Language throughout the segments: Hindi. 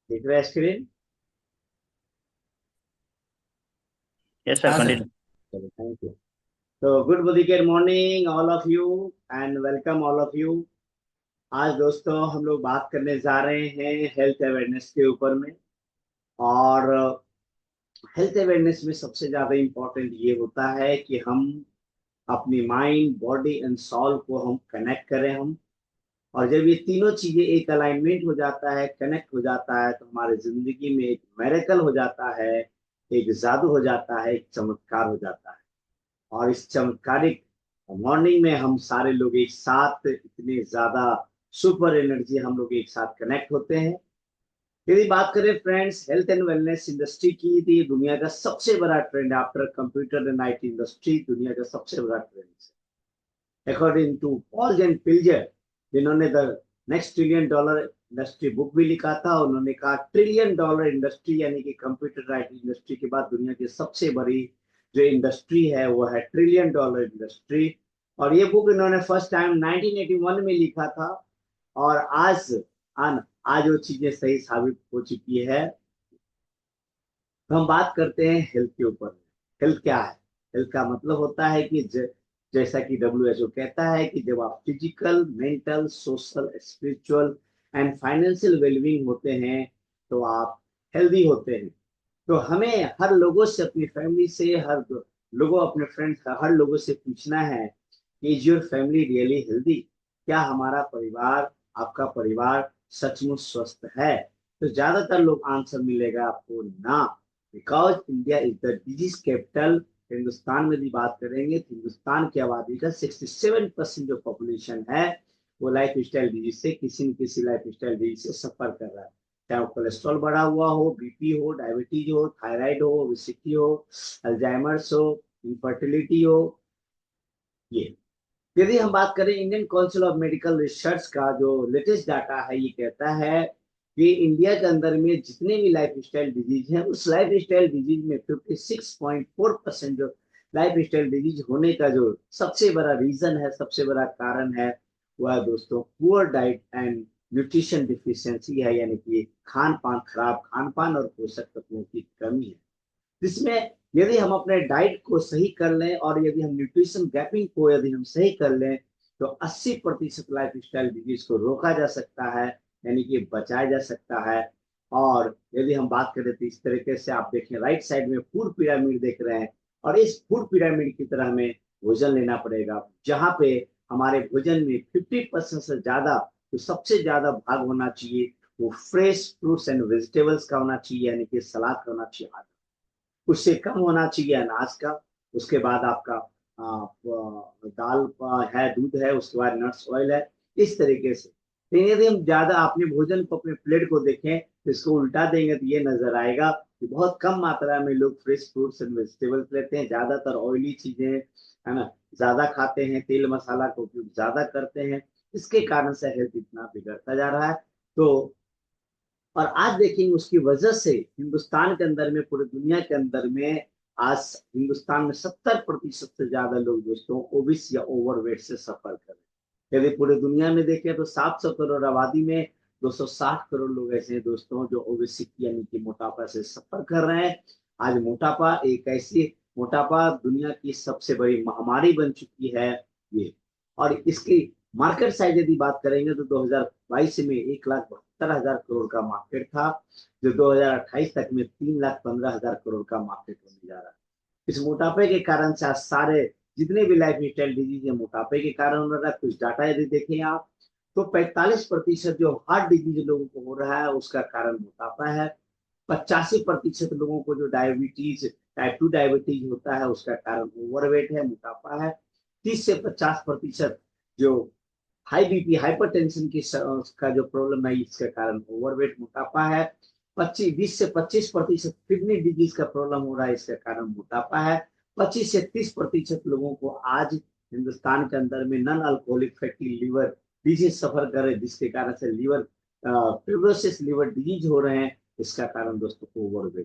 देख रहे हैं स्क्रीन। यस सर, हाँ सर। कंटिन्यू। चलो, थैंक यू। तो गुड बुदिकेर morning all of you and welcome all of you. आज दोस्तों हम लोग बात करने जा रहे हैं हेल्थ अवेयरनेस के ऊपर में। और हेल्थ अवेयरनेस में सबसे ज्यादा इम्पोर्टेंट ये होता है कि हम अपनी माइंड बॉडी एंड सॉल को हम कनेक्ट करें हम। और जब ये तीनों चीजें एक अलाइनमेंट हो जाता है, कनेक्ट हो जाता है, तो हमारे जिंदगी में एक मैरेकल हो जाता है, एक जादू हो जाता है, एक चमत्कार हो जाता है। और इस चमत्कारिक मॉर्निंग में हम सारे लोग एक साथ इतने ज्यादा सुपर एनर्जी हम लोग एक साथ कनेक्ट होते हैं। यदि बात करें friends health and wellness industry की, तो ये दुनिया का सबसे बड़ा trend after computer and IT industry दुनिया का सबसे बड़ा ट्रेंड है, अकॉर्डिंग टू पॉल एंड पिल्जर, जिन्होंने the next trillion dollar industry book भी लिखा था। उन्होंने कहा ट्रिलियन डॉलर इंडस्ट्री यानी कि कंप्यूटर आईटी इंडस्ट्री के बाद दुनिया की सबसे बड़ी जो इंडस्ट्री है वो है ट्रिलियन डॉलर इंडस्ट्री। और ये बुक इन्होंने फर्स्ट टाइम 1981 में लिखा था। और आज वो चीजें सही साबित हो चुकी है। तो हम बात करते हैं हेल्थ के ऊपर। हेल्थ क्या है? हेल्थ का मतलब होता है कि जैसा कि WHO कहता है कि जब आप physical, mental, social, spiritual and financial wellbeing होते हैं तो आप हेल्दी होते हैं। तो हमें हर लोगों से, अपनी फैमिली से, हर लोगों, अपने फ्रेंड्स, हर लोगों से पूछना है कि is your family really healthy? क्या हमारा परिवार, आपका परिवार सचमुच स्वस्थ है? तो ज्यादातर लोग आंसर मिलेगा आपको ना। Because India is the disease capital. Hindustan में भी बात करेंगे तो हिंदुस्तान की आबादी का 67% जो पॉपुलेशन है वो लाइफ स्टाइल डिजीज से, किसी न किसी लाइफ स्टाइल डिजीज से सफर कर रहा है। चाहे वो कोलेस्ट्रॉल बढ़ा हुआ हो, बीपी हो, डायबिटीज हो, थायराइड हो, ओबेसिटी हो, अल्जाइमर्स हो, इनफर्टिलिटी हो। ये यदि हम बात करें Indian council of medical research का जो लेटेस्ट डाटा है, ये कहता है कि इंडिया के अंदर में जितने भी लाइफ स्टाइल डिजीज हैं, उस लाइफ स्टाइल डिजीज में 56.4% जो लाइफ स्टाइल डिजीज होने का जो सबसे बड़ा रीजन है, सबसे बड़ा कारण है, वह है दोस्तों poor diet and nutrition deficiency है। यानी कि खान पान, खराब खान पान और पोषक तत्वों की कमी है। जिसमें यदि हम अपने डाइट को सही कर लें और यदि हम न्यूट्रिशन गैपिंग को यदि हम सही कर लें तो 80% लाइफ स्टाइल डिजीज को रोका जा सकता है, यानी कि बचाया जा सकता है। और यदि हम बात करें तो इस तरीके से आप देखें, राइट साइड में फूड पिरामिड देख रहे हैं। और इस फूड पिरामिड की तरह हमें भोजन लेना पड़ेगा, जहां पे हमारे भोजन में 50% से ज्यादा, तो सबसे ज्यादा भाग होना चाहिए वो फ्रेश फ्रूट्स एंड वेजिटेबल्स का होना चाहिए, यानी कि सलाद का होना चाहिए। उससे कम होना चाहिए अनाज का। उसके बाद आपका दाल है, दूध है, उसके बाद नट्स ऑयल है, इस तरीके से। लेकिन यदि हम ज्यादा अपने भोजन को, अपने प्लेट को देखें तो इसको उल्टा देंगे तो ये नजर आएगा कि बहुत कम मात्रा में लोग फ्रेश फ्रूट्स एंड वेजिटेबल्स लेते हैं, ज्यादातर ऑयली चीजें है ना, ज्यादा खाते हैं, तेल मसाला का उपयोग ज्यादा करते हैं। इसके कारण से हेल्थ इतना बिगड़ता जा रहा है। तो और आज देखेंगे उसकी वजह से हिंदुस्तान के अंदर में, पूरी दुनिया के अंदर में आज हिंदुस्तान में 70% से ज्यादा लोग दोस्तों ओबिस या ओवरवेट से सफर कर रहे हैं। यदि पूरी दुनिया में देखें तो 700 करोड़ आबादी में 260 करोड़ लोग ऐसे हैं दोस्तों जो ओबेसिटी यानी कि मोटापा से सफर कर रहे हैं। आज मोटापा एक ऐसी, मोटापा दुनिया की सबसे बड़ी महामारी बन चुकी है ये। और इसकी मार्केट साइज यदि बात करेंगे तो 2022 में 1,72,000 करोड़ का मार्केट था, जो 2028 तक में 3,15,000 करोड़ का मार्केट होने जा रहा है। इस मोटापे के कारण से आज सारे जितने भी लाइफ स्टाइल डिजीज है मोटापे के कारण हो रहा है। कुछ डाटा यदि देखें आप तो 45% जो हार्ट डिजीज लोगों को हो रहा है उसका कारण मोटापा है। 85% लोगों को जो डायबिटीज, टाइप 2 डायबिटीज होता है उसका कारण ओवरवेट है, मोटापा है। 30 से 50% जो हाई बीपी, हाइपरटेंशन की का जो प्रॉब्लम है इसका कारण ओवरवेट, मोटापा है। 20 से 25% किडनी डिजीज का प्रॉब्लम हो रहा है, इसका कारण मोटापा है। 25 से 30% लोगों को आज हिंदुस्तान के अंदर में non alcoholic fatty liver disease suffer करे, जिसके कारण से लीवर फिब्रोसिस, लिवर डिजीज हो रहे हैं। इसका कारण दोस्तों ओवरवेट है।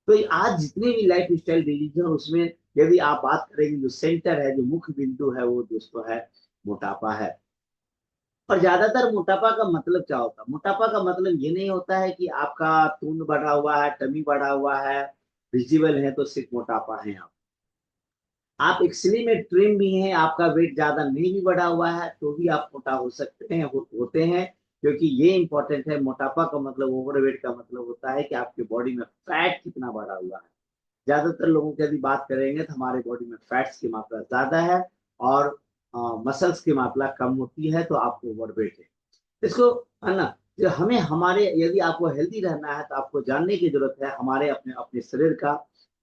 तो आज जितने भी लाइफ स्टाइल डिजीज है उसमें यदि आप बात करेंगे, जो सेंटर है, जो मुख्य बिंदु है, वो दोस्तों है मोटापा है। और ज्यादातर मोटापा का मतलब क्या होता है? मोटापा का मतलब ये नहीं होता है कि आपका तूंद बढ़ा हुआ है, टमी बढ़ा हुआ है, विजिबल है तो सिर्फ मोटापा है। आप एक्चुअली में ट्रिम भी हैं, आपका वेट ज्यादा नहीं भी बढ़ा हुआ है तो भी आप मोटा हो सकते हैं, होते हैं। क्योंकि ये इंपॉर्टेंट है, मोटापा का मतलब, ओवरवेट का मतलब होता है कि आपके बॉडी में फैट कितना बढ़ा हुआ है। ज्यादातर लोगों की यदि बात करेंगे तो हमारे बॉडी में फैट्स की मात्रा ज्यादा है और मसल्स की मात्रा कम होती है, तो आपको ओवरवेट है। इसको, है ना, जो हमें हमारे, यदि आपको हेल्दी रहना है तो आपको जानने की जरूरत है हमारे अपने अपने शरीर का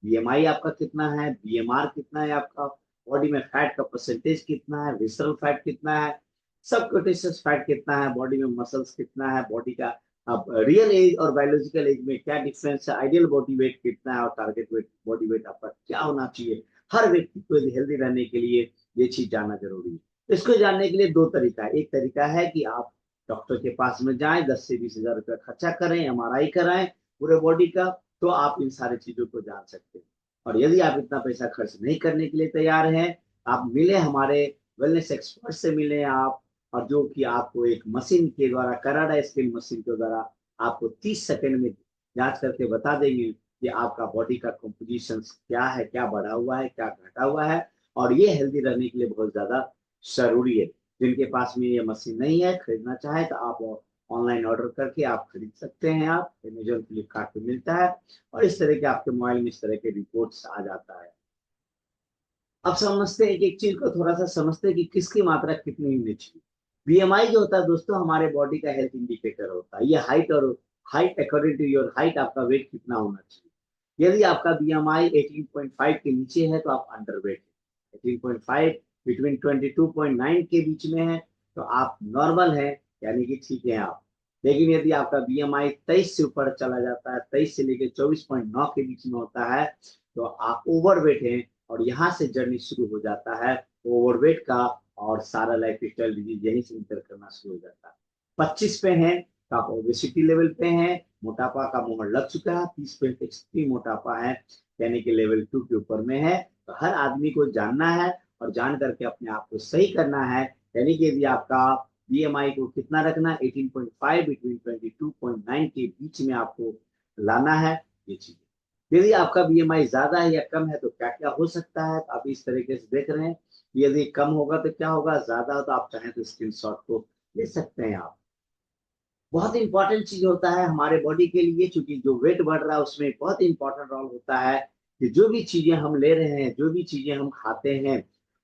बीएमआई आपका कितना है, बीएमआर कितना है आपका, बॉडी में फैट का परसेंटेज कितना है, विसरल फैट कितना है, सबक्यूटेनियस फैट कितना है, बॉडी में मसल्स कितना है, बॉडी का अब रियल एज और बायोलॉजिकल एज में क्या डिफरेंस है, आइडियल बॉडी वेट कितना है और टारगेट वेट, बॉडी वेट आपका क्या होना चाहिए। हर व्यक्ति को हेल्दी रहने के लिए ये चीज जानना जरूरी है। इसको जानने के लिए दो तरीका है। एक तरीका है कि आप डॉक्टर के पास में जाएं, 10 से 20 हजार रुपया खर्चा करें, एमआरआई कराएं पूरे बॉडी का, तो आप इन सारी चीजों को जान सकते हैं। और यदि आप इतना पैसा खर्च नहीं करने के लिए तैयार हैं, आप मिले हमारे वेलनेस एक्सपर्ट से, मिले आप, और जो कि आपको एक मशीन के द्वारा, कराडा स्कैन मशीन के द्वारा आपको 30 सेकंड में जांच करके बता देंगे कि आपका बॉडी का कंपोजिशन क्या है, क्या बढ़ा हुआ है, क्या घटा हुआ है। और ये हेल्दी रहने के लिए बहुत ज्यादा जरूरी है। जिनके पास में ये मशीन नहीं है, खरीदना चाहे तो आप ऑनलाइन ऑर्डर करके आप खरीद सकते हैं। आप अमेजोन, फ्लिपकार्ट पे मिलता है, और इस तरह के आपके मोबाइल में इस तरह के रिपोर्ट्स आ जाता है। अब समझते हैं, एक एक चीज को थोड़ा सा समझते हैं कि किसकी मात्रा कितनी होनी चाहिए। बीएमआई जो होता है दोस्तों, हमारे बॉडी का हेल्थ इंडिकेटर होता है। ये हाइट, और height according to your height आपका वेट कितना होना चाहिए। यदि आपका बीएमआई 18.5 के नीचे है तो आप अंडर वेट है, 18.5 बिटवीन 22.9 के बीच में है तो आप नॉर्मल है, यानी कि ठीक है आप। लेकिन यदि आपका बीएमआई 23 से ऊपर चला जाता है, 23 से लेकर 24.9 के बीच में होता है, तो आप ओवरवेट हैं। और यहाँ से जर्नी शुरू हो जाता है ओवरवेट का, और सारा लाइफ स्टाइल डिजीज यहीं से इंटर करना शुरू हो जाता है। 25 पे हैं तो आप ओबेसिटी लेवल पे हैं, मोटापा का मोहर लग चुका है। 30 पे एक्सट्रीम मोटापा है, यानी कि लेवल 2 के ऊपर में है। तो हर आदमी को जानना है और जान करके अपने आप को सही करना है। यानी कि यदि आपका बीएमआई को कितना रखना है, 18.5 बिटवीन 22.9 के बीच में आपको लाना है ये चीज। यदि आपका बीएमआई ज्यादा है या कम है तो क्या क्या हो सकता है, तो आप इस तरीके से देख रहे हैं। यदि कम होगा तो क्या होगा, ज्यादा हो तो आप चाहें तो स्क्रीनशॉट को ले सकते हैं आप। बहुत इंपॉर्टेंट चीज होता है हमारे बॉडी के लिए, क्योंकि जो वेट बढ़ रहा है उसमें बहुत इंपॉर्टेंट रोल होता है कि जो भी चीजें हम ले रहे हैं, जो भी चीजें हम खाते हैं,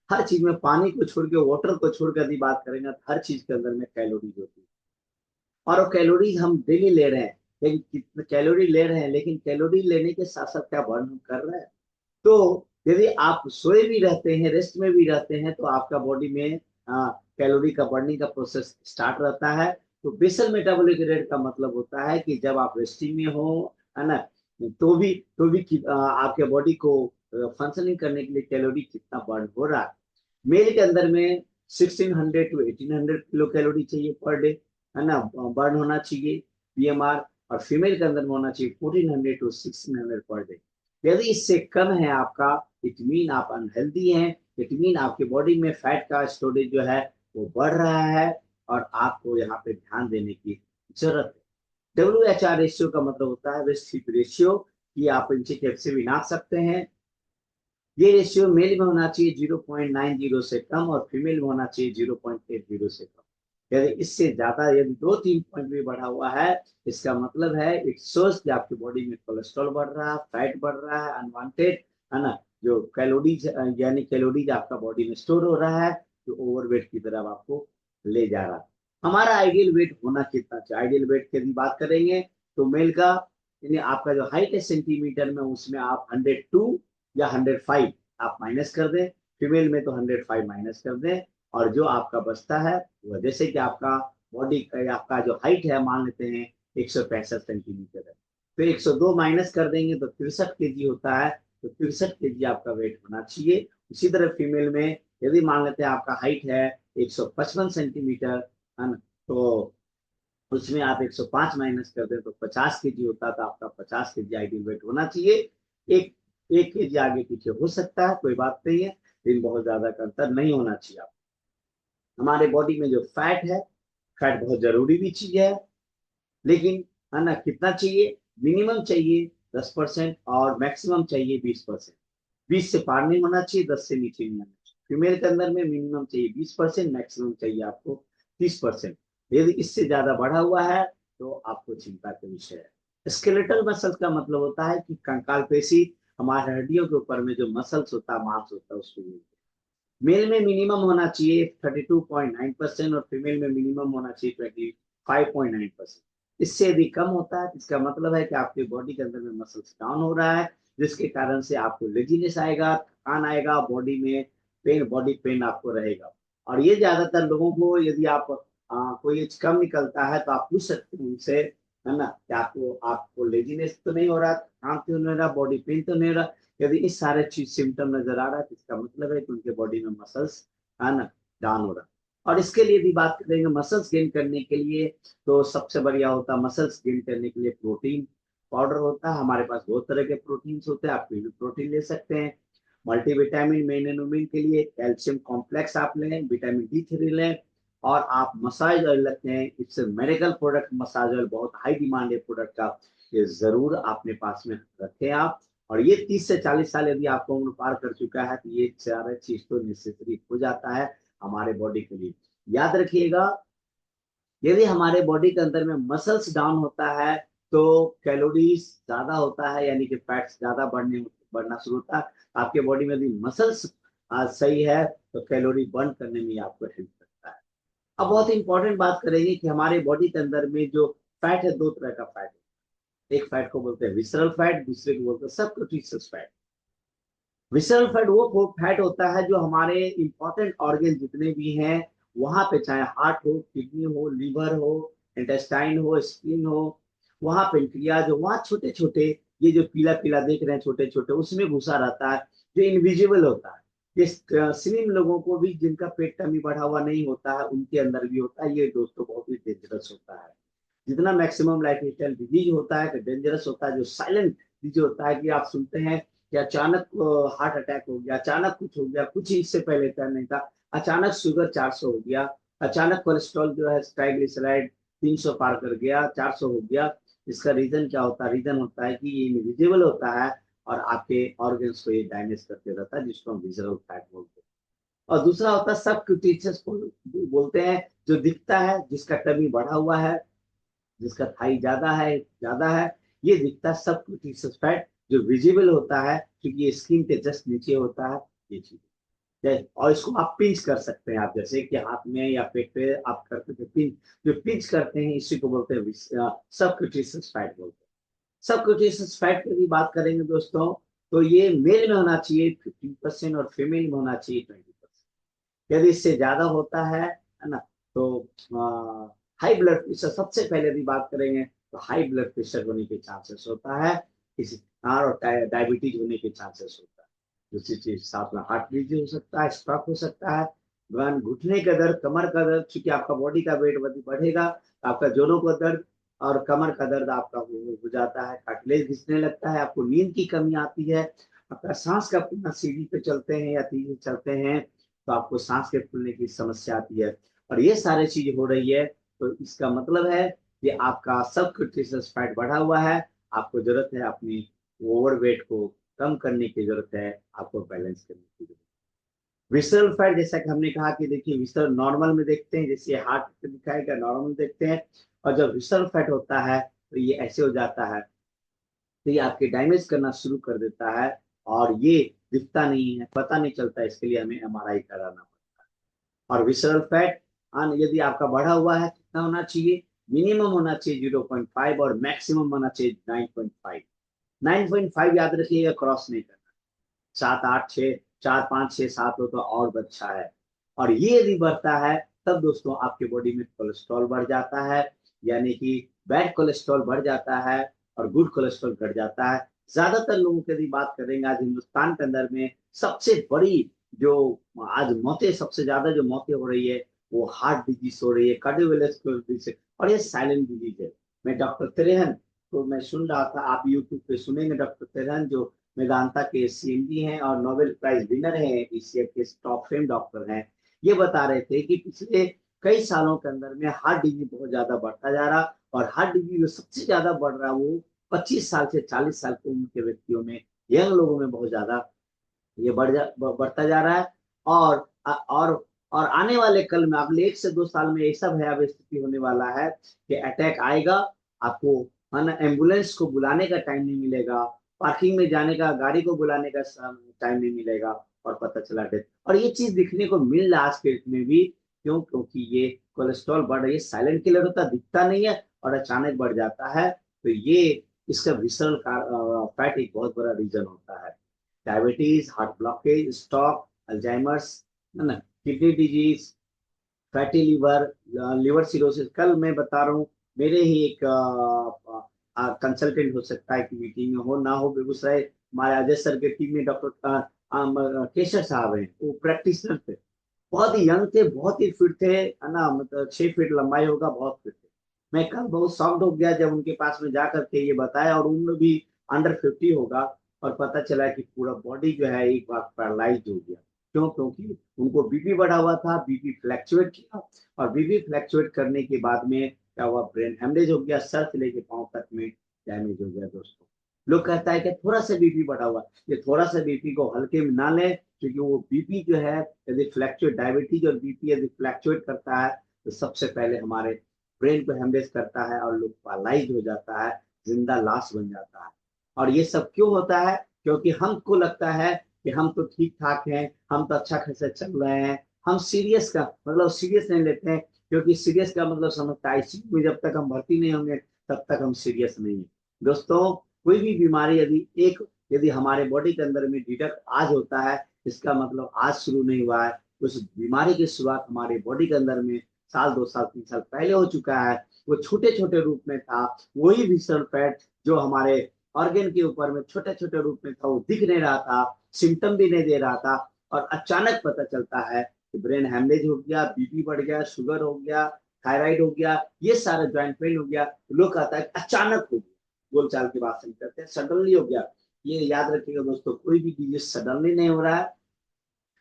हर चीज में, पानी को छोड़ के, वाटर को छोड़ कर यदि बात करेंगे तो हर चीज के अंदर में कैलोरीज होती है। और वो कैलोरीज हम डेली ले रहे हैं, लेकिन कितने कैलोरी ले रहे हैं, लेकिन कैलोरी लेने के साथ साथ क्या बर्न कर रहे हैं। तो यदि आप सोए भी रहते हैं, रेस्ट में भी रहते हैं, तो आपका बॉडी में कैलोरी का बर्निंग का प्रोसेस स्टार्ट रहता है। तो बेसल मेटाबॉलिक रेट का मतलब होता है कि जब आप रेस्टिंग में हो, है ना, आपके बॉडी को फंक्शनिंग करने के लिए कैलोरी कितना बर्न हो रहा है। मेल के अंदर में 1600 to 1800 किलो कैलोरी चाहिए पर डे, है ना, बर्न होना चाहिए बीएमआर। और फीमेल के अंदर में होना चाहिए 1400 to 1600 पर डे। यदि इससे कम है आपका, इट मीन आप अनहेल्दी हैं, इट मीन आपके बॉडी में फैट का स्टोरेज जो है वो बढ़ रहा है, और आपको यहाँ पे ध्यान देने की जरूरत है। WHR रेशियो का मतलब होता है वेस्ट हीट रेशियो, कि आप इंची टेप से भी नाप सकते हैं। ये रेशियो मेल में होना चाहिए 0.90 से कम, और फीमेल में होना चाहिए 0.80 से कम। यदि इससे ज्यादा, यदि 2-3 पॉइंट भी बढ़ा हुआ है, इसका मतलब है इट शोज कि आपकी बॉडी में कोलेस्ट्रॉल बढ़ रहा है, फैट बढ़ रहा है अनवांटेड, है ना, जो कैलोरीज, यानी कैलोरीज आपका बॉडी में स्टोर हो रहा है, जो ओवरवेट की तरफ आपको ले जा रहा है। हमारा आइडियल वेट होना कितना चाहिए? आइडियल वेट की बात करेंगे तो मेल का, यानी आपका जो हाइट है सेंटीमीटर में, उसमें आप 102 या 105 आप माइनस कर दें। फीमेल में तो 105 माइनस कर दें, और जो आपका बचता है वो, जैसे कि आपका बॉडी, आपका जो हाइट है मान लेते हैं 165 सेंटीमीटर है, तो 102 माइनस कर देंगे तो 63 केजी होता है। तो 63 केजी आपका वेट होना चाहिए। उसी तरह फीमेल में, यदि मान लेते हैं आपका हाइट है 155 सेंटीमीटर, है ना, तो उसमें आप 105 माइनस कर दें तो 50 केजी होता था आपका। 50 केजी आइडियल वेट होना चाहिए। एक 1 केजी आगे पीछे हो सकता है, कोई बात नहीं है, लेकिन बहुत ज्यादा का अंतर नहीं होना चाहिए। आप, हमारे बॉडी में जो फैट है फैट बहुत जरूरी भी चीज है, लेकिन है ना कितना चाहिए? मिनिमम चाहिए 10% और मैक्सिमम चाहिए 20%। 20 से पार नहीं होना चाहिए, 10 से नीचे नहीं होना चाहिए। फीमेल के अंदर में मिनिमम चाहिए 20%, मैक्सिमम चाहिए आपको 30%। यदि इससे ज्यादा बढ़ा हुआ है तो आपको चिंता का विषय है। स्केलेटल मसल्स का मतलब होता है कि कंकाल पेशी, हमारे हड्डियों के ऊपर में जो मसल्स होता है, मांस होता है, उसको बोलते हैं। मेल में मिनिमम होना चाहिए 32.9% और फीमेल में मिनिमम होना चाहिए 25.9%। इससे यदि कम होता है, इसका मतलब है कि आपके बॉडी के अंदर में मसल्स डाउन हो रहा है, जिसके कारण से आपको लेजीनेस आएगा, थकान आएगा, बॉडी में पेन, बॉडी पेन आपको रहेगा। और ये ज्यादातर लोगों को, यदि आप कोई एज कम निकलता है तो आप पूछ सकते हैं उनसे, है ना, कि आपको आपको लेजीनेस तो नहीं हो रहा, थकान तो नहीं हो रहा, बॉडी पेन तो नहीं हो रहा? यदि इस सारे चीज सिम्टम नजर आ रहा है तो इसका मतलब है कि उनके बॉडी में मसल्स, है ना, डाउन हो रहा है। और इसके लिए भी बात करेंगे, मसल्स गेन करने के लिए तो सबसे बढ़िया होता है, मसल्स गेन करने के लिए प्रोटीन पाउडर होता है। हमारे पास बहुत तरह के प्रोटीन्स होते हैं, आप कोई भी प्रोटीन ले सकते हैं। मल्टीविटामिन, मेनानोमिन के लिए कैल्शियम कॉम्प्लेक्स आप लें, विटामिन D3 लें। और आप मसाज ऑयल लेते हैं, it's medical product, massage oil बहुत हाई डिमांड है प्रोडक्ट का, ये जरूर अपने पास में रखें आप। और ये 30 से 40 साल यदि आपको उम्र पार कर चुका है तो ये सारा चीज तो नेसेसरी हो जाता है हमारे बॉडी के लिए। याद रखिएगा, यदि हमारे बॉडी के अंदर में मसल्स डाउन होता है तो कैलोरीज ज्यादा होता है, यानी कि फैट्स ज्यादा बढ़ना शुरू होता है। आपके बॉडी में यदि मसल्स सही है तो कैलोरी बर्न करने में आपको हेल्प करता है। अब बहुत इंपॉर्टेंट बात करेंगे कि हमारे बॉडी के अंदर में जो फैट है, दो तरह का फैट है। एक फैट को बोलते हैं विसरल फैट, दूसरे को बोलते हैं सबक्यूटेनियस फैट। विसरल फैट वो फैट होता है जो हमारे इंपॉर्टेंट ऑर्गन जितने भी हैं वहां पे, चाहे हार्ट हो, किडनी हो, लीवर हो, इंटेस्टाइन हो, स्किन हो, वहां पेंक्रियाज हो, वहां छोटे छोटे, ये जो पीला पीला देख रहे हैं छोटे छोटे, उसमें घुसा रहता है, जो इनविजिबल होता है। ये स्लिम लोगों को भी, जिनका पेट कमी बढ़ा हुआ नहीं होता है, उनके अंदर भी होता है। ये दोस्तों बहुत ही डेंजरस होता है। जितना मैक्सिमम लाइफ स्टाइल डिजीज होता है तो डेंजरस होता है, जो साइलेंट डिजीज होता है कि आप सुनते हैं कि अचानक हार्ट अटैक हो गया, अचानक कुछ हो गया, कुछ ही इससे पहले तय नहीं था, अचानक शुगर 400 हो गया, अचानक कोलेस्ट्रॉल जो है ट्राइग्लिसराइड 300 पार कर गया, 400 हो गया। इसका रीजन क्या होता है? रीजन होता है कि ये इनविजिबल होता है और आपके ऑर्गन्स को ये डैमेज करते रहता है, जिसको हम विजुअल फैट बोलते हैं। और दूसरा होता है सब क्यूटेनियस बोलते हैं, जो दिखता है, जिसका टमी बढ़ा हुआ है, जिसका थाई ज्यादा है, ये दिखता है सब क्यूटेनियस फैट, जो विजिबल होता है क्योंकि ये स्किन के जस्ट नीचे होता है। ये चीज और इसको आप पिंच कर सकते हैं, आप जैसे कि हाथ में या पेट पे आप करते थे पिंच, जो पिंच करते हैं इसी को बोलते हैं सब क्यूटेनियस फैट बोलते हैं। सब क्यूटेनियस फैट की बात करेंगे दोस्तों, तो ये मेल में होना चाहिए 15% और फीमेल में होना चाहिए 20%। यदि इससे ज्यादा होता है ना, तो हाई ब्लड प्रेशर, सबसे पहले यदि बात करेंगे तो हाई ब्लड प्रेशर होने के चांसेस होता है, किसी और डायबिटीज होने के चांसेस होता है। दूसरी चीज साथ में हार्ट डिजीज हो सकता है, स्ट्रोक हो सकता है, घुटने का दर्द, कमर का दर्द, क्योंकि आपका बॉडी का वेट बढ़ेगा तो आपका जोड़ों का दर्द और कमर का दर्द आपका हो जाता है, कार्टिलेज घिसने लगता है, आपको नींद की कमी आती है, आपका सांस का पूरा, सीढ़ी पे चलते हैं या तेजी चलते हैं तो आपको सांस के फूलने की समस्या आती है। और ये सारी चीज हो रही है तो इसका मतलब है कि आपका सब क्रिटिकल फैट बढ़ा हुआ है। आपको जरूरत है अपनी ओवरवेट को कम करने की, जरूरत है आपको बैलेंस करने की जरूरत है। विसरल फैट, जैसा कि हमने कहा कि देखिए विसरल नॉर्मल में देखते हैं, जैसे हार्ट पे दिखाएगा नॉर्मल देखते हैं, और जब विसरल फैट होता है तो ये ऐसे हो जाता है, तो ये आपके डैमेज करना शुरू कर देता है। और ये दिखता नहीं है, पता नहीं चलता, इसके लिए हमें MRI कराना पड़ता है। और विसरल फैट यदि आपका बढ़ा हुआ है, कितना होना चाहिए? मिनिमम होना चाहिए 0.5 और मैक्सिमम होना चाहिए 9.5। 9.5 याद रखिएगा, क्रॉस नहीं करना। 7, 8, 6, 4, 5, 6, 7 हो तो और अच्छा है। और ये यदि बढ़ता है तब दोस्तों आपके बॉडी में कोलेस्ट्रॉल बढ़ जाता है, यानी कि बैड कोलेस्ट्रॉल बढ़ जाता है और गुड कोलेस्ट्रॉल घट जाता है। ज्यादातर लोगों की यदि बात करेंगे, आज हिंदुस्तान के अंदर में सबसे बड़ी जो आज मौतें, सबसे ज्यादा जो मौतें हो रही है वो हार्ट डिजीज हो रही है, कार्डियोवैस्कुलर डिजीज, और ये साइलेंट डिजीज है। मैं डॉक्टर त्रेहन को मैं सुन रहा था, आप यूट्यूब पे सुनेंगे, डॉक्टर त्रेहन जो मेदांता के CMD हैं और नोबेल प्राइज विनर हैं, ECF के टॉप फेम डॉक्टर हैं, ये बता रहे थे कि पिछले कई सालों के अंदर में हार्ट डिजीज बहुत ज्यादा बढ़ता जा रहा, और हार्ट डिजीज जो सबसे ज्यादा बढ़ रहा वो 25 साल से 40 साल की उम्र के व्यक्तियों में, यंग लोगों में बहुत ज्यादा ये बढ़ता जा रहा है। और और आने वाले कल में अगले 1 से 2 साल में ऐसा भयावह स्थिति होने वाला है कि अटैक आएगा, आपको है ना एम्बुलेंस को बुलाने का टाइम नहीं मिलेगा, पार्किंग में जाने का, गाड़ी को बुलाने का टाइम नहीं मिलेगा, और पता चला डेथ। और ये चीज दिखने को मिल रहा है आज के डेट में भी। क्यों? क्योंकि ये कोलेस्ट्रॉल बढ़ रही है, साइलेंट किलर होता, दिखता नहीं है और अचानक बढ़ जाता है। तो ये इसका विसरल फैट एक बहुत बड़ा रीजन होता है। Diabetes, heart blockage, stroke, Alzheimer's, है ना, kidney disease, fatty liver, liver cirrhosis. कल मैं बता रहा हूँ, मेरे ही एक कंसल्टेंट हो सकता है कि मीटिंग में हो ना हो, बेगूसराय हमारे अजय सर के टीम में डॉक्टर केशर साहब हैं, वो प्रैक्टिशनर थे, बहुत ही यंग थे, बहुत ही फिट थे, है ना, मतलब 6 फीट लंबाई होगा, बहुत फिट थे। मैं कल बहुत शॉक्ड हो गया जब उनके पास में जा करके ये बताया, और उम्र भी अंडर 50 होगा, और पता चला कि पूरा बॉडी जो है एक बार पैरालाइज हो गया। क्यों? क्योंकि उनको बीपी बढ़ा हुआ था, बीपी फ्लैक्चुएट किया, और बीपी फ्लैक्चुएट करने के बाद में क्या हुआ, ब्रेन हेमरेज हो गया, सर से लेके पांव तक में डैमेज हो गया दोस्तों। लोग कहता है कि थोड़ा सा बीपी बढ़ा हुआ, ये थोड़ा सा बीपी को हल्के में ना लें, क्योंकि वो बीपी जो है, यदि फ्लैक्चुएट, डायबिटीज और बीपी यदि फ्लैक्चुएट करता है तो सबसे पहले हमारे ब्रेन को हेमरेज करता है, और लोग पैरालाइज हो जाता है, जिंदा लाश बन जाता है। और ये सब क्यों होता है? क्योंकि हमको लगता है कि हम तो ठीक ठाक हैं, हम तो अच्छा खासा चल रहे हैं, हम सीरियस का मतलब सीरियस नहीं लेते हैं, क्योंकि सीरियस का मतलब समझता है आईसीयू में जब तक हम भर्ती नहीं होंगे तब तक हम सीरियस नहीं है। दोस्तों, कोई भी बीमारी यदि हमारे बॉडी के अंदर में डिटेक्ट आज होता है, इसका मतलब आज शुरू नहीं हुआ है। उस बीमारी की शुरुआत हमारे बॉडी के अंदर में साल, 2 साल, 3 साल पहले हो चुका है। वो छोटे छोटे रूप में था, वही विसरल फैट जो हमारे ऑर्गन के ऊपर में छोटे छोटे रूप में था, वो दिख नहीं रहा था, सिम्टम भी नहीं दे रहा था, और अचानक पता चलता है कि ब्रेन हेमरेज हो गया, बीपी बढ़ गया, शुगर हो गया, थायराइड हो गया, ये सारा ज्वाइंट पेन हो गया। लोग कहता है अचानक हो गया, बोलचाल की बात नहीं करते, सडनली हो गया। ये याद रखिएगा दोस्तों, कोई भी चीज सडनली नहीं हो रहा है,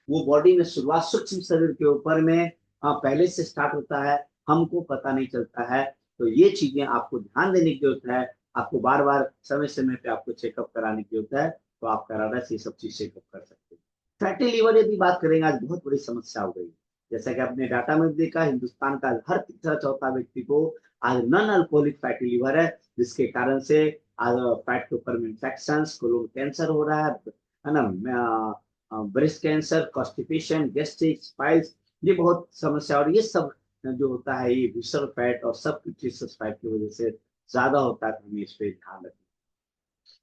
वो बॉडी में शुरुआत सूक्ष्म शरीर के ऊपर में पहले से स्टार्ट होता है, हमको पता नहीं चलता है। तो ये चीजें आपको ध्यान देने की जरूरत है, आपको बार बार समय समय पे आपको चेकअप कराने की जरूरत है, तो आप कराना से ये सब चीज चेकअप कर सकते हैं। फैटी लीवर यदि बात करेंगे, आज बहुत बड़ी समस्या हो गई। जैसा कि आपने डाटा में देखा, हिंदुस्तान का हर तीसरा चौथा व्यक्ति को आज नॉन अल्कोहलिक फैटी लीवर है, जिसके कारण से आज फैट के ऊपर में इन्फेक्शन, कोलोन कैंसर हो रहा है ना, breast cancer, constipation, gastric, piles, ये बहुत समस्या। और ये सब जो होता है, ये विसरल फैट और सब कुछ फैट की वजह से ज्यादा होता है, तो हमें इस पे ध्यान रखें।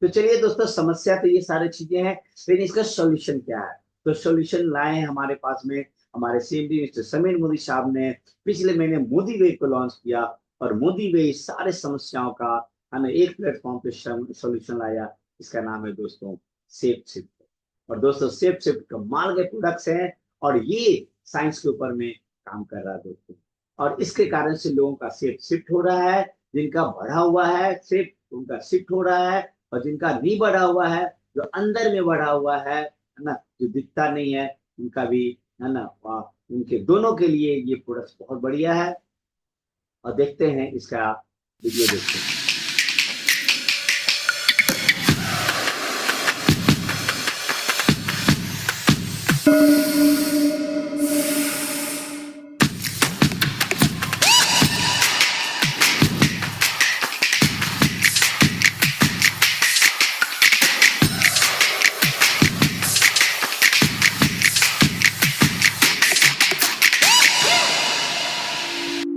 तो चलिए दोस्तों, समस्या तो ये सारी चीजें हैं, लेकिन इसका सॉल्यूशन क्या है? तो सॉल्यूशन लाए हैं हमारे पास में हमारे सीएमडी मिस्टर समीर मोदी साहब ने। पिछले महीने मोदी वे को लॉन्च किया, और मोदी वे इस सारे समस्याओं का हमें एक प्लेटफॉर्म पे सॉल्यूशन लाया। इसका नाम है दोस्तों सेफ शिफ्ट। और दोस्तों, सेफ शिफ्ट कमाल के प्रोडक्ट्स हैं, और ये साइंस के ऊपर में काम कर रहा है दोस्तों। और इसके कारण से लोगों का सेफ शिफ्ट हो रहा है, जिनका बढ़ा हुआ है सेफ उनका शिफ्ट हो रहा है, और जिनका नहीं बढ़ा हुआ है, जो अंदर में बढ़ा हुआ है ना, जो दिखता नहीं है, उनका भी, है ना, उनके दोनों के लिए ये प्रोडक्ट बहुत बढ़िया है। और देखते हैं इसका वीडियो, देखते हैं।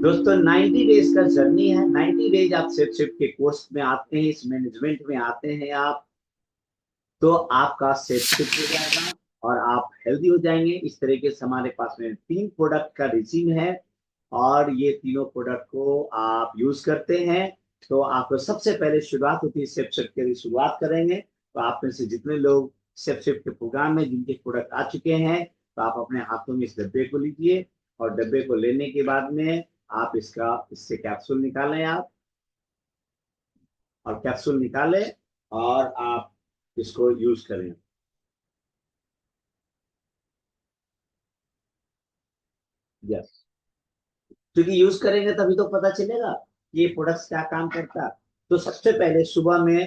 दोस्तों, 90 डेज का जर्नी है। 90 डेज आप सेफ शिफ्ट के कोर्स में आते हैं, इस मैनेजमेंट में आते हैं आप, तो आपका सेफ शिफ्ट हो जाएगा, और आप हेल्दी हो जाएंगे। इस तरीके से हमारे पास में 3 प्रोडक्ट का रिजीम है, और ये तीनों प्रोडक्ट को आप यूज करते हैं, तो आपको सबसे पहले शुरुआत होती है सेफ शिफ्ट के लिए, शुरुआत करेंगे। तो आप में से जितने लोग सेफ शिफ्ट के प्रोग्राम में जिनके प्रोडक्ट आ चुके हैं, तो आप अपने हाथों में इस डब्बे को लीजिए, और डब्बे को लेने के बाद में आप इससे कैप्सूल निकालें आप, और कैप्सूल निकालें, और आप इसको यूज करें। यस, क्योंकि यूज करेंगे तभी तो पता चलेगा कि ये प्रोडक्ट्स क्या काम करता है। तो सबसे पहले सुबह में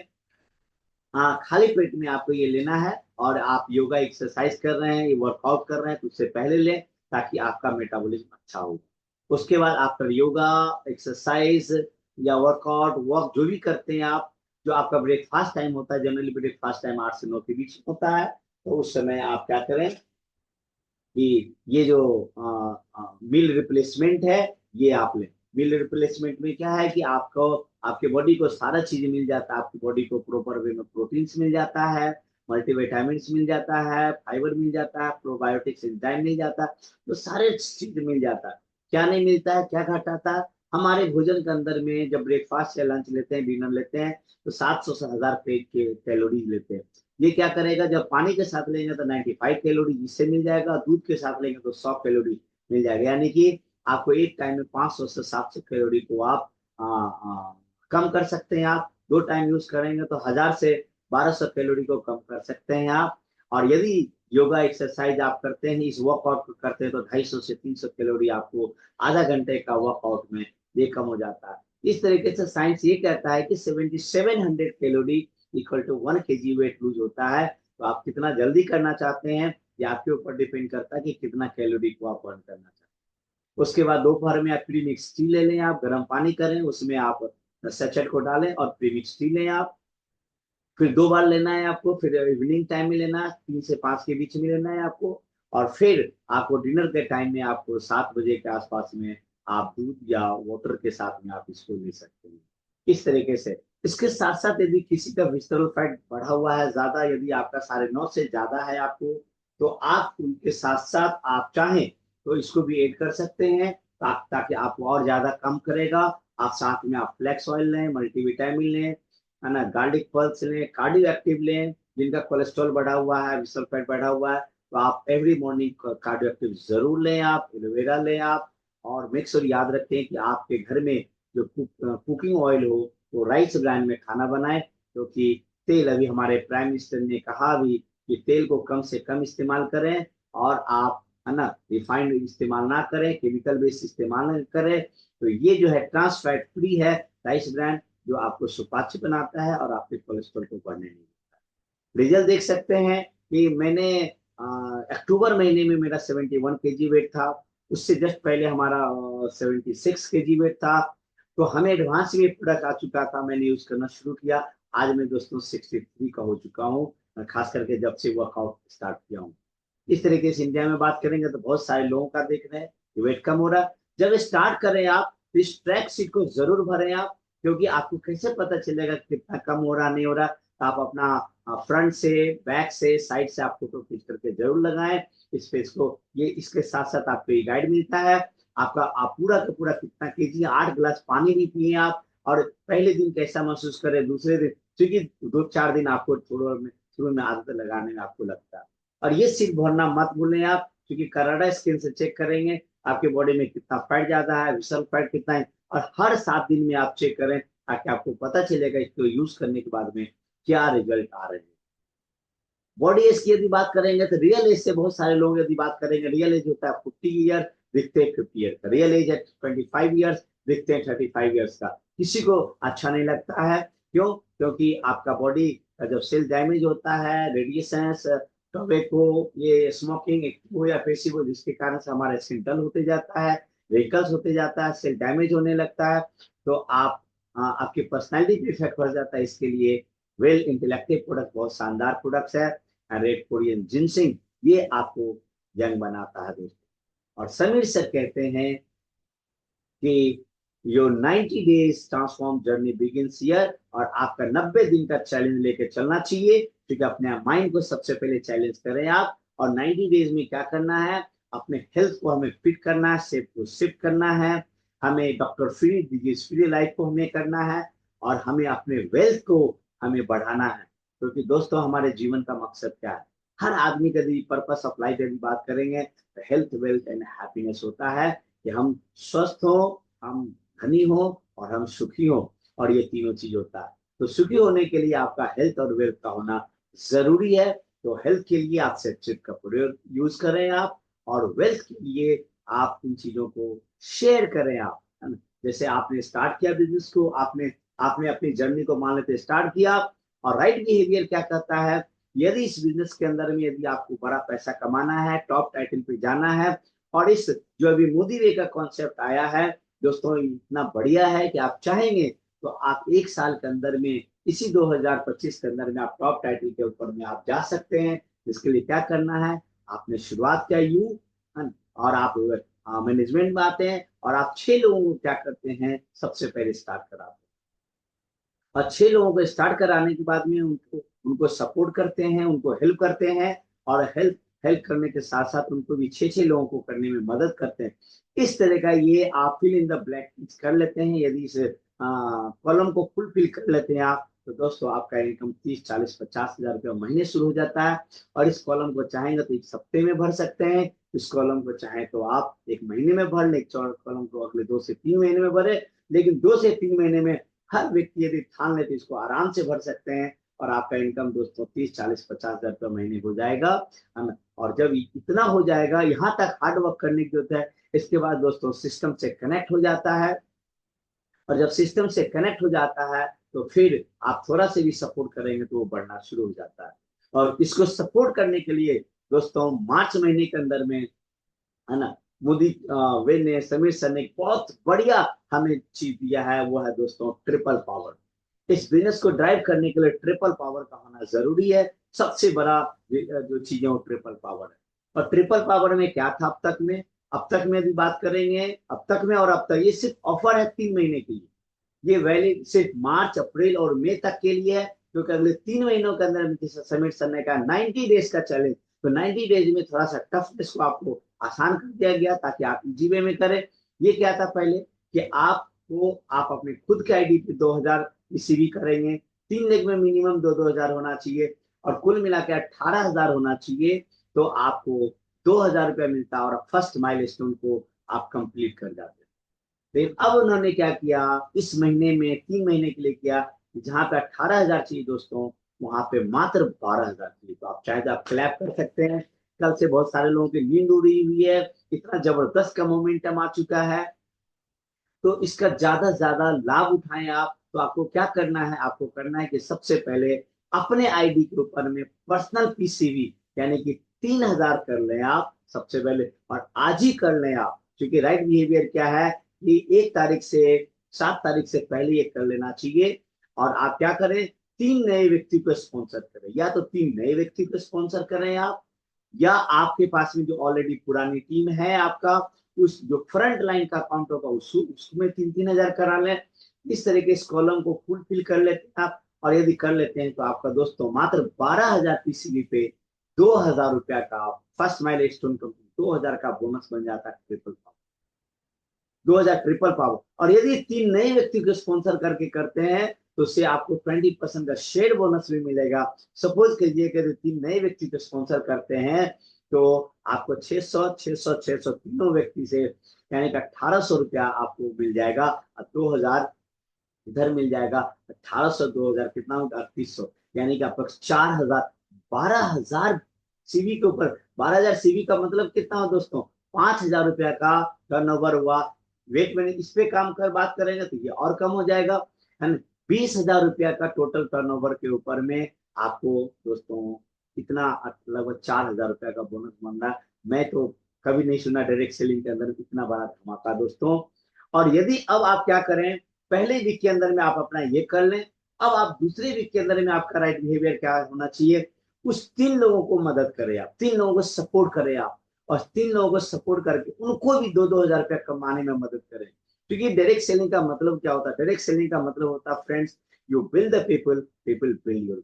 खाली पेट में आपको ये लेना है, और आप योगा एक्सरसाइज कर रहे हैं, ये वर्कआउट कर रहे हैं तो उससे पहले लें, ताकि आपका मेटाबॉलिज्म अच्छा हो। उसके बाद आफ्टर योगा एक्सरसाइज या वर्कआउट वर्क जो भी करते हैं आप, जो आपका ब्रेकफास्ट टाइम होता है, जनरली ब्रेकफास्ट टाइम 8 से 9 के बीच होता है, तो उस समय आप क्या करें कि ये जो मील रिप्लेसमेंट है ये आप लें। मील रिप्लेसमेंट में क्या है कि आपको आपके बॉडी को सारा चीज मिल जाता है, आपकी बॉडी को प्रॉपर वे में प्रोटीन्स मिल जाता है, मल्टीविटामिन्स मिल जाता है, फाइबर मिल जाता है, प्रोबायोटिक्स एंजाइम मिल जाता है, तो सारे चीज मिल जाता है। क्या नहीं मिलता है, क्या घटाता है? हमारे भोजन के अंदर में जब ब्रेकफास्ट या लंच लेते हैं, डिनर लेते हैं, तो 700 से 1000 के कैलोरीज लेते हैं। ये क्या करेगा, जब पानी के साथ लेंगे तो 95 कैलोरी इससे मिल जाएगा, दूध के साथ लेंगे तो 100 कैलोरी मिल जाएगा। यानी कि आपको एक टाइम में 500 से 700 कैलोरी को आप कम कर सकते हैं। आप 2 टाइम यूज करेंगे तो 1000 से 1200 कैलोरी को कम कर सकते हैं आप। और यदि योगा एक्सरसाइज आप करते हैं, इस वर्कआउट को करते हैं, तो 250 से 300 कैलोरी आपको आधा घंटे का वर्कआउट में ये कम हो जाता है। इस तरीके से साइंस ये कहता है कि 7700 calorie equal to 1 kg weight lose होता है। तो आप कितना जल्दी करना चाहते हैं, ये आपके ऊपर डिपेंड करता है कि कितना कैलोरी को आप बर्न करना चाहते हैं। उसके बाद दोपहर में आप प्रीमिक्स टी ले लें, आप गर्म पानी करें, उसमें आप सचेट को डालें और प्रीमिक्स टी लें आप। फिर 2 बार लेना है आपको, फिर इवनिंग टाइम में लेना है, 3 से 5 के बीच में लेना है आपको। और फिर आपको डिनर के टाइम में आपको 7 बजे के आसपास में आप दूध या वाटर के साथ में आप इसको ले सकते हैं। इस तरीके से इसके साथ साथ यदि किसी का विस्टरल फैट बढ़ा हुआ है ज्यादा, यदि आपका 9.5 से ज्यादा है आपको, तो आप उनके साथ साथ आप चाहें तो इसको भी ऐड कर सकते हैं, ताकि आपको और ज्यादा कम करेगा। आप साथ में आप फ्लेक्स ऑयल लें, मल्टीविटामिन लें, है ना, गार्लिक पल्स लें, कार्डियो एक्टिव लें। जिनका कोलेस्ट्रॉल बढ़ा हुआ है, विशल फैट बढ़ा हुआ है, तो आप एवरी मॉर्निंग कार्डियो एक्टिव जरूर लें, आप एलोवेरा लें आप। और मेक श्योर याद रखें कि आपके घर में जो कुकिंग ऑयल हो वो राइस ब्रांड में खाना बनाए, क्योंकि तेल, अभी हमारे प्राइम मिनिस्टर ने कहा भी कि तेल को कम से कम इस्तेमाल करें, और आप, है ना, रिफाइंड इस्तेमाल ना करें, केमिकल बेस्ड इस्तेमाल ना करें। तो ये जो है ट्रांस फैट फ्री है राइस ब्रांड, जो आपको सुपाच्य बनाता है और आपके कोलेस्ट्रॉल को बढ़ने नहीं देता। रिजल्ट देख सकते हैं कि मैंने अक्टूबर महीने में मेरा 71 kg वेट था, उससे जस्ट पहले हमारा 76 kg वेट था। तो हमें एडवांस में प्रोडक्ट आ चुका था, मैंने यूज करना शुरू किया। आज मैं दोस्तों 63 का हो चुका हूँ, खास करके जब से वर्कआउट स्टार्ट किया हूँ। इस तरीके से इंडिया में बात करेंगे तो बहुत सारे लोगों का देख रहे हैं कि वेट कम हो रहा है। जब स्टार्ट करें आप तो इस ट्रैक शीट को जरूर भरें आप, क्योंकि आपको कैसे पता चलेगा कितना कम हो रहा नहीं हो रहा। तो आप अपना फ्रंट से, बैक से, साइड से आप फोटो खींच करके जरूर लगाएं इस पेज को। ये इसके साथ साथ आपको ये गाइड मिलता है आपका, आप पूरा का पूरा कितना केजी, 8 गिलास पानी भी पिए आप। और पहले दिन कैसा महसूस करें, दूसरे दिन, क्योंकि 2-4 दिन आपको शुरू में आदत लगाने में आपको लगता है। और ये सिर्फ भरना मत भूलें आप, क्योंकि कराडा स्किन से चेक करेंगे आपके बॉडी में कितना फैट ज्यादा है, विशल फैट कितना है। और हर 7 दिन में आप चेक करें, ताकि आपको पता चलेगा इसको यूज करने के बाद में क्या रिजल्ट आ रहे हैं। बॉडी एज की यदि बात करेंगे तो रियल एज से बहुत सारे लोग यदि बात करेंगे, रियल एज होता है 40 ईयर, दिखते हैं 50 ईयर का। रियल एज है 25 ईयर्स, दिखते हैं 35 ईयर्स का। किसी को अच्छा नहीं लगता है, क्यों? क्योंकि आपका बॉडी का जब सेल डैमेज होता है, रेडिएशन, टोबैको, ये स्मोकिंग एक्टिव या पैसिव हो, जिसके कारण से हमारा स्किन डल होते जाता है, रिंकल्स होते जाता है, सेल डैमेज होने लगता है। तो आपकी पर्सनैलिटी पे इफेक्ट पड़ जाता है। इसके लिए वेल इंटेलेक्टिव प्रोडक्ट बहुत शानदार प्रोडक्ट्स है। रेड कोरियन जिनसिंग, ये आपको यंग बनाता है दोस्तों। और समीर सर कहते हैं कि your 90 days transform journey begins here, और आपका 90 दिन का चैलेंज लेके चलना चाहिए, क्योंकि अपने माइंड को सबसे पहले चैलेंज करें आप। और 90 डेज में क्या करना है, अपने हेल्थ को हमें फिट करना है, सेफ को शिफ्ट करना है, हमें doctor free, disease free life को हमें करना है, और हमें अपने वेल्थ को हमें बढ़ाना है। क्योंकि दोस्तों हमारे जीवन का मकसद क्या है? हर आदमी का यदि पर्पस ऑफ लाइफ यदि बात करेंगे तो हेल्थ, वेल्थ एंड हैप्पीनेस होता है, कि हम स्वस्थ हो, हम धनी हो, और हम सुखी हो। और ये तीनों चीज होता है। तो सुखी होने के लिए आपका हेल्थ और वेल्थ का होना जरूरी है। तो हेल्थ के लिए आप सेप्सिड का प्रयोग यूज करें आप, और वेल्थ के लिए आप इन चीजों को शेयर करें आप, है ना। जैसे आपने स्टार्ट किया बिजनेस को, आपने आपने अपनी जर्नी को मान लेते स्टार्ट किया। और राइट बिहेवियर क्या कहता है, यदि इस बिजनेस के अंदर में यदि आपको बड़ा पैसा कमाना है, टॉप टाइटल पे जाना है, और इस जो अभी मोदी वे का कॉन्सेप्ट आया है दोस्तों, इतना बढ़िया है कि आप चाहेंगे तो आप एक साल के अंदर में, इसी 2025 के अंदर में आप टॉप टाइटल के ऊपर में आप जा सकते हैं। इसके लिए क्या करना है, आपने शुरुआत किया यू, और आप मैनेजमेंट में आते हैं, और आप 6 लोगों को क्या करते हैं, सबसे पहले स्टार्ट कराते हैं। और 6 लोगों को स्टार्ट कराने के बाद में उनको उनको सपोर्ट करते हैं, उनको हेल्प करते हैं। और हेल्प हेल्प करने के साथ साथ उनको भी 6 6 लोगों को करने में मदद करते हैं। इस तरह का ये आप फिल इन द ब्लैक कर लेते हैं। यदि इस कॉलम को फुल फिल कर लेते हैं आप, तो दोस्तों आपका इनकम 30 40 50 हजार रुपया महीने शुरू हो जाता है। और इस कॉलम को चाहेंगे तो एक हफ्ते में भर सकते हैं, इस कॉलम को चाहे तो आप एक महीने में भर ले, एक कॉलम को अगले 2 से 3 महीने में भरे। लेकिन 2 से 3 महीने में हर व्यक्ति यदि ठान ले तो इसको आराम से भर सकते हैं। और आपका इनकम दोस्तों 30 40 50 हजार रुपये महीने हो जाएगा, है ना। और जब इतना हो जाएगा, यहाँ तक हार्ड वर्क करने की जरूरत है। इसके बाद दोस्तों सिस्टम से कनेक्ट हो जाता है। और जब सिस्टम से कनेक्ट हो जाता है तो फिर आप थोड़ा से भी सपोर्ट करेंगे तो वो बढ़ना शुरू हो जाता है। और इसको सपोर्ट करने के लिए दोस्तों मार्च महीने के अंदर में, है ना, मोदी वे ने, समीर सर ने एक बहुत बढ़िया हमें चीज दिया है, वो है दोस्तों ट्रिपल पावर। इस बिजनेस को ड्राइव करने के लिए ट्रिपल पावर का होना जरूरी है। सबसे बड़ा जो चीज है वो ट्रिपल पावर है। और ट्रिपल पावर में क्या था अब तक में भी बात करेंगे, अब तक में और अब तक, ये सिर्फ ऑफर है 3 महीने के लिए। ये वैलिड सिर्फ मार्च अप्रैल और मई तक के लिए है, क्योंकि अगले 3 महीनों के अंदर समीर सर ने कहा 90 डेज का चैलेंज। तो 90 डेज में थोड़ा सा टफनेस को आपको आसान कर दिया गया ताकि आप इजी वे में करें। ये क्या था पहले, कि आप अपने खुद के आईडी पे 2000 सीवी करेंगे, 3 लेग में मिनिमम 2 2 हजार होना चाहिए, और कुल मिला के 18 हजार होना चाहिए। तो आपको 2000 रुपया मिलता है, और फर्स्ट माइलस्टोन को आप कंप्लीट कर जाते हैं। लेकिन अब उन्होंने क्या किया, इस महीने में 3 महीने के लिए किया, जहां पे 18 हजार चाहिए दोस्तों, वहां पे मात्र 12 हजार चाहिए। तो आप चाहे तो आप क्लैप कर सकते हैं। कल से बहुत सारे लोगों की नींद उड़ी हुई है, इतना जबरदस्त का मोमेंटम आ चुका है। तो इसका ज्यादा से ज्यादा लाभ उठाएं आप। तो आपको क्या करना है, आपको करना है कि सबसे पहले अपने आईडी के ऊपर में पर्सनल पीसीवी, यानी कि 3 हजार कर लें आप सबसे पहले, और आज ही कर लें आप। क्योंकि राइट बिहेवियर क्या है कि 1 तारीख से 7 तारीख से पहले ये कर लेना चाहिए। और आप क्या करें, 3 नए व्यक्ति को स्पॉन्सर करें, या तो 3 नए व्यक्ति को स्पॉन्सर करें आप, या आपके पास में जो ऑलरेडी पुरानी टीम है आपका, उस जो फ्रंट लाइन का अकाउंट होगा उसमें 3 3 हजार करा लें। इस तरीके इस कॉलम को फुलफिल कर लेते हैं आप। और यदि कर लेते हैं तो आपका दोस्तों मात्र 12 हजार पीसीबी पे 2000 रुपया का फर्स्ट माइल स्टोन कंपनी 2000 का बोनस बन जाता है, ट्रिपल पावर, 2000 ट्रिपल पावर। और यदि 3 नए व्यक्ति को स्पॉन्सर करके करते हैं तो उससे आपको 20% का शेयर बोनस भी मिलेगा। सपोज कीजिए कि 3 नए व्यक्ति को स्पॉन्सर करते हैं तो आपको 600 600 600 तीनों व्यक्ति से, यानी कि 1800 रुपया आपको मिल जाएगा। 2000 इधर मिल जाएगा, 1800 2000 कितना होगा, 3800, यानी कि आपको 4000, 12 हजार सीवी के ऊपर। 12 हजार सीवी का मतलब कितना हो दोस्तों, 5000 रुपया का टर्नओवर हुआ। वेट मैंने इस पे काम कर बात करेंगे तो ये और कम हो जाएगा, है ना। 20 हजार रुपया का टोटल टर्नओवर के ऊपर में आपको दोस्तों इतना लगभग 4000 रुपया का बोनस बन रहा है। मैं तो कभी नहीं सुना डायरेक्ट सेलिंग के अंदर इतना बड़ा धमाका दोस्तों। और यदि अब आप क्या करें, पहले वीक के अंदर में आप अपना ये कर लें, अब आप दूसरे वीक के अंदर में आपका राइट बिहेवियर क्या होना चाहिए, उस 3 लोगों को मदद करें आप, 3 लोगों को सपोर्ट करें आप। और 3 लोगों को सपोर्ट करके उनको भी 2 2 हजार रुपया कमाने में मदद करें। क्योंकि डायरेक्ट सेलिंग का मतलब क्या होता है, डायरेक्ट सेलिंग का मतलब होता है friends, you build the people, people build your.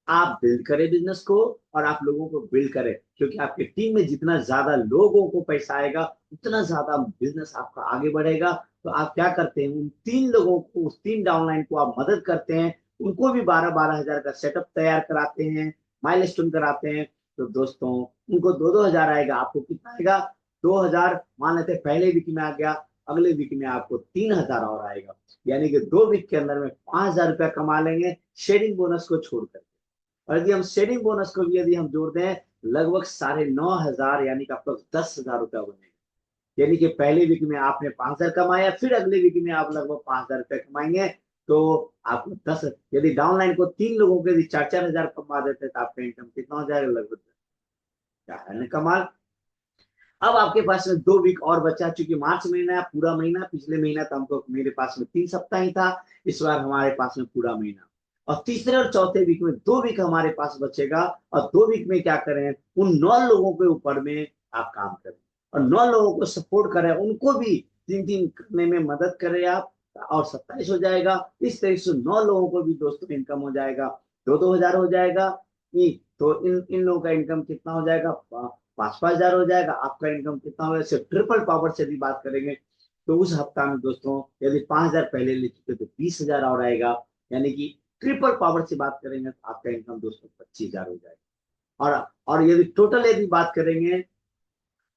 आप बिल्ड करें बिजनेस को, और आप लोगों को बिल्ड करें, क्योंकि आपके टीम में जितना ज्यादा लोगों को पैसा आएगा उतना ज्यादा बिजनेस आपका आगे बढ़ेगा। तो आप क्या करते हैं, उन 3 लोगों को, उस 3 डाउनलाइन को आप मदद करते हैं, उनको भी 12 12 हजार का सेटअप तैयार कराते हैं, माइलस्टोन कराते हैं। तो दोस्तों उनको 2 2 हजार आएगा, आपको कितना आएगा, 2000 मान लेते हैं, पहले वीक में आ गया, अगले वीक में आपको 3000 और आएगा। यानी कि 2 वीक के अंदर में 5000 रुपया कमा लेंगे, शेयरिंग बोनस को छोड़कर। और यदि हम शेयरिंग बोनस को भी यदि हम जोड़ दें, लगभग 9,500, यानी कि आपको 10,000 रुपया बनेगा। यानी कि पहले वीक में आपने 5,000 कमाया, फिर अगले वीक में आप लगभग 5,000 रुपये कमाएंगे। तो आपको 10, यदि डाउनलाइन को 3 लोगों के यदि 4-4 हजार कमा देते तो आपका इनकम कितना हो जाएगा लगभग, क्या है ना कमाल। अब आपके पास में 2 वीक और बचा, चूंकि मार्च महीना है पूरा महीना, पिछले महीना तो हमको मेरे पास में 3 सप्ताह ही था, इस बार हमारे पास में पूरा महीना। और तीसरे और चौथे वीक में 2 वीक हमारे पास बचेगा, और 2 वीक में क्या करें, उन 9 लोगों के ऊपर में आप काम करें और 9 लोगों को सपोर्ट करें, उनको भी 3-3 करने में मदद करें आप, और 27 हो जाएगा। इस तरीके से 9 लोगों को भी दोस्तों इनकम हो जाएगा, 2-2 हजार हो जाएगा। तो इन इन लोगों का इनकम कितना हो जाएगा, 5-5 हजार हो जाएगा। आपका इनकम कितना होगा, सिर्फ ट्रिपल पावर से भी बात करेंगे तो उस हफ्ता में दोस्तों यदि 5,000 पहले ले चुके तो 20,000 और आएगा, यानी कि ट्रिपल पावर से बात करेंगे तो आपका इनकम दोस्तों 25,000 हो जाएगा। और यदि टोटल यदि बात करेंगे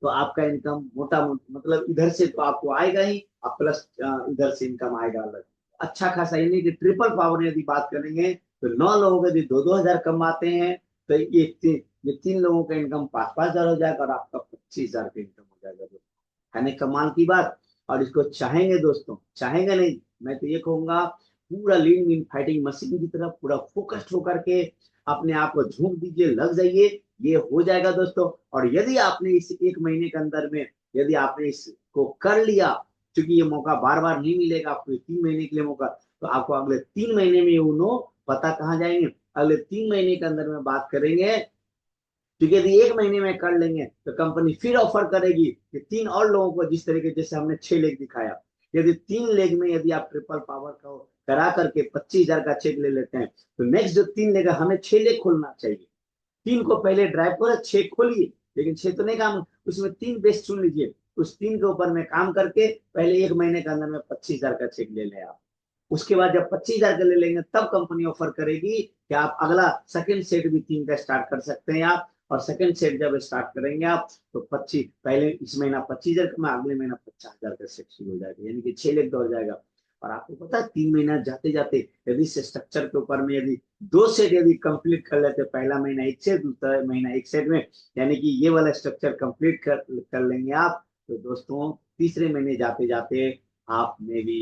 तो आपका इनकम मोटा मोटा मतलब इधर से तो आपको आएगा ही, आप प्लस इधर से इनकम आएगा अलग, अच्छा खासा। यानी कि ट्रिपल पावर यदि बात करेंगे तो 9 लोग यदि 2-2 हजार कमाते हैं तो ये 3 लोगों का इनकम 5-5 हजार हो जाएगा, और आपका 25,000 का इनकम हो जाएगा दोस्तों। है ना कमाल की बात। और इसको चाहेंगे दोस्तों, चाहेंगे नहीं, मैं तो ये कहूंगा पूरा लीन मीन फाइटिंग मशीन की तरफ पूरा फोकस्ड होकर के अपने आप को झोंक दीजिए, लग जाइए, ये हो जाएगा दोस्तों। और यदि आपने इस 1 महीने के अंदर में यदि आपने इसको कर लिया, क्योंकि ये मौका बार बार नहीं मिलेगा आपको, 3 महीने के लिए मौका, तो आपको अगले 3 महीने में उनो पता कहाँ जाएंगे, अगले 3 महीने के अंदर में बात करेंगे। क्योंकि यदि 1 महीने में कर लेंगे तो कंपनी फिर ऑफर करेगी कि 3 और लोगों को, जिस तरीके जैसे हमने 6 लेग दिखाया, यदि 3 लेग में यदि आप ट्रिपल पावर का करा करके 25,000 का चेक ले लेते हैं, तो नेक्स्ट जो 3 लेग है हमें 6 लेग खोलना चाहिए। 3 को पहले ड्राइव करो, 6 खोलिए, लेकिन 6 तो नहीं काम, उसमें 3 बेस्ट चुन लीजिए, उस 3 के ऊपर में काम करके पहले 1 महीने के अंदर में 25,000 का चेक ले लें आप। उसके बाद जब 25,000 का ले लेंगे तब कंपनी ऑफर करेगी कि आप अगला सेकंड सेट भी 3 का स्टार्ट कर सकते हैं आप। और सेकंड सेट जब स्टार्ट करेंगे आप तो 25, पहले इस महीना 25,000 का, अगले महीना 50,000 का सेट शुरू हो जाएगा, यानी कि 6 लेग दौड़ जाएगा। और आपको पता है 3 महीना जाते जाते यदि इस स्ट्रक्चर के ऊपर में यदि 2 सेट यदि कंप्लीट कर लेते, पहला महीना एक सेट, दूसरा महीना एक सेट में, यानी कि ये वाला स्ट्रक्चर कंप्लीट कर लेंगे आप, तो दोस्तों तीसरे महीने जाते जाते आप में भी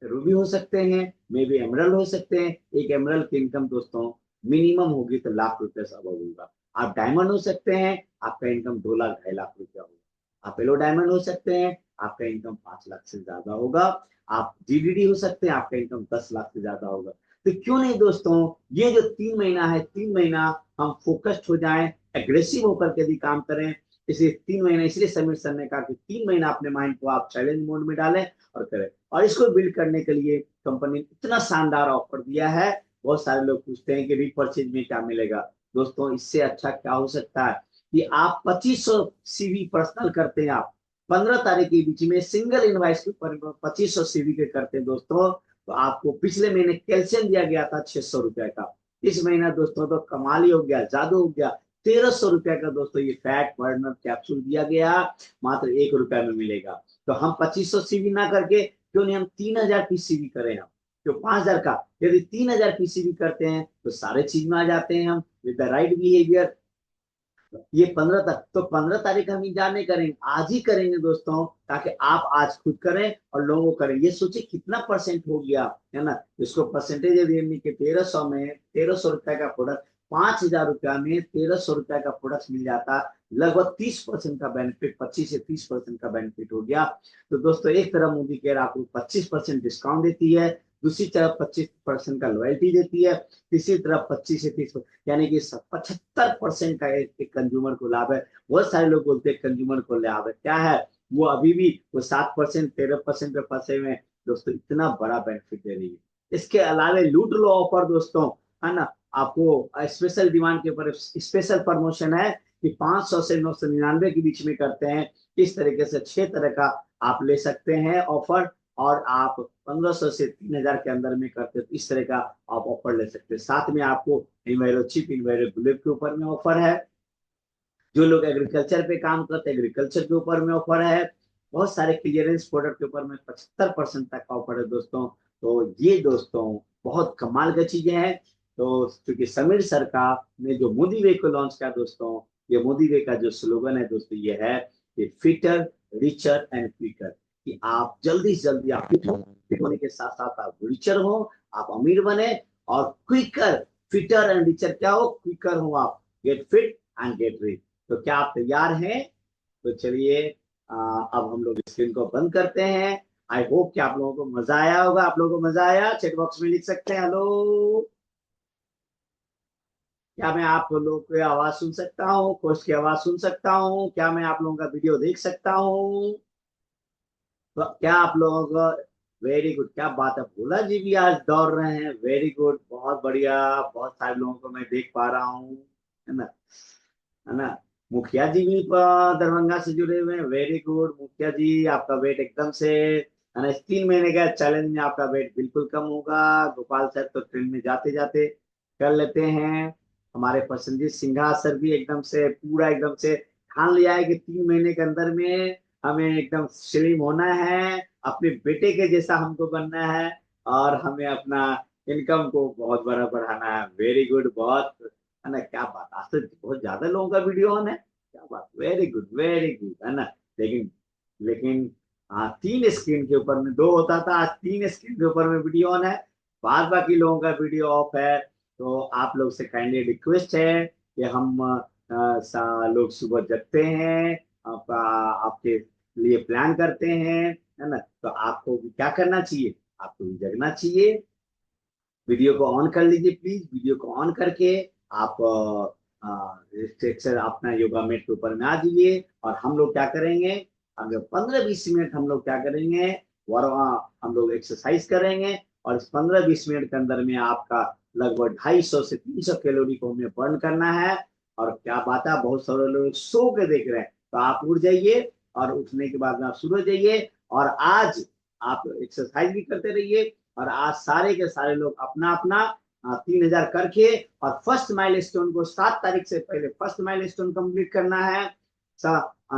रूबी हो सकते हैं, मे भी एमरल्ड हो सकते हैं। एक एमरल्ड की इनकम दोस्तों मिनिमम होगी तो लाख रुपए से अब होगा। आप डायमंड हो सकते हैं, आपका इनकम 2 लाख 2.5 लाख रुपया होगा। आप येलो डायमंड हो सकते हैं, आपका इनकम 5 लाख से ज्यादा होगा। आप जीडीडी हो सकते हैं, आपका इनकम 10 लाख से ज्यादा होगा। तो क्यों नहीं दोस्तों, ये जो 3 महीना है, 3 महीना हम फोकस्ड हो जाएं, एग्रेसिव होकर के भी काम करें। इसलिए 3 महीना, इसलिए समीर सर ने कहा कि 3 महीना अपने माइंड को आप चैलेंज मोड में डालें और करें। और इसको बिल्ड करने के लिए कंपनी ने इतना शानदार ऑफर दिया है। बहुत सारे लोग पूछते हैं कि रीपरचेज में क्या मिलेगा। दोस्तों इससे अच्छा क्या हो सकता है कि आप 2500 सीवी पर्सनल करते हैं, आप 15 तारीख के बीच में सिंगल इनवाइस के ऊपर 2500 सीवी के करते हैं दोस्तों, तो आपको पिछले महीने कैल्शियम दिया गया था 600 रुपए का, इस महीना दोस्तों तो कमाल ही हो गया, जादू हो गया। 1,300 रुपए का दोस्तों ये फैट बर्नर कैप्सूल दिया गया, मात्र 1 रुपए में मिलेगा। तो हम 2500 सीवी ना करके क्यों नहीं हम 3,000 की सीवी करें, हम जो 5,000 का, यदि 3,000 की सीवी करते हैं तो सारे चीज में आ जाते हैं हम विद द राइट बिहेवियर। ये 15 तक, तो 15 तारीख हम इंतजार नहीं करेंगे, आज ही करेंगे दोस्तों, ताकि आप आज खुद करें और लोगों को करें। ये सोचिए कितना परसेंट हो गया, है ना। इसको परसेंटेज यदि के 1,300 में 1,300 रुपए का प्रोडक्ट, 5,000 रुपया में 1,300 रुपया का प्रोडक्ट मिल जाता, लगभग 30% का बेनिफिट, 25 से 30% का बेनिफिट हो गया। तो दोस्तों एक तरफ मोदी केयर आपको 25% डिस्काउंट देती है, दूसरी तरफ 25% का लॉयल्टी देती है, तीसरी तरफ 25 से 30, यानी कि 75% का एक कंज्यूमर को लाभ है। बहुत सारे लोग बोलते हैं कंज्यूमर को लाभ है, क्या है, वो अभी भी वो 7% 13% पे फंसे हुए हैं। दोस्तों इतना बड़ा बेनिफिट दे रही है। इसके अलावा लूट लो ऑफर दोस्तों, है ना। आपको स्पेशल डिमांड के ऊपर स्पेशल प्रमोशन है कि 500 से 999 के बीच में करते हैं। इस तरीके से 6 तरह का आप ले सकते हैं ऑफर, और आप 1,500 से 3,000 के अंदर में करते तो इस तरह का आप ऑफर ले सकते हैं। साथ में आपको इन्वायरो चिप, इन्वायरो बुलेट के ऊपर में ऑफर है। जो लोग एग्रीकल्चर पे काम करते हैं एग्रीकल्चर के ऊपर में ऑफर है। बहुत सारे क्लियरेंस प्रोडक्ट के ऊपर में 75% तक का ऑफर है दोस्तों। तो ये दोस्तों बहुत कमाल की चीजें हैं। तो क्योंकि समीर सरकार ने जो मोदी वे को लॉन्च किया दोस्तों, ये मोदी वे का जो स्लोगन है दोस्तों ये है कि फिटर, रिचर एंड क्विकर, कि आप जल्दी से जल्दी आप फिट होने के साथ साथ आप रिचर हो, आप अमीर बने, और क्विकर, फिटर एंड रिचर क्या हो, क्विकर हो आप, get fit and get rich. तो क्या आप तैयार हैं? तो चलिए अब हम लोग स्क्रीन को बंद करते हैं। आई होप कि आप लोगों को मजा आया होगा। आप लोगों को मजा आया? चैट बॉक्स में लिख सकते हैं हेलो। क्या मैं आप लोगों की आवाज सुन सकता हूँ? कोच की आवाज सुन सकता हूँ? क्या मैं आप लोगों का वीडियो देख सकता हूँ? तो क्या आप लोगों को, वेरी गुड, क्या बात है, भोला जी भी आज दौड़ रहे हैं, वेरी गुड, बहुत बढ़िया। बहुत सारे लोगों को मैं देख पा रहा हूँ, है ना, है ना। मुखिया जी भी दरभंगा से जुड़े हुए हैं, वेरी गुड मुखिया जी, आपका वेट एकदम से, है ना, इस 3 महीने का चैलेंज में आपका वेट बिल्कुल कम होगा। गोपाल सर तो ट्रेन में जाते जाते कर लेते हैं। हमारे प्रसन्नजीत सिंघा सर भी एकदम से पूरा एकदम से ठान लिया है कि 3 महीने के अंदर में हमें एकदम स्लिम होना है, अपने बेटे के जैसा हमको बनना है, और हमें अपना इनकम को बहुत बड़ा बढ़ाना है। वेरी गुड, बहुत, है ना, क्या बात, आज तो बहुत ज्यादा लोगों का वीडियो ऑन है, क्या बात, वेरी गुड, है ना। लेकिन लेकिन हाँ, 3 स्क्रीन के ऊपर में 2 होता था, आज 3 स्क्रीन के ऊपर में वीडियो ऑन है, बाद बाकी लोगों का वीडियो ऑफ है। तो आप लोग से काइंडली रिक्वेस्ट है कि हम लोग सुबह जगते हैं, आपके लिए प्लान करते हैं, है ना, तो आपको भी क्या करना चाहिए, आपको भी जगना चाहिए। वीडियो को ऑन कर लीजिए प्लीज, वीडियो को ऑन करके आप स्ट्रक्चर अपना योगा मैट के ऊपर में आ जाइए, और हम लोग क्या करेंगे, अगर 15-20 मिनट हम लोग क्या करेंगे, हम लोग एक्सरसाइज करेंगे, और इस 15-20 मिनट के अंदर में आपका लगभग 250 से 300 कैलोरी को हमें बर्न करना है। और क्या बात है, बहुत सारे लोग सो के देख रहे हैं, तो आप उठ जाइए, और उठने के बाद में आप शुरू हो जाइए, और आज आप एक्सरसाइज भी करते रहिए। और आज सारे के सारे लोग अपना अपना 3,000 करके, और फर्स्ट माइलस्टोन को 7 तारीख से पहले फर्स्ट माइलस्टोन कंप्लीट करना है।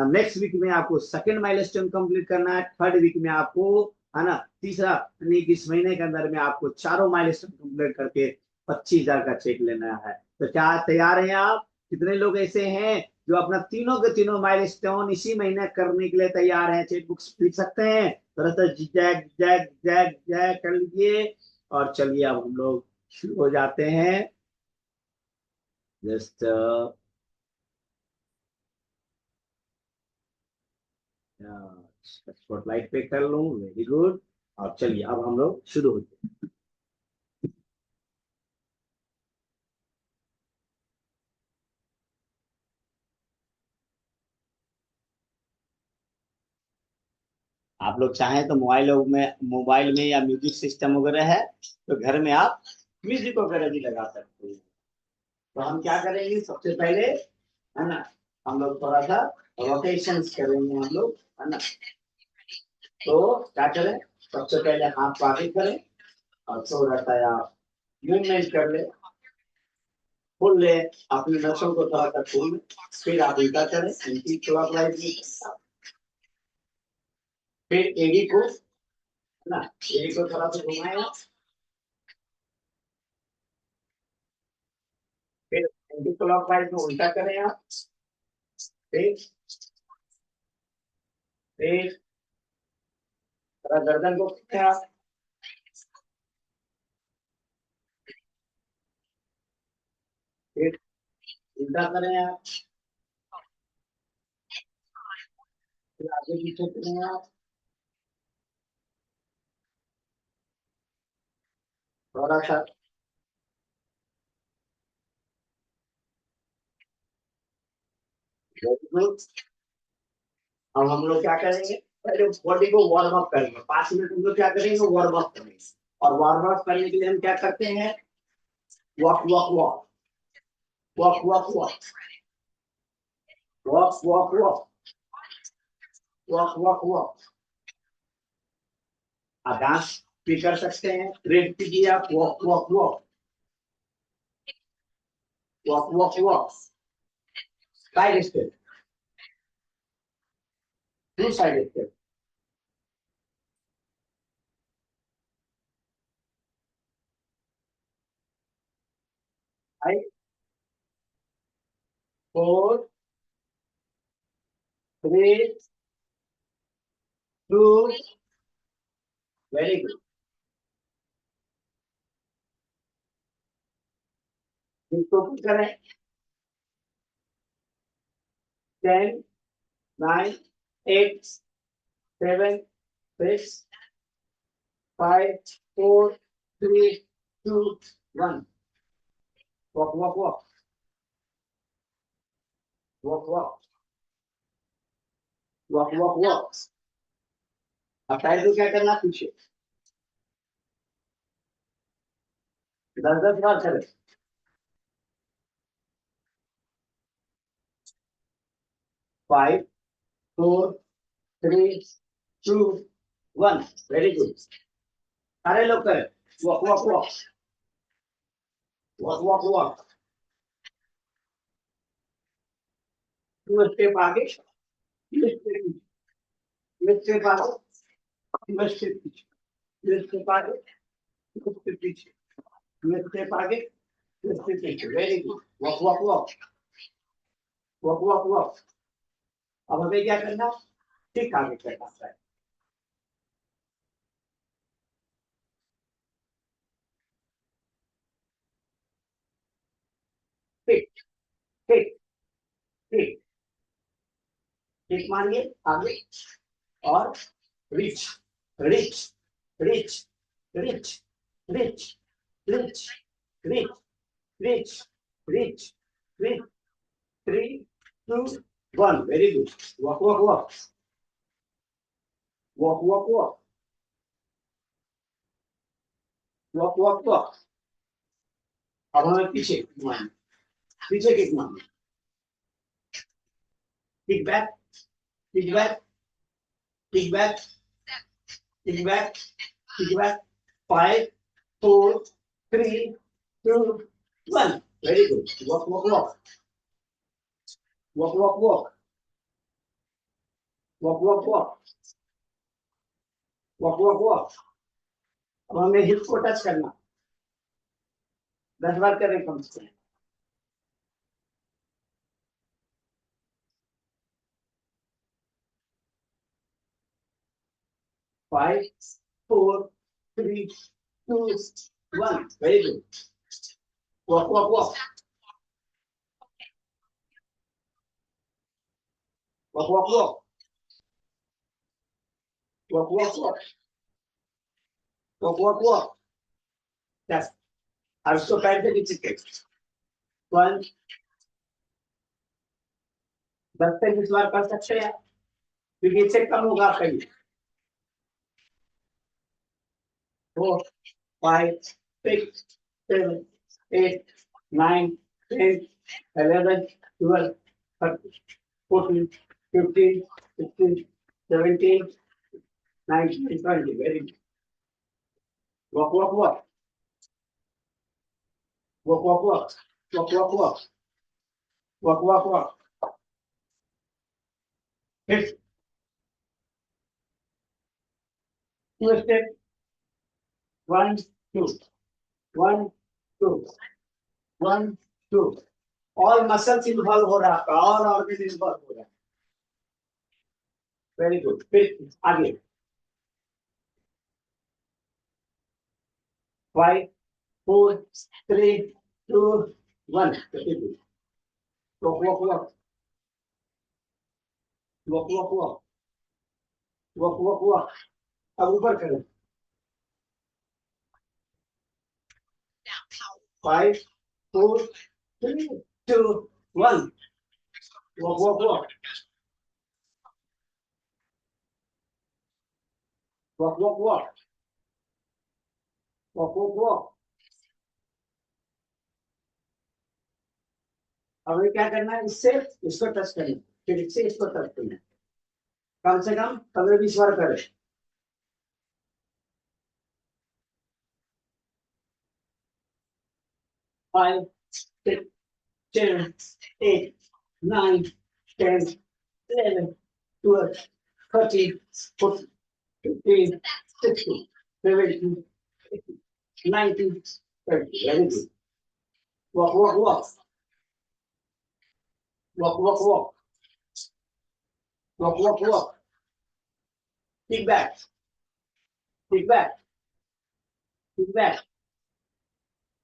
नेक्स्ट वीक में आपको सेकंड माइलस्टोन कंप्लीट करना है, थर्ड वीक में आपको, है ना, तीसरा, यानी कि इस महीने के अंदर में आपको चारों माइलस्टोन कंप्लीट करके 25,000 का चेक लेना है। तो क्या तैयार हैं आप? कितने लोग ऐसे हैं जो अपना तीनों के तीनों माइलस्टोन इसी महीने करने के लिए तैयार हैं? चेक बुक्स लिख सकते हैं, थोड़ा सा जैक जैक जैक जैक कर लीजिए। और चलिए अब हम लोग शुरू हो जाते हैं। जस्ट स्पॉटलाइट पे कर लूं, वेरी गुड। और चलिए अब हम लोग शुरू होते हैं। आप लोग चाहें तो मोबाइल में या म्यूजिक सिस्टम वगैरह है, तो घर में आप म्यूजिक वगैरह भी लगा सकते हैं। तो हम क्या करेंगे सबसे पहले, है ना, हम लोग थोड़ा सा रोटेशन करेंगे हम लोग, है ना। तो क्या करें, सबसे पहले हाथ को आगे करें, और थोड़ा सा आप मूवमेंट कर ले, खोल ले, अपनी नसों को थोड़ा सा खोल ले, फिर आप उल्टा करें, एंटी क्लॉकवाइज में, फिर एडी को, है ना, एडी को थोड़ा सा घुमाएगा, फिर एंटी क्लॉकवाइज में उल्टा करें आप, फिर फिर थोड़ा गर्दन को खींचे आप, फिर उल्टा करें आप, फिर आगे पीछे करें आप, थोड़ा सा। अब हम लोग क्या करेंगे, पहले बॉडी को वार्म अप करेंगे, 5 मिनट हम लोग क्या करेंगे, वार्म अप करेंगे। और वार्म अप करने के लिए हम क्या करते हैं, walk walk walk, walk walk walk, walk walk walk, walk walk walk. आप डांस भी कर सकते हैं, ट्रेड कीजिए आप, walk walk walk, walk walk walk, side step, two side step, five, 4, 3, 2, very good. इसको पुट करें 10, 9, 8, 7, 6, 5, 4, 3, 2, 1. Walk, walk, walk. Walk, walk. Walk, walk, walk. अब टाइम को क्या करना पीछे 10 बार करें 5, 4, 3, 2, 1. वेरी गुड सारे लोग करें walk walk walk walk walk walk 2 step आगे 2 स्टेप आगे 2 स्टेप पीछे 2 स्टेप आगे 2 स्टेप पीछे 2 स्टेप आगे 2 स्टेप पीछे very good walk walk walk walk walk walk अब हमें क्या करना ठीक आगे करना है ठीक ठीक ठीक ठीक मानिए आगे और rich rich rich rich rich rich rich rich rich rich 3, 2, 1 very good walk walk walk walk walk walk walk walk walk अब हमें पीछे किक मारना kick back kick back kick back kick back kick back 5, 4, 3, 2, 1 very good walk walk walk walk walk walk walk walk walk walk walk walk अब हमें हिप को टच करना 10 बार करें कम से कम 5, 4, 3, 2, 1 very good walk walk walk walk walk walk walk walk walk walk walk walk yes अब इसको पैर से नीचे के 1 10 से 20 बार कर सकते हैं क्योंकि इससे कम होगा आपका ये 4, 5, 6, 7, 8, 9, 10, 11, 12, 13, 14, 15, 16, 17, 19, 20 very good walk walk walk walk walk walk walk walk walk walk walk walk hit 2 step 1, 2 1, 2 1, 2 all muscles involved हो रहा है all organ involved हो रहा है very good फिर आगे 5, 4, 3, 2, 1 walk walk walk walk walk walk walk walk walk अब ऊपर करें 5, 4, 3, 2, 1 walk walk walk walk walk walk walk walk walk अब क्या करना है इससे इसको टच करना फिर इससे इसको टच करना कम से कम 15-20 बार करें 5, 6, 7, 8, 9, 10, 11, 12, 13, 14, 15, 16, 17, 18, 19, 20 very good walk walk walk walk walk walk Walk, walk, walk. Kick back. Kick back. Kick back.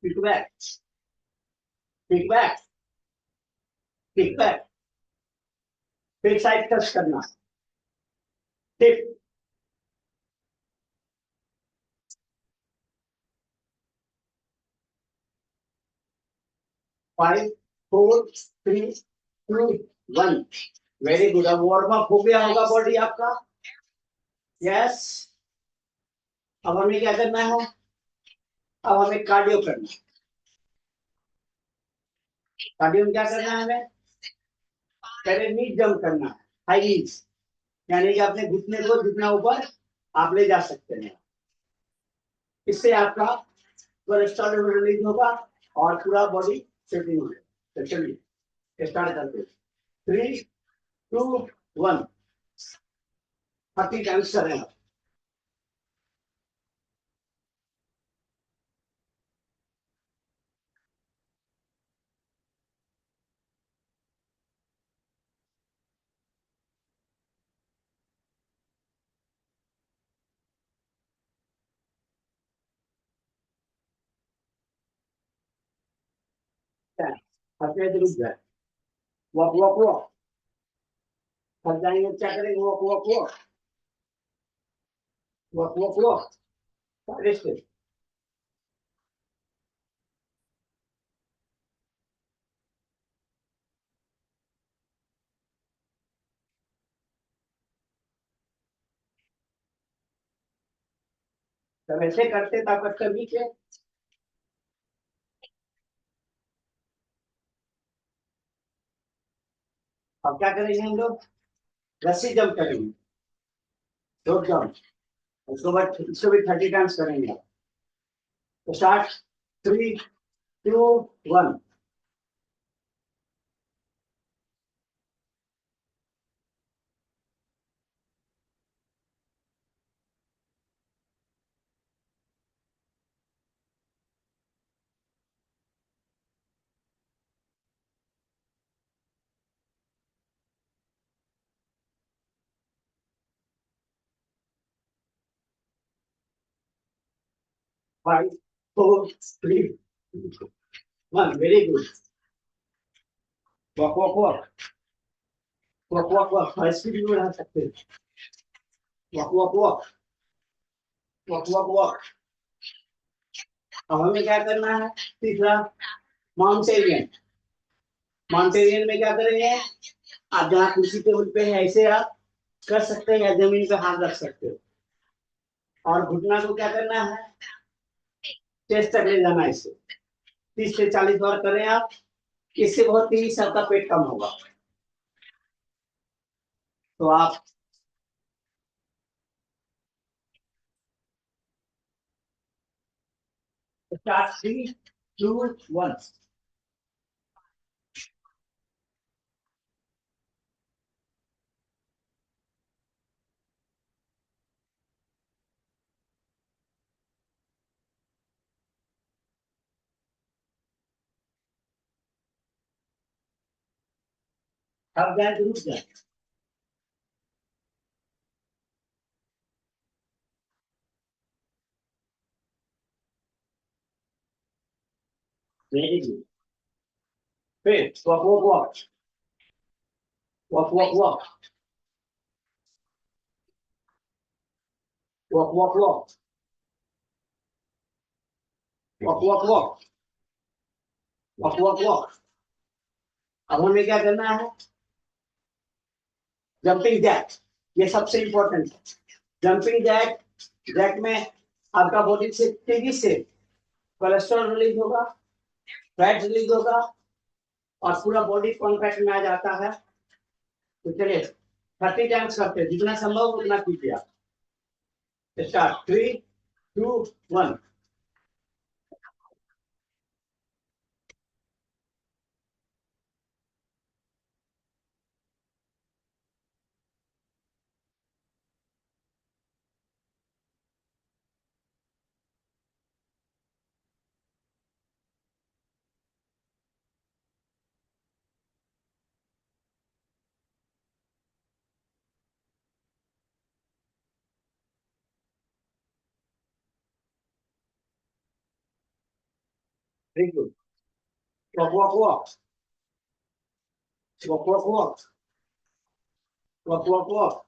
Kick back. Kick back. Kick back. फिर साइड टच करना. टिप. 5, 4, 3, 2, 1. Very good. अब वार्म अप हो गया होगा बॉडी आपका. यस. अब हमें क्या करना है? अब हमें कार्डियो करना है. कार्डियो में क्या करना है हमें? पहले नी जंप करना है. हाई नीज. यानी कि अपने घुटने को जितना ऊपर आप ले जा सकते हैं. इससे आपका कोलेस्ट्रॉल रिलीज होगा और पूरा बॉडी सेटिंग हो जाएगा. तो चलिए स्टार्ट करते हैं. 3, 2, 1. 30 टाइम्स करें. अपने रुक जाए. Walk walk walk. थक जाएंगे क्या करेंगे? Walk walk walk. Walk walk walk. Rest. जब ऐसे करते ताकत कर नीचे. अब क्या करेंगे हम लोग? रस्सी जंप करेंगे. रोप जंप. उसके बाद इसको भी 30 टाइम्स करेंगे. तो start. 3, 2, 1. 5, 4, 3, 1. Very good. Walk walk walk. Walk walk walk. High speed भी बढ़ा सकते हैं. Walk walk walk. Walk walk walk. अब हमें क्या करना है? तीसरा माउंटेनियन. माउंटेनियन में क्या करेंगे? आप जहाँ कुर्सी टेबल पे है ऐसे आप कर सकते हैं या जमीन पे हाथ रख सकते हो. और घुटना को क्या करना है? चेस्ट तक ले जाना है इसे. 30 से 40 बार करें आप. इससे बहुत तेजी से आपका पेट कम होगा. तो आप स्टार्ट. 3, 2, 1. अब जाए तो रुक जाए. Very good. फिर walk walk walk. Walk walk walk. Walk walk walk. Walk walk walk. Walk walk walk. अब हमें क्या करना है? Jumping jack. ये सबसे इंपॉर्टेंट है. Jumping Jack. जैक में आपका बॉडी से तेजी से कोलेस्ट्रॉल रिलीज होगा. फैट रिलीज होगा. और पूरा बॉडी कॉन्ट्रैक्ट में आ जाता है. तो चलिए 30 टाइम्स करते हैं. जितना संभव हो उतना कीजिए आप. Start. 3, 2, 1. Very good. Walk walk walk walk walk walk walk walk walk.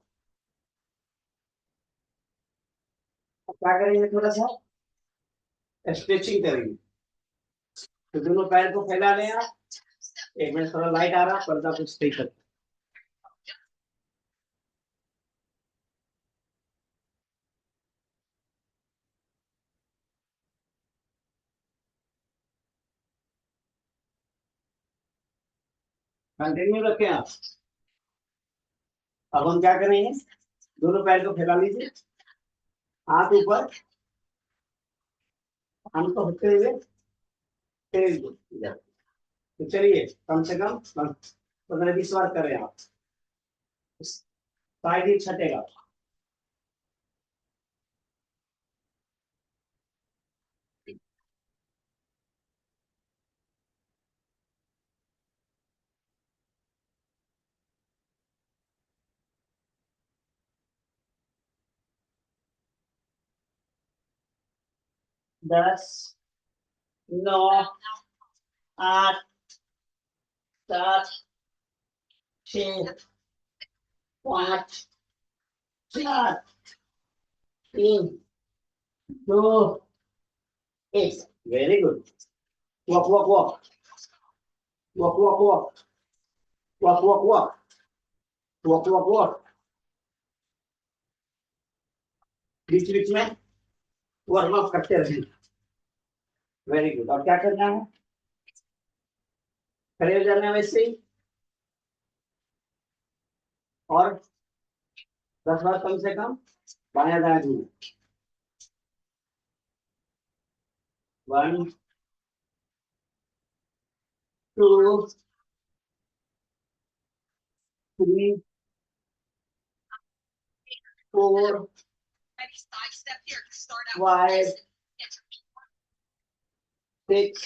क्या करेंगे, थोड़ा सा स्ट्रेचिंग करेंगे। तो दोनों पैर को फैला लें आप। एक मिनट, थोड़ा लाइट आ रहा, पर्दा कुछ सही कर। कंटिन्यू रखें आप। अब हम क्या करेंगे, दोनों पैर को फैला लीजिए, हाथ ऊपर, हम तो होते हुए तेज। तो चलिए, कम से कम 15-20 बार करें आप। शायद ही छटेगा। दस, नौ, आठ, सात, छ, पाँच, चार, तीन, दो, एक। Very good. Walk walk walk walk walk walk walk walk walk walk walk walk. बीच बीच में वार्म अप करते रहें। Very good. और क्या करना है, खड़े हो जाना है वैसे ही, और 10 बार कम से कम बाया दाया घूमो। 1, 2, 3, 4, 5, 6,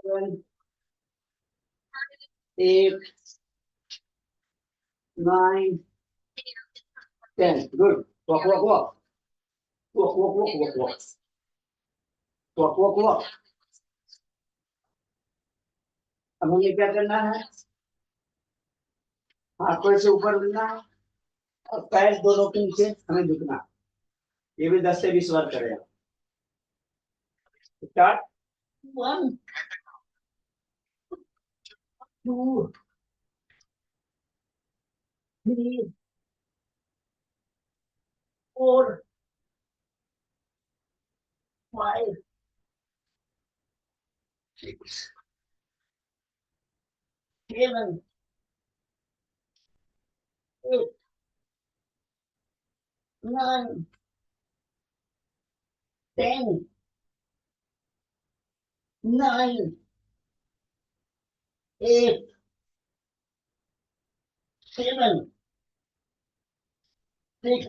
7, 8, 9, 10। Good. Walk walk walk walk walk walk walk walk walk walk walk. अब हमें क्या करना है, हाथों से ऊपर लेना है और पैर दोनों के नीचे हमें झुकना है। ये भी 10 से 20 बार करें। Start. 1, 2, 3, 4, 5, 6, 7, 8, 9, 10, 9, 8, 7, 6,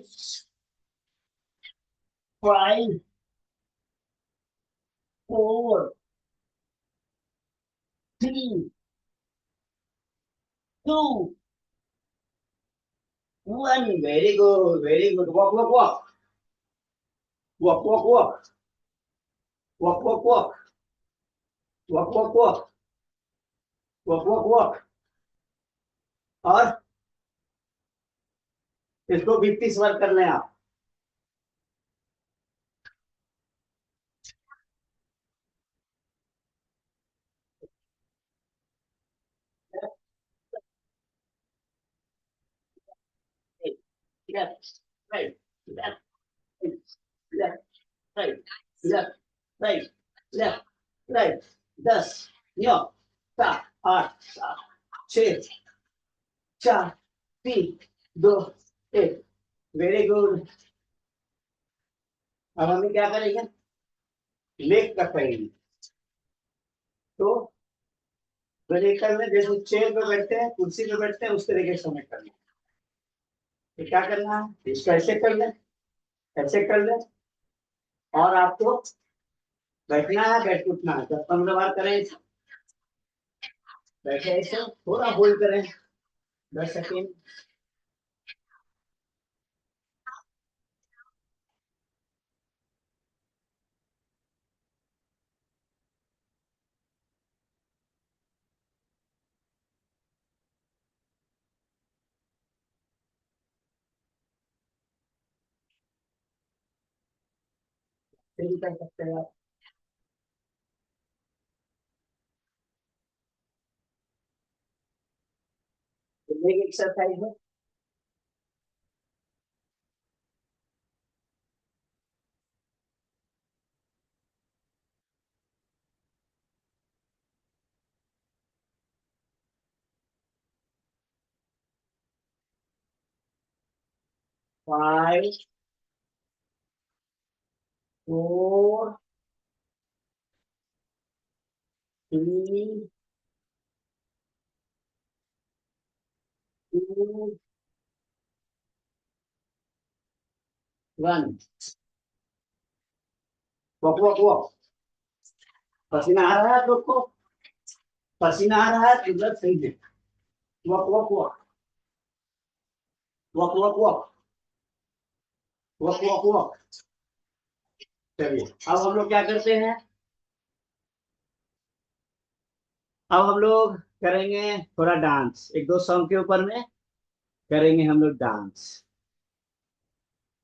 5, 4, 3, 2, 1। Very good, very good. Walk walk walk walk walk walk walk walk walk walk walk walk walk walk walk. और इसको 20 बार कर लें आप। Left, right, left, left, right, left, right, left, right. 10, 9, 7, 8, 6, 4, 3, 2, 1। Very good. अब हमें क्या करेंगे, लेग तक करेंगे। तो ब्रेकर में जैसे चेयर पे बैठते हैं, कुर्सी पे बैठते हैं, उस तरीके से हमें करना है। तो क्या करना है, इसको ऐसे कर लें, ऐसे कर लें, और आपको बैठना है, बैठ उठना है। 10-15 बार करें। बैठे ऐसे, थोड़ा होल्ड करें 10 सेकेंड। से भी कर सकते हैं आप। लेग एक्सरसाइज है। Five, four, three, two, one. Walk walk walk. पसीना आ रहा है आप लोग को? पसीना आ रहा है तो इधर सही है। Walk walk walk. Walk walk walk. Walk walk walk. चलिए अब हम लोग क्या करते हैं? अब हम लोग करेंगे थोड़ा डांस, एक दो सॉन्ग के ऊपर में करेंगे हम लोग डांस।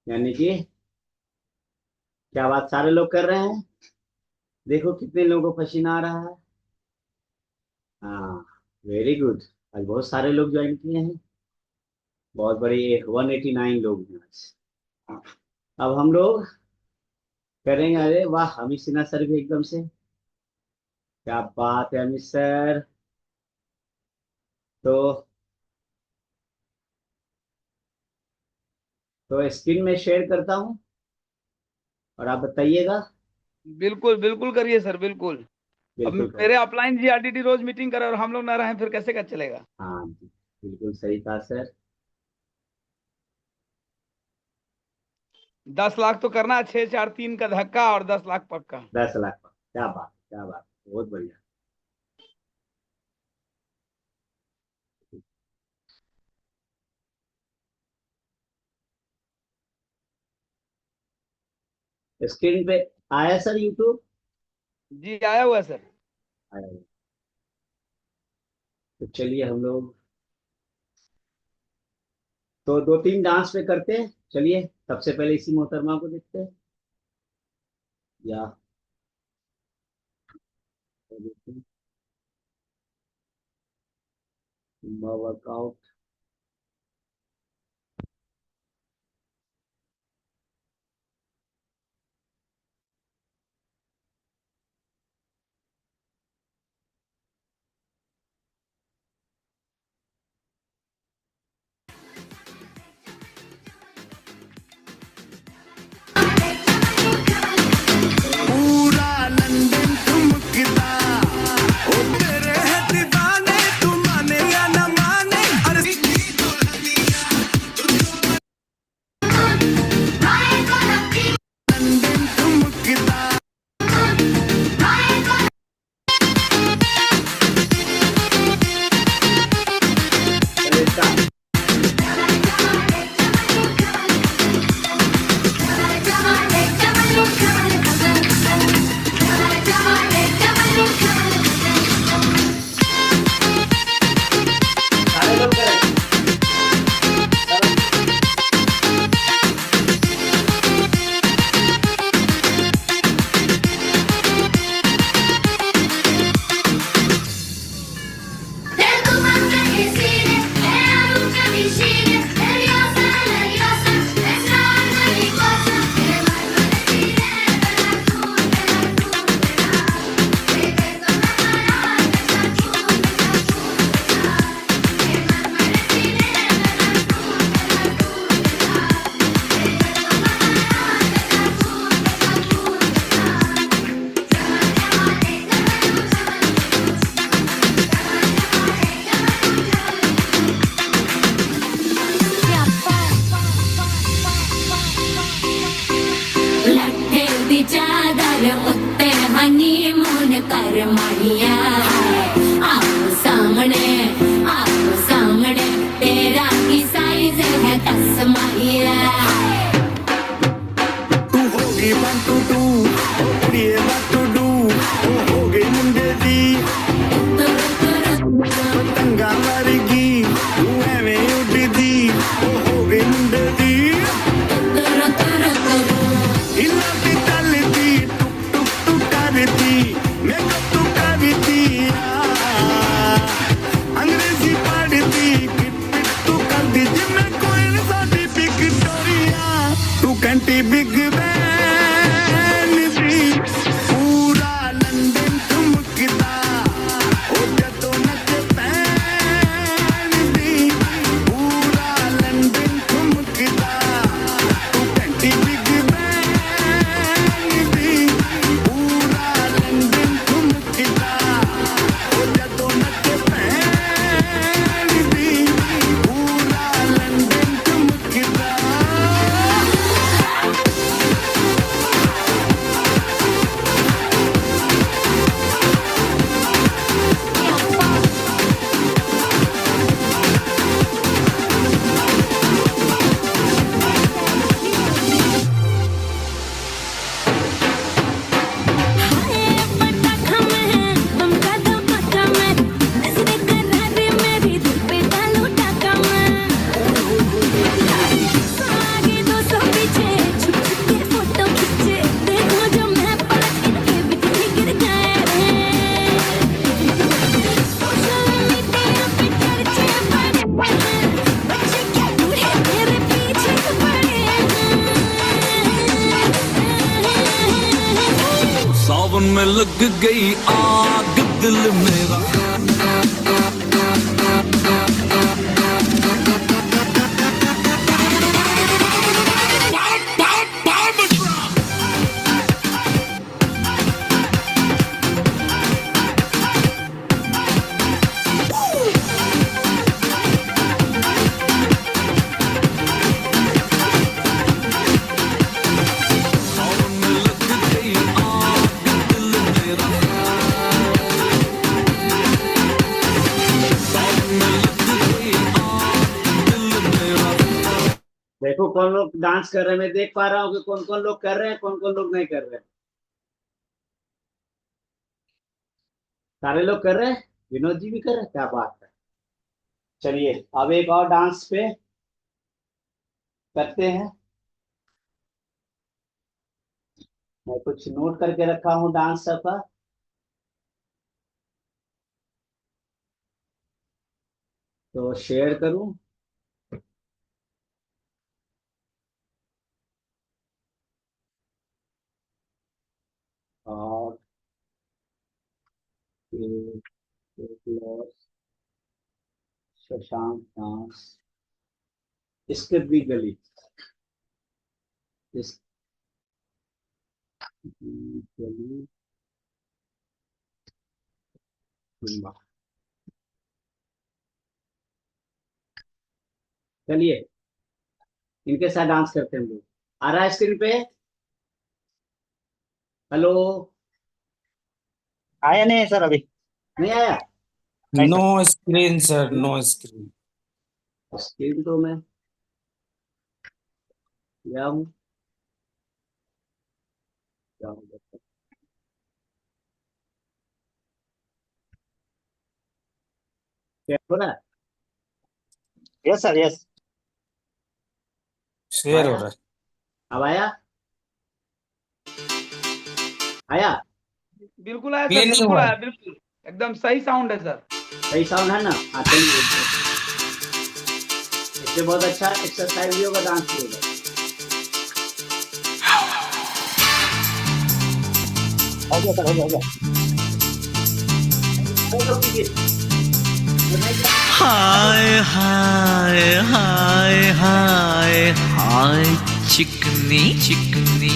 यानी कि क्या बात, सारे लोग कर रहे हैं? देखो कितने लोगों को पसीना आ रहा है। हाँ, वेरी गुड। आज बहुत सारे लोग ज्वाइन किए हैं। बहुत बड़ी 189 लोग हैं आज। अब हम लोग करेंगे। अरे वाह, अमित सिन्हा सर भी एकदम से, क्या बात है अमित सर। तो स्क्रीन में शेयर करता हूँ और आप बताइएगा। बिल्कुल बिल्कुल करिए सर, बिल्कुल। अब बिल्कुल मेरे करें। अपलाइन जी आरडीटी रोज मीटिंग करे और हम लोग ना रहे फिर कैसे का चलेगा? हाँ जी, बिल्कुल सही कहा सर। 10 लाख तो करना है, 6 4 3 का धक्का और 10 लाख पक्का। 10 लाख पर, क्या बात, क्या बात, बहुत बढ़िया। स्क्रीन पे आया सर यूट्यूब? जी आया हुआ है सर। आया हुआ। तो चलिए हम लोग तो दो तीन डांस पे करते हैं। चलिए सबसे पहले इसी मोहतरमा को देखते हैं या वर्कआउट। पूरा लंदन ठुमकदा, ओ तेरे है दीवाने, तू माने या न माने, अरे लंदन ठुमकदा। चलिए start। सारे लोग करें। ਲੱਠੇ ਦੀ ਚਾਦਰ ਉੱਤੇ ਹਨੀਮੂਨ ਕਰ ਮਾਹੀਆ। ਆਓ ਸਾਹਮਣੇ ਤੇਰਾ ਕੀ ਸਾਈਜ਼ ਹੈ ਦੱਸ ਮਾਹੀਆ। तू होगी 1 2 2, ओ कुड़िए what to do, ओ हो गई मुंडे दी ਪਤੰਗਾ ਵਰਗੀ, ਤੂੰ ਐਵੇਂ ਉੱਡਦੀ, ਉਹ ਹੋ ਗਈ ਮੁੰਡੇ ਦੀ। ਹਿੱਲਾ ਦੀ ਚੱਲਦੀ, में लग गई आग दिल मेरा देखो कौन लोग डांस कर रहे हैं, मैं देख पा रहा हूँ कि कौन कौन लोग कर रहे हैं, कौन कौन लोग नहीं कर रहे हैं। सारे लोग कर रहे हैं, विनोद जी भी कर रहे हैं, क्या बात है। चलिए अब एक और डांस पे करते हैं। मैं कुछ नोट करके रखा हूँ डांस का। तो शेयर करूं। और शशांक डांस, इसके भी गली, इस गली जुम्बा। चलिए इनके साथ डांस करते हैं हम लोग। आ रहा है स्क्रीन पे? हेलो, आया नहीं है सर अभी। नहीं आया? नहीं no sir. Screen sir, no screen. Screen तो मैं लिया हूँ, क्या हो जाता है? क्या हो रहा है? Yes sir, yes. शेयर हो आया? रहा है। अब आया? आया? बिल्कुल आया सर, क्लीन नहीं बिल्कुल हुआ आया, है। बिल्कुल एकदम सही साउंड है सर। सही साउंड है ना? हाँ चलिए, इससे बहुत अच्छा एक्सरसाइज भी होगा, डांस भी होगा। हो गया सर, हो गया, हो गया। चलो कीजिए। हाय हाय हाय हाय हाय चिकनी चिकनी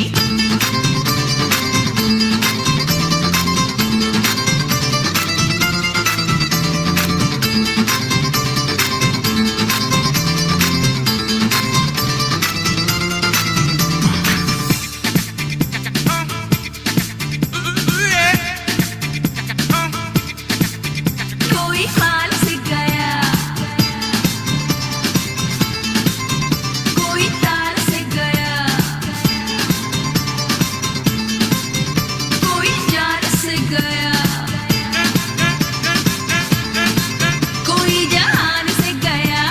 कोई पाल से गया, कोई तार से गया, कोई जान से गया, कोई जहान से गया,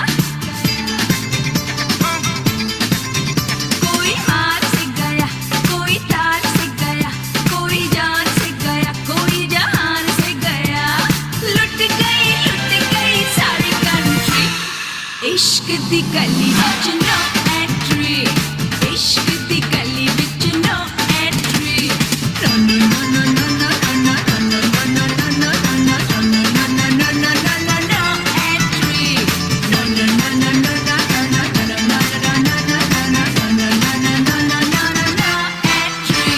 कोई हार से गया, कोई तार से गया, कोई जान से गया, कोई जहान से गया। लुट गई सारी कंट्री, इश्क दी गली विच नो एंट्री, इश्क दी गली विच no entry. No no no no no no no no no no no no no no no no no entry. No no no no no no no no no no entry.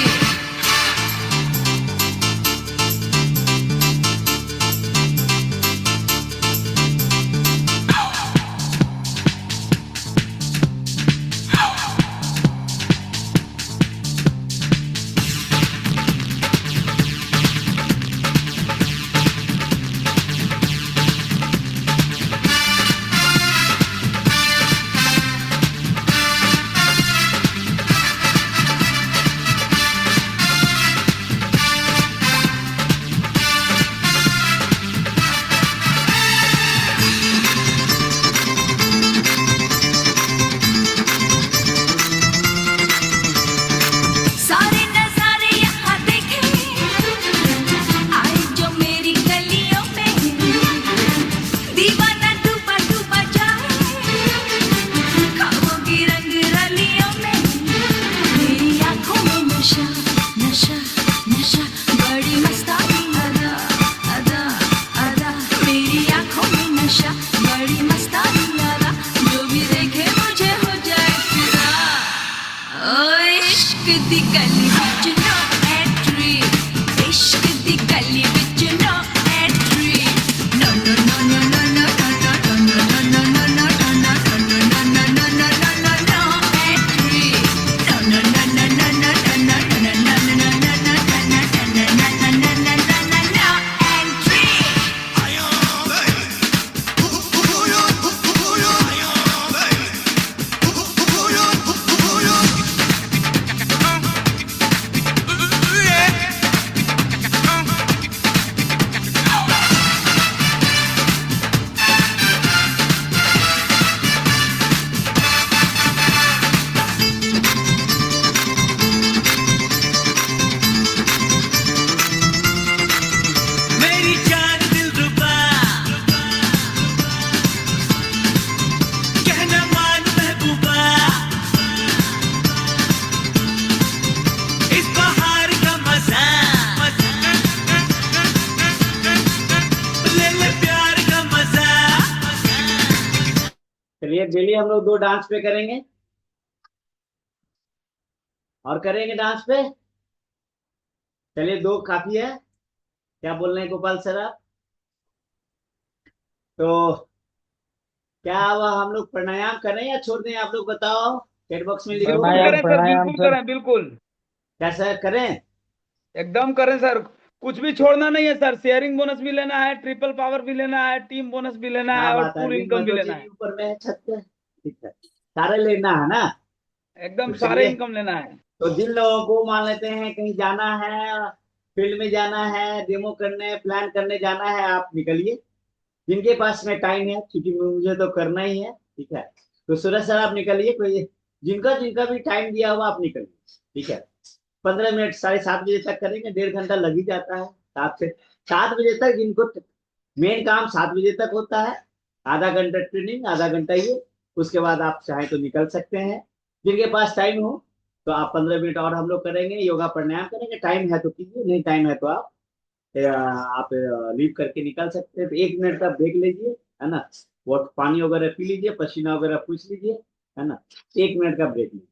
आता ही आला जो भी देखे मुझे हो जाए फिदा ओ इश्क दी गली विच नो एंट्री इश्क दी गली विच no entry no no no no no no no no no no no no मेरी जान दिलरुबा कहना मान महबूबा इस बहार का मजा ले ले प्यार का मजा चलिए डेली हम लोग 2 डांस पे करेंगे और करेंगे डांस पे। चलिए 2 काफी है। क्या बोल रहे हैं गोपाल सर आप? तो क्या हुआ, हम लोग प्राणायाम करें या छोड़ दें? आप लोग बताओ, चैट बॉक्स में लिखो। बिल्कुल प्राणायाम, करें सर, बिल्कुल प्राणायाम सर। करें, बिल्कुल क्या सर करें? एकदम करें सर। कुछ भी छोड़ना नहीं है सर। शेयरिंग बोनस भी लेना है, ट्रिपल पावर भी लेना है, टीम बोनस भी लेना क्या है और बात है, फुल लिंक इनकम भी मत लेना जी है। ऊपर में है छत पे। ठीक है, सारे लेना है ना। एकदम तो सारे चलिए, इनकम लेना है। तो जिन लोगों को मान लेते हैं कहीं जाना है, फील्ड में जाना है, डेमो करने प्लान करने जाना है, आप निकलिए। जिनके पास में टाइम है, क्योंकि मुझे तो करना ही है। ठीक है, तो सूरज सर आप निकलिए। कोई जिनका जिनका भी टाइम दिया हुआ आप निकलिए। ठीक है, 15 मिनट 7:30 बजे तक करेंगे, 1.5 घंटा लग ही जाता है। 7 बजे तक जिनको मेन काम 7 बजे तक होता है। आधा घंटा ट्रेनिंग, आधा घंटा ये। उसके बाद आप चाहे तो निकल सकते हैं। जिनके पास टाइम हो तो आप 15 मिनट और हम लोग करेंगे, योगा प्राणायाम करेंगे। टाइम है तो कीजिए, नहीं टाइम है तो आप लीव करके निकल सकते हैं। तो 1 मिनट का ब्रेक लीजिए, है ना। वो पानी वगैरह पी लीजिए, पसीना वगैरह पूछ लीजिए, है ना। 1 मिनट का ब्रेक लीजिए।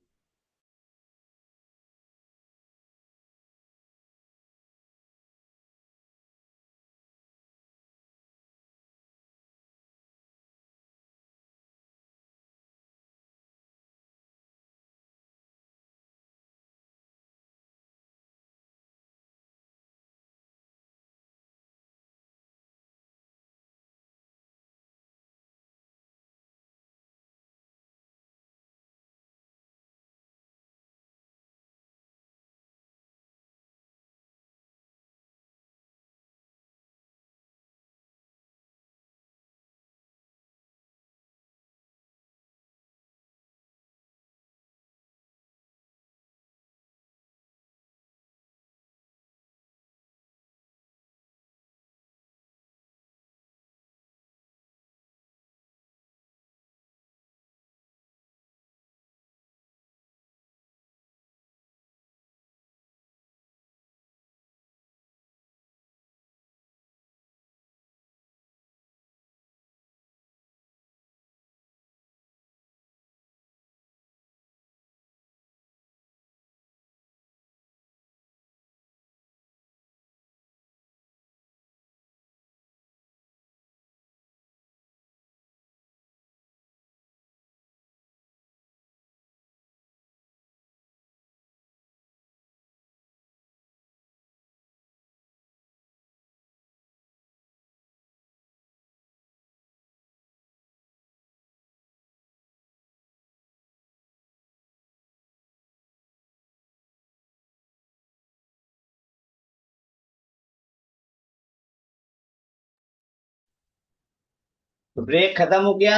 तो ब्रेक खत्म हो गया।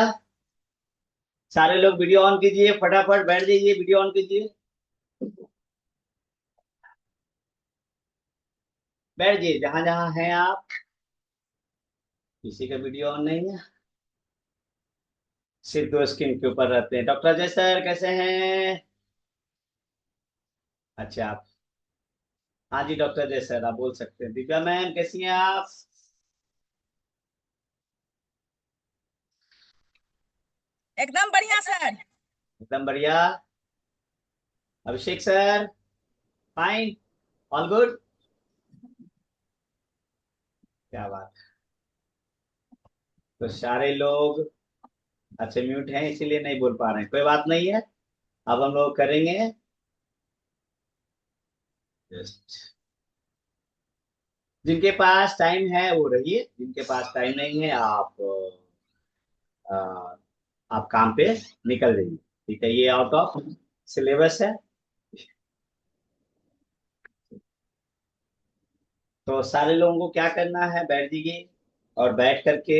सारे लोग वीडियो ऑन कीजिए, फटाफट बैठ जाइए, वीडियो ऑन कीजिए, बैठ जाइए जहां जहां हैं आप। किसी का वीडियो ऑन नहीं है, सिर्फ 2 स्क्रीन के ऊपर रहते हैं। डॉक्टर अजय सर कैसे हैं? अच्छा आप, हाँ जी डॉक्टर अजय सर आप बोल सकते हैं। दिव्या मैम कैसी हैं आप? एकदम बढ़िया सर। एकदम बढ़िया। अभिषेक सर, फाइन, ऑल गुड। क्या बात। तो सारे लोग अच्छे म्यूट हैं इसीलिए नहीं बोल पा रहे हैं, कोई बात नहीं है। अब हम लोग करेंगे जस्ट, जिनके पास टाइम है वो रहिए, जिनके पास टाइम नहीं है अ, आप काम पे निकल जाइए। ठीक है, ये आउट ऑफ सिलेबस है। तो सारे लोगों को क्या करना है, बैठ जाइए और बैठ करके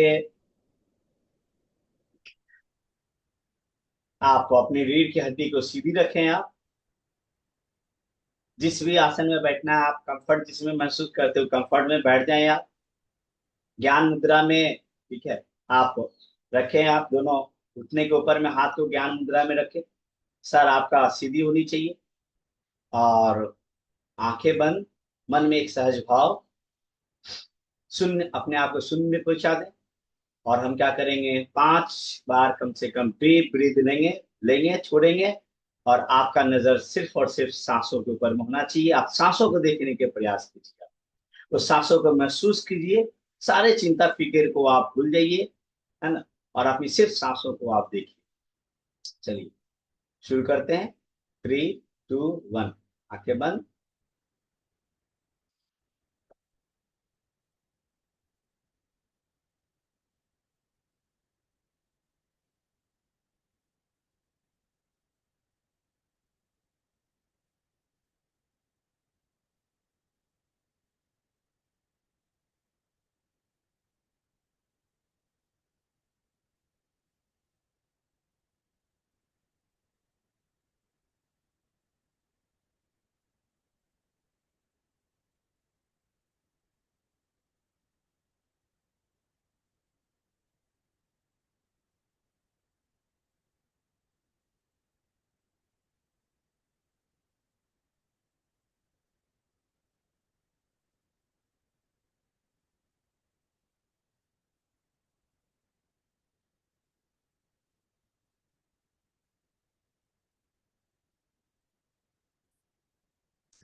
आप अपनी रीढ़ की हड्डी को सीधी रखें। आप जिस भी आसन में बैठना है, आप कंफर्ट जिसमें महसूस करते हो कंफर्ट में बैठ जाएं आप, ज्ञान मुद्रा में। ठीक है, आप रखें, आप दोनों घुटने के ऊपर में हाथ को ज्ञान मुद्रा में रखें। सर आपका सीधी होनी चाहिए और आंखें बंद, मन में एक सहज भाव, शून्य, अपने आप को शून्य में पहुंचा दें। और हम क्या करेंगे, 5 बार कम से कम डीप ब्रीथ लेंगे, लेंगे, छोड़ेंगे। और आपका नजर सिर्फ और सिर्फ सांसों के ऊपर में होना चाहिए। आप सांसों को देखने के प्रयास कीजिए, तो सांसों को महसूस कीजिए, सारे चिंता फिक्र को आप भूल जाइए, है ना, और अपनी सिर्फ सांसों को आप देखिए। चलिए शुरू करते हैं। 3, 2, 1, आंखें बंद।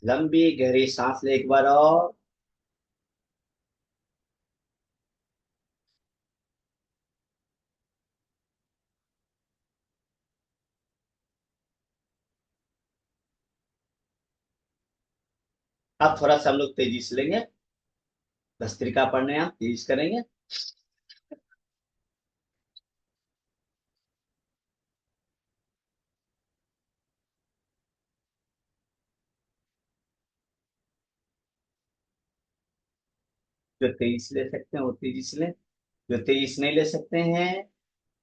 लंबी गहरी सांस ले एक बार और। अब थोड़ा सा हम लोग तेजी से लेंगे, भस्त्रिका पढ़ने आप तेजी से करेंगे। जो तेजी से ले सकते हैं वो तेजी से लें, जो तेजी से नहीं ले सकते हैं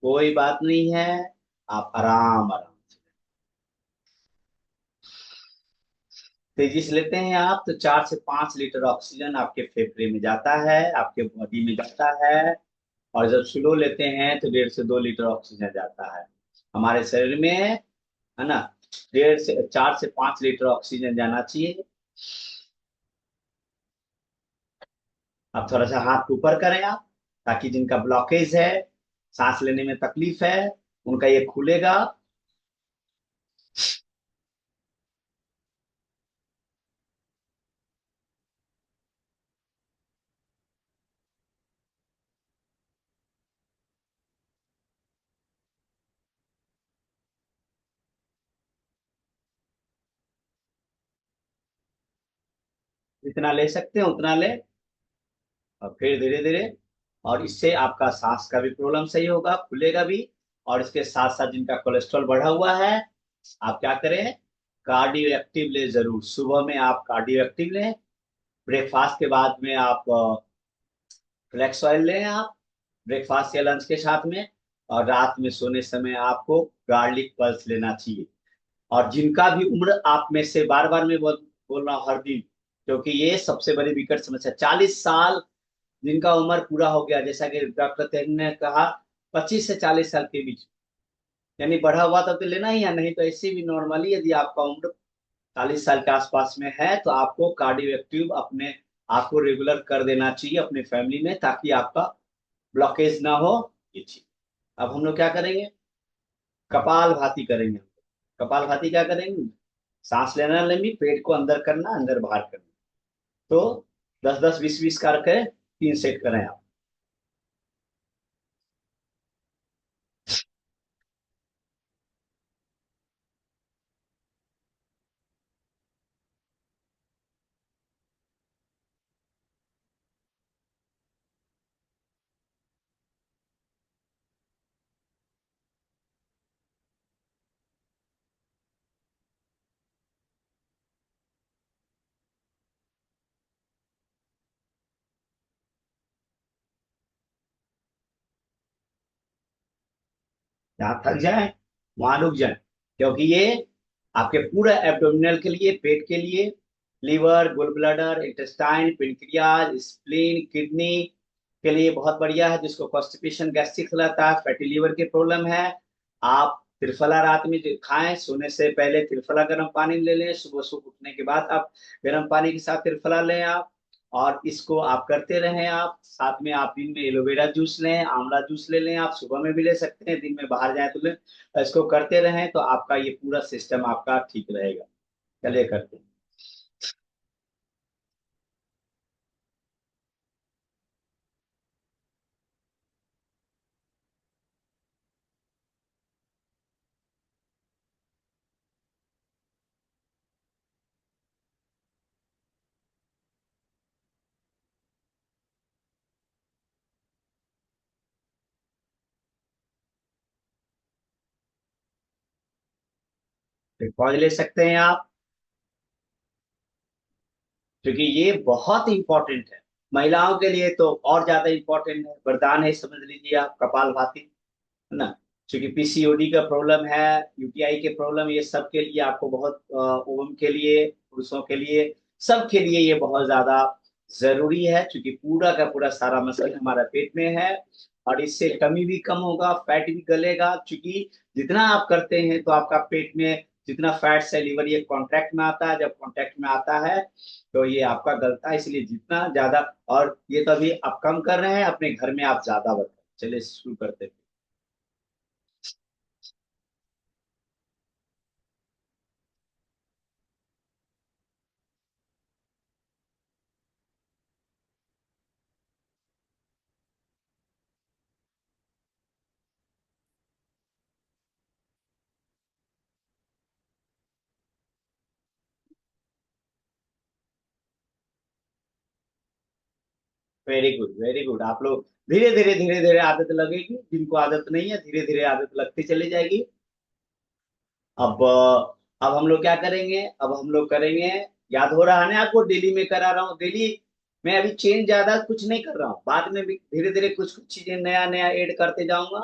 कोई बात नहीं है, आप आराम आराम से। तेजी से लेते हैं आप तो 4 से 5 लीटर ऑक्सीजन आपके फेफड़े में जाता है, आपके बॉडी में जाता है। और जब स्लो लेते हैं तो 1.5 से 2 लीटर ऑक्सीजन जाता है हमारे शरीर में, है ना। 4 से 5 लीटर ऑक्सीजन जाना चाहिए। अब थोड़ा सा हाथ को ऊपर करें आप, ताकि जिनका ब्लॉकेज है, सांस लेने में तकलीफ है, उनका ये खुलेगा। जितना ले सकते हैं उतना ले, और फिर धीरे धीरे। और इससे आपका सांस का भी प्रॉब्लम सही होगा, खुलेगा भी। और इसके साथ साथ जिनका कोलेस्ट्रॉल बढ़ा हुआ है, आप क्या करें, कार्डियो एक्टिव ले जरूर। सुबह में आप कार्डियो एक्टिव लें, ब्रेकफास्ट के बाद में आप फ्लेक्स ऑयल लें आप, ब्रेकफास्ट या लंच के साथ में। और रात में सोने समय आपको गार्लिक पल्स लेना चाहिए। और जिनका भी उम्र, आप में से बार बार मैं बोल रहा हूँ हर दिन, क्योंकि ये सबसे बड़ी विकट समस्या, 40 साल जिनका उम्र पूरा हो गया, जैसा कि डॉक्टर तेन ने कहा, 25 से 40 साल के बीच, यानी बढ़ा हुआ तब तो लेना ही है, नहीं तो ऐसे भी नॉर्मली यदि आपका उम्र 40 साल के आसपास में है तो आपको कार्डियो एक्टिव अपने आपको रेगुलर कर देना चाहिए अपने फैमिली में, ताकि आपका ब्लॉकेज ना हो। ये चीज अब हम लोग क्या करेंगे, कपाल भाती करेंगे हम। कपाल भाती क्या करेंगे? सांस लेना लंबी, पेट को अंदर करना, अंदर बाहर करना। तो 10 10 20 20 करके 3 सेट करें आप। जहां थक जाए वहां रुक जाए, क्योंकि ये आपके पूरा एब्डोमिनल के लिए, पेट के लिए, liver, gall bladder, intestine, pancreas, spleen, kidney के लिए बहुत बढ़िया है। जिसको कॉन्स्टिपेशन, गैस्ट्रिक रहता है, फैटी लीवर की प्रॉब्लम है, आप त्रिफला रात में जो खाएं, सोने से पहले त्रिफला गर्म पानी में ले लें, सुबह सुबह उठने के बाद आप गर्म पानी के साथ त्रिफला लें आप। और इसको आप करते रहें आप। साथ में आप दिन में एलोवेरा जूस लें, आंवला जूस ले लें, आप सुबह में भी ले सकते हैं, दिन में बाहर जाए तो लें। इसको करते रहें तो आपका ये पूरा सिस्टम आपका ठीक रहेगा। चलिए करते हैं। फिर पौध ले सकते हैं आप, क्योंकि ये बहुत इंपॉर्टेंट है। महिलाओं के लिए तो और ज्यादा इंपॉर्टेंट है, वरदान है, समझ लीजिए आप, कपाल भाती, है ना। क्योंकि पीसीओडी का प्रॉब्लम है, यूटीआई के प्रॉब्लम, ये सब के लिए आपको बहुत वुमन के लिए, पुरुषों के लिए, सबके लिए ये बहुत ज्यादा जरूरी है। क्योंकि पूरा का पूरा सारा मसल हमारा पेट में है। और इससे टमी भी कम होगा, फैट भी गलेगा। क्योंकि जितना आप करते हैं तो आपका पेट में जितना फैट्स है, लीवर ये कॉन्ट्रैक्ट में आता है, जब कॉन्ट्रैक्ट में आता है तो ये आपका गलता है। इसलिए जितना ज्यादा, और ये तो अभी आप कम कर रहे हैं, अपने घर में आप ज्यादा बताएं। चलिए शुरू करते हैं। Very good, very good. आप लोग धीरे धीरे आदत लगेगी। जिनको आदत नहीं है, धीरे धीरे आदत लगती चली जाएगी। अब अब हम लोग क्या करेंगे? अब हम लोग करेंगे, याद हो रहा है ना आपको, डेली में करा रहा हूँ डेली। मैं अभी चेंज ज्यादा कुछ नहीं कर रहा हूँ, बाद में भी धीरे धीरे कुछ कुछ चीजें नया नया ऐड करते जाऊंगा।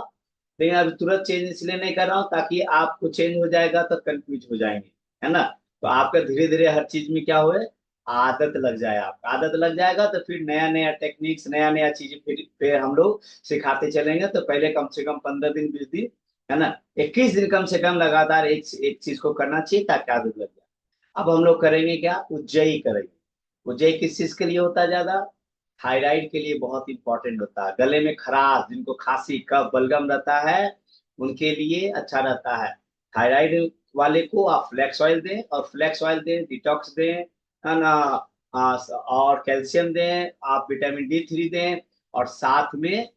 लेकिन अभी तुरंत चेंज इसलिए नहीं कर रहा हूँ ताकि आपको चेंज हो जाएगा तो कंफ्यूज हो जाएंगे, है ना। तो आपका धीरे धीरे हर चीज में क्या होए, आदत लग जाए। आपका आदत लग जाएगा तो फिर नया नया टेक्निक्स, नया नया चीजें फिर हम लोग सिखाते चलेंगे। तो पहले कम से कम 15 दिन 20 दिन, है ना, 21 दिन कम से कम लगातार एक एक चीज को करना चाहिए ताकि आदत लग जाए। अब हम लोग करेंगे क्या, उज्जयी करेंगे। उज्जयी किस चीज के लिए होता है ज्यादा? थायराइड के लिए बहुत इंपॉर्टेंट होता है। गले में खराश, जिनको खांसी कफ बलगम रहता है, उनके लिए अच्छा रहता है। थायराइड वाले को आप फ्लैक्स ऑयल दें, और फ्लैक्स ऑयल दें, डिटॉक्स दें, है ना। और कैल्शियम दें, आप विटामिन D3 दें। और साथ में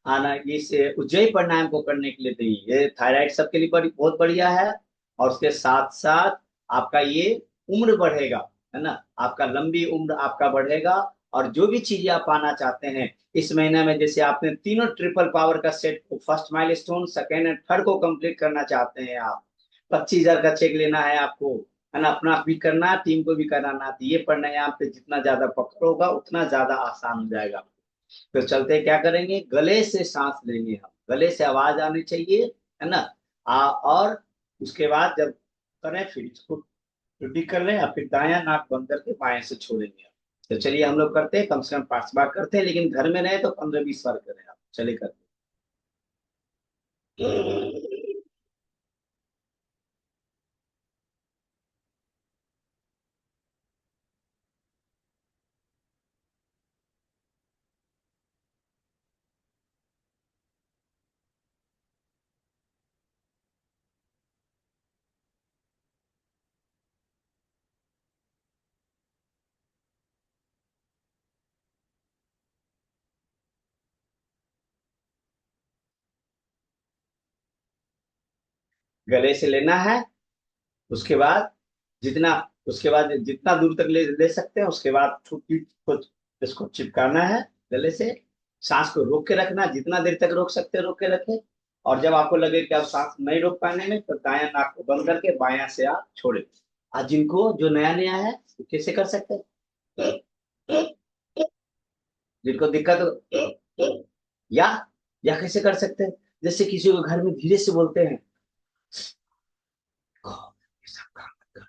आना, इस उज्जयी प्राणायाम को करने के लिए तो ये थायराइड सबके लिए बहुत बढ़िया है। और उसके साथ साथ आपका ये उम्र बढ़ेगा, है ना। आपका लंबी उम्र आपका बढ़ेगा। और जो भी चीजें आप पाना चाहते हैं इस महीने में, जैसे आपने तीनों ट्रिपल पावर का set, first milestone, second and third को कंप्लीट करना चाहते हैं आप, 25,000 का चेक लेना है आपको, है ना, अपना भी करना, टीम को भी कराना, तो ये प्राणायाम पे जितना ज्यादा पकड़ होगा उतना ज्यादा आसान हो जाएगा। तो चलते क्या करेंगे, गले से सांस लेंगे हम, गले से आवाज आनी चाहिए, है ना। और उसके बाद जब करें फिर इसको रिपीट कर लें, और फिर दायां नाक बंद करके बाएं से छोड़ेंगे। तो चलिए हम लोग करते हैं, कम से कम 5 बार करते हैं, लेकिन घर में रहे तो 15 20 बार करें आप। चलिए करते हैं। गले से लेना है। उसके बाद जितना उसके बाद जितना दूर तक ले ले सकते हैं, उसके बाद छुट्टी को इसको चिपकाना है गले से। सांस को रोक के रखना, जितना देर तक रोक सकते हैं रोक के रखें। और जब आपको लगे कि आप सांस नहीं रोक पाने में, तो दायां नाक को बंद करके बायां से आप छोड़े। आज जिनको जो नया नया है वो कैसे कर सकते हैं, जिनको दिक्कत हो, या कैसे कर सकते हैं, जैसे किसी को घर में धीरे से बोलते हैं, ये सब काम मत करो,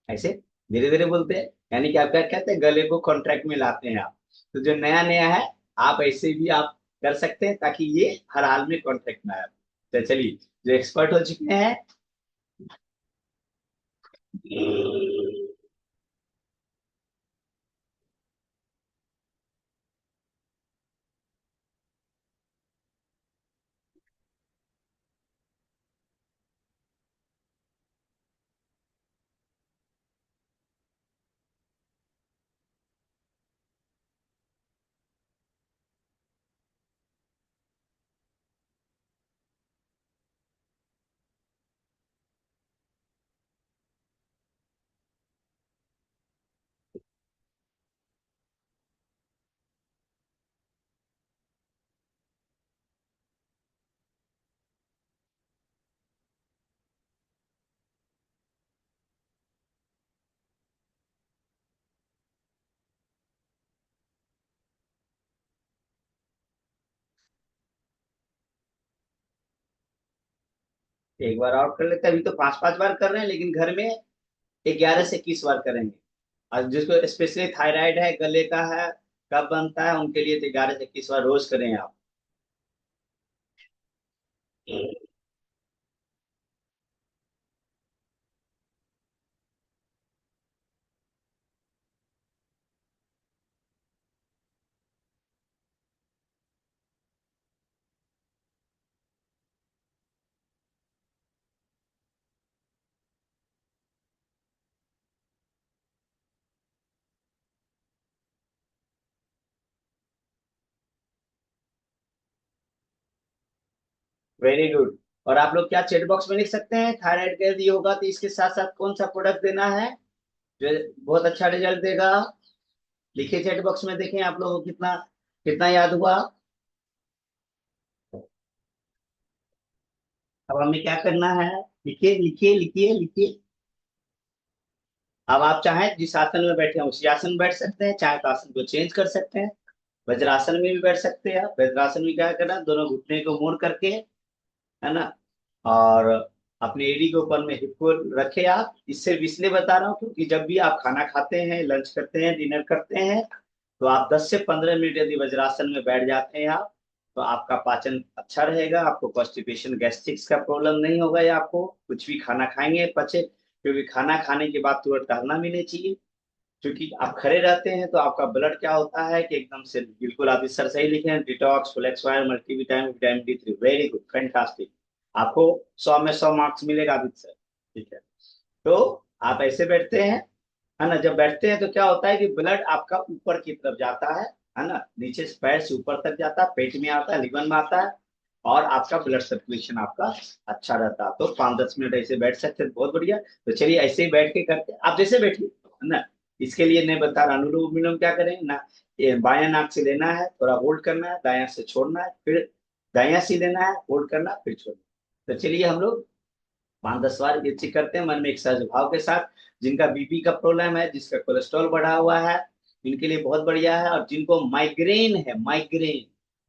ऐसे धीरे धीरे बोलते हैं। यानी कि आप क्या कहते हैं, गले को कॉन्ट्रैक्ट में लाते हैं आप। तो जो नया नया है, आप ऐसे भी आप कर सकते हैं, ताकि ये हर हाल में कॉन्ट्रैक्ट में आए। तो चलिए, जो एक्सपर्ट हो चुके हैं, एक बार और कर लेते हैं। अभी तो 5 5 बार कर रहे हैं, लेकिन घर में 11 से 21 बार करेंगे। और जिसको स्पेशली थायराइड है, गले का है, कब बनता है, उनके लिए तो 11 से 21 बार रोज करें आप। Very good. और आप लोग क्या चैट बॉक्स में लिख सकते हैं, थायराइड का यदि होगा तो इसके साथ साथ कौन सा प्रोडक्ट देना है जो बहुत अच्छा रिजल्ट देगा। लिखिए चैट बॉक्स में, देखें आप लोगों को कितना कितना याद हुआ। अब हमें क्या करना है, लिखिए लिखिए लिखिए लिखिए। अब आप चाहें जिस आसन में बैठे हैं उसी आसन में बैठ सकते हैं, चाहे तो आसन को चेंज कर सकते हैं। वज्रासन में भी बैठ सकते हैं। आप वज्रासन में क्या करना, दोनों घुटने को मोड़ करके, है ना, और अपने एड़ी के ऊपर में हिप को रखे आप। इससे इसलिए बता रहा हूँ क्योंकि जब भी आप खाना खाते हैं, लंच करते हैं, डिनर करते हैं, तो आप 10 से 15 मिनट यदि वज्रासन में बैठ जाते हैं आप, तो आपका पाचन अच्छा रहेगा, आपको कॉन्स्टिपेशन गैस्ट्रिक्स का प्रॉब्लम नहीं होगा, या आपको कुछ भी खाना खाएंगे पचे। क्योंकि खाना खाने के बाद तुरंत टहलना भी नहीं चाहिए। क्योंकि आप खड़े रहते हैं तो आपका ब्लड क्या होता है कि एकदम से, बिल्कुल आप इस सर सही लिखे हैं, detox, flex wire, multivitamin, vitamin D3, very good, fantastic. आपको 100 में 100 मार्क्स मिलेगा अभी सर। ठीक है। तो आप ऐसे बैठते हैं, है ना। जब बैठते हैं तो क्या होता है कि ब्लड आपका ऊपर की तरफ जाता है ना, नीचे से पैर से ऊपर तक जाता है, पेट में आता है, लिवर में आता है, और आपका ब्लड सर्कुलेशन आपका अच्छा रहता है। तो 5 10 मिनट ऐसे बैठ सकते हैं, बहुत बढ़िया। तो चलिए ऐसे ही बैठ के करते हैं, आप जैसे बैठिए, है ना। इसके लिए नहीं बता रहा, अनुलोम विलोम क्या करें ना, ये बायां नाक से लेना है, थोड़ा होल्ड करना है, दायां से छोड़ना है, फिर दायां से लेना है, होल्ड करना, फिर छोड़ना। तो चलिए हम लोग 5 10 बार ये चेक करते हैं मन में एक सहज भाव के साथ। जिनका बीपी का प्रॉब्लम है, जिसका कोलेस्ट्रॉल बढ़ा हुआ है, इनके लिए बहुत बढ़िया है। और जिनको माइग्रेन है, माइग्रेन,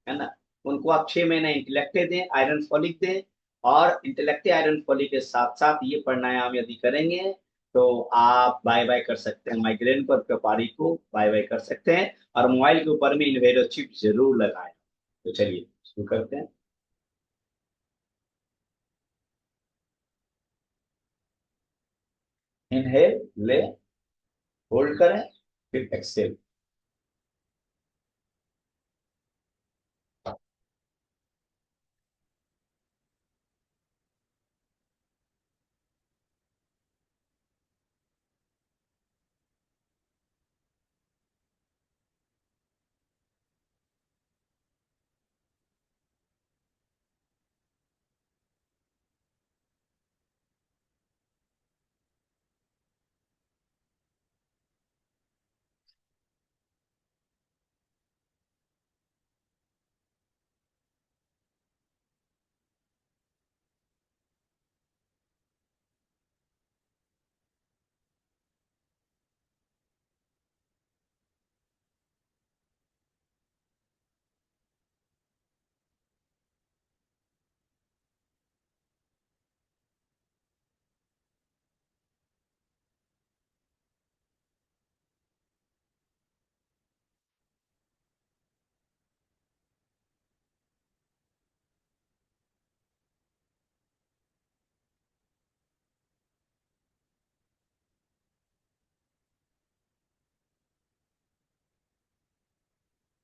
है ना, उनको आप 6 महीना इंटेलेक्टे दें, आयरन फॉलिक दें। और इंटेलेक्टे आयरन फॉलिक के साथ साथ ये प्राणायाम यदि करेंगे, तो आप बाय बाय कर सकते हैं माइग्रेन को और कपारी को बाय बाय कर सकते हैं। और मोबाइल के ऊपर में इन्वेरो चिप जरूर लगाएं। तो चलिए शुरू करते हैं। इनहेल ले, होल्ड करें, फिर एक्सेल।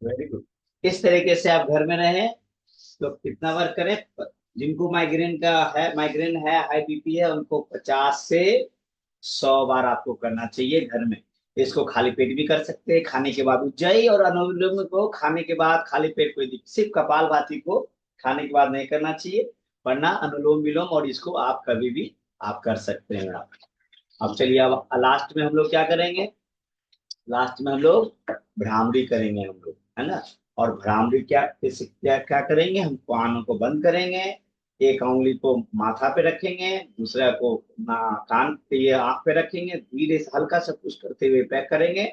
Very good. इस तरीके से आप घर में रहें तो कितना बार करें? जिनको माइग्रेन है, हाई बीपी है, उनको 50 से 100 बार आपको करना चाहिए घर में। इसको खाली पेट भी कर सकते हैं, खाने के बाद उज्जयी और अनुलोम विलोम को खाने के बाद खाली पेट, कोई दिक्कत, सिर्फ कपालभाति को खाने के बाद नहीं करना चाहिए, वरना अनुलोम विलोम और इसको आप कभी भी आप कर सकते हैं आप। अब चलिए, अब लास्ट में हम लोग क्या करेंगे? लास्ट में हम लोग भ्रामरी करेंगे हम लोग, है ना। और भ्रामरी क्या क्या क्या करेंगे? हम कानों को बंद करेंगे, एक उंगली को माथा पे रखेंगे, दूसरा को ना कान पे, ये आंख पे रखेंगे, धीरे से हल्का सा पुश करते हुए पैक करेंगे।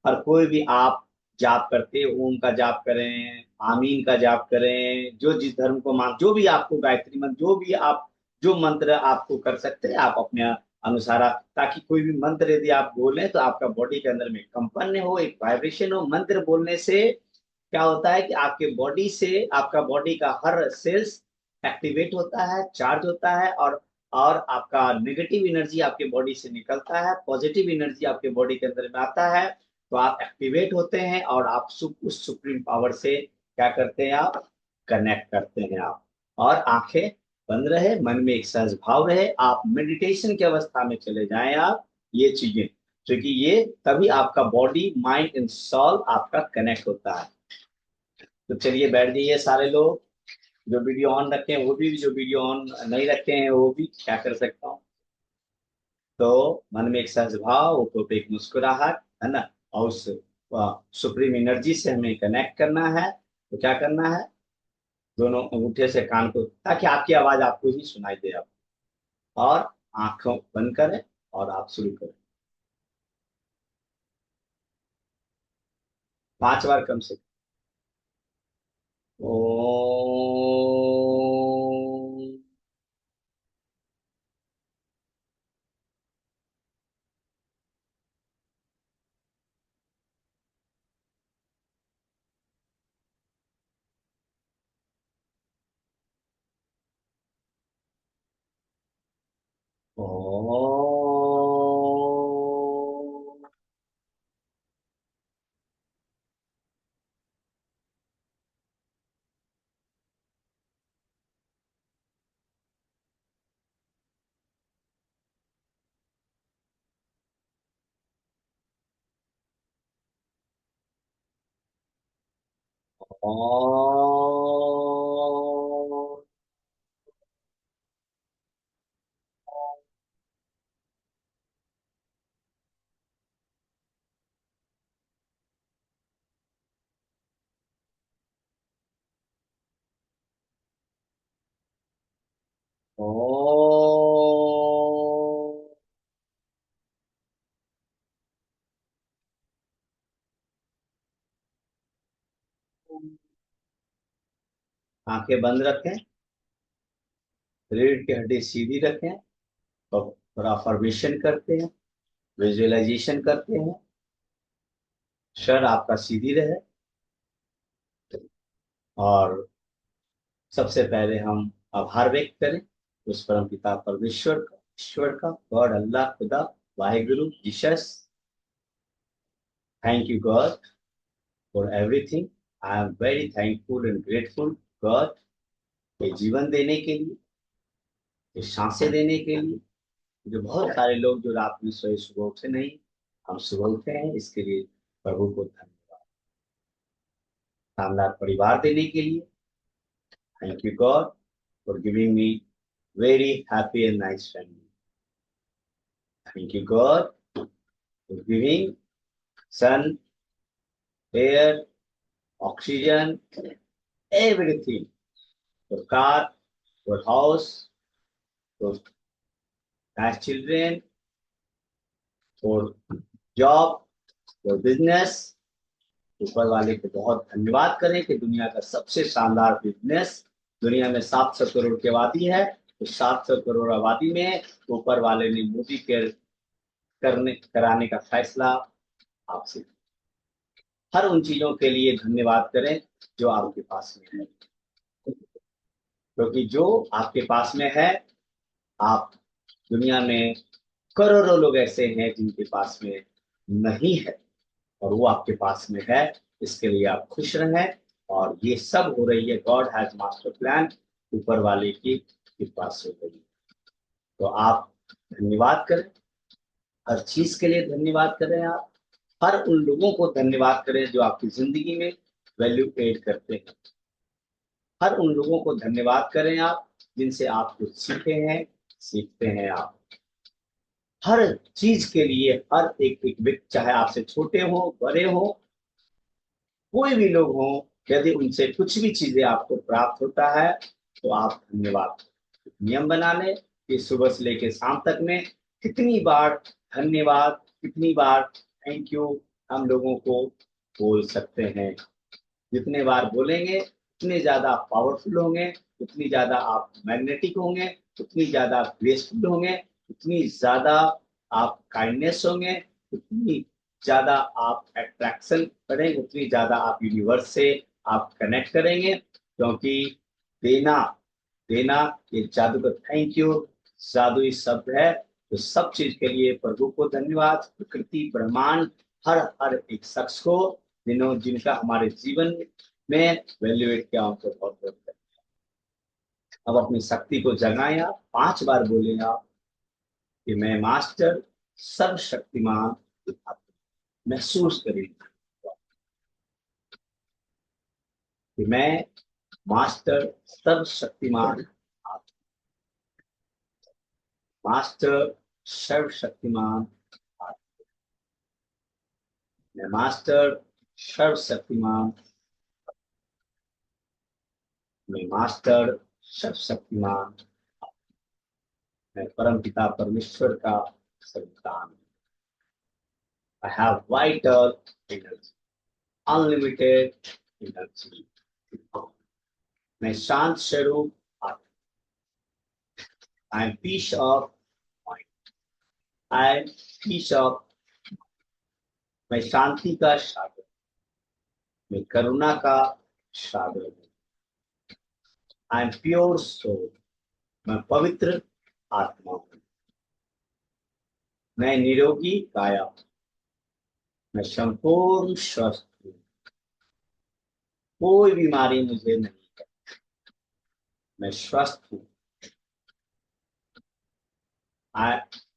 और कोई भी आप जाप करते हैं, ओम का जाप करें, आमीन का जाप करें, जो जिस धर्म को मान, जो भी आपको गायत्री मंत्र, जो भी आप जो मंत्र आपको कर सकते हैं आप अपने अनुसार ताकि कोई भी मंत्र यदि आप बोलें तो आपका बॉडी के अंदर में कंपन हो, एक वाइब्रेशन हो। मंत्र बोलने से क्या होता है कि आपके बॉडी से, आपका बॉडी का हर सेल्स एक्टिवेट होता है, चार्ज होता है, और आपका नेगेटिव एनर्जी आपके बॉडी से निकलता है, पॉजिटिव एनर्जी आपके बॉडी के अंदर में आता है, तो आप एक्टिवेट होते हैं और आप उस सुप्रीम पावर से क्या करते हैं? आप कनेक्ट करते हैं आप। और आंखें बंद रहे, मन में एक सहज भाव रहे, आप मेडिटेशन की अवस्था में चले जाएं आप। ये चीजें, क्योंकि ये तभी आपका बॉडी माइंड एंड सोल आपका कनेक्ट होता है। तो चलिए बैठ जाइए सारे लोग, जो वीडियो ऑन रखे हैं वो भी, जो वीडियो ऑन नहीं रखे हैं वो भी। क्या कर सकता हूँ? तो मन में एक सहज भाव, ऊपर पे एक मुस्कुराहट, है ना। और उस सुप्रीम एनर्जी से हमें कनेक्ट करना है। तो क्या करना है? दोनों अंगूठे से कान को, ताकि आपकी आवाज आपको ही सुनाई दे अब। और आंखों बंद करें और आप शुरू करें, 5 बार कम से कम। ओम। ओम। ओम। ओम। आंखें बंद रखें, रीढ़ की हड्डी सीधी रखें, और थोड़ा फॉर्मेशन करते हैं, विजुअलाइजेशन करते हैं। सर आपका सीधी रहे। और सबसे पहले हम आभार व्यक्त करें उस परम पिता परमेश्वर का, ईश्वर का, गॉड, अल्लाह, खुदा, Waheguru, Jesus. Thank you God for everything. I am very thankful and grateful God, ये जीवन देने के लिए, ये सांसें देने के लिए। जो बहुत सारे लोग जो रात में सोए, सुबह उठे नहीं, हम सुबह उठे हैं, इसके लिए प्रभु को धन्यवाद। शानदार परिवार देने के लिए thank you God for giving me very happy and nice family. Thank you God for giving sun, air, oxygen, everything, for car, for house, for nice children, for job, for business। ऊपर वाले को बहुत धन्यवाद करें कि दुनिया का सबसे शानदार बिजनेस, दुनिया में 700 करोड़ की आबादी है, तो 700 करोड़ आबादी में ऊपर वाले ने मोदी के कराने का फैसला आपसे। हर उन चीजों के लिए धन्यवाद करें जो आपके पास में है, क्योंकि जो आपके पास में है, आप, दुनिया में करोड़ों लोग ऐसे हैं जिनके पास में नहीं है, और वो आपके पास में है, इसके लिए आप खुश रहें। और ये सब हो रही है, गॉड हैज मास्टर प्लान, ऊपर वाले की कृपा से हो रही है। तो आप धन्यवाद करें, हर चीज के लिए धन्यवाद करें। आप हर उन लोगों को धन्यवाद करें जो आपकी जिंदगी में वैल्यू एड करते हैं। हर उन लोगों को धन्यवाद करें आप जिनसे आप कुछ सीखे हैं, सीखते हैं। आप हर चीज के लिए, हर एक एक व्यक्ति, चाहे आपसे छोटे हो बड़े हो, कोई भी लोग हों, यदि उनसे कुछ भी चीजें आपको प्राप्त होता है तो आप धन्यवाद करें। नियम बना लें कि सुबह से लेकर शाम तक में कितनी बार धन्यवाद, कितनी बार थैंक यू हम लोगों को बोल सकते हैं। जितने बार बोलेंगे उतने ज्यादा पावरफुल होंगे, उतनी ज्यादा आप मैग्नेटिक होंगे, उतनी ज्यादा ग्रेसफुल होंगे, उतनी ज्यादा आप काइंडनेस होंगे, उतनी ज्यादा आप अट्रैक्शन करेंगे, उतनी ज्यादा आप यूनिवर्स से आप कनेक्ट करेंगे। क्योंकि देना देना ये जादू का थैंक यू जादुई शब्द है। तो सब चीज के लिए प्रभु को धन्यवाद, प्रकृति, ब्रह्मांड, हर हर एक शख्स को जिनका हमारे जीवन में वैल्यूएट किया, उनको बहुत बहुत धन्यवाद। अब अपनी शक्ति को जगाएं। आप 5 बार बोलें आप कि मैं मास्टर सर्वशक्तिमान महसूस करेंगे कि मैं मास्टर सर्वशक्तिमान, मास्टर सर्वशक्तिमान, मैं मास्टर सर्वशक्तिमान, मैं मास्टर सर्वशक्तिमान, मैं परमपिता परमेश्वर का संतान। I have vital energy, unlimited energy. मैं शांत स्वरूप आत्मा, I am peace of mind, I am peace of, मैं शांति का सागर, मैं करुणा का सागर हूँ। I am pure soul, मैं पवित्र आत्मा हूँ। मैं निरोगी काया हूँ, मैं संपूर्ण स्वस्थ हूँ, कोई बीमारी मुझे नहीं है, मैं स्वस्थ हूँ।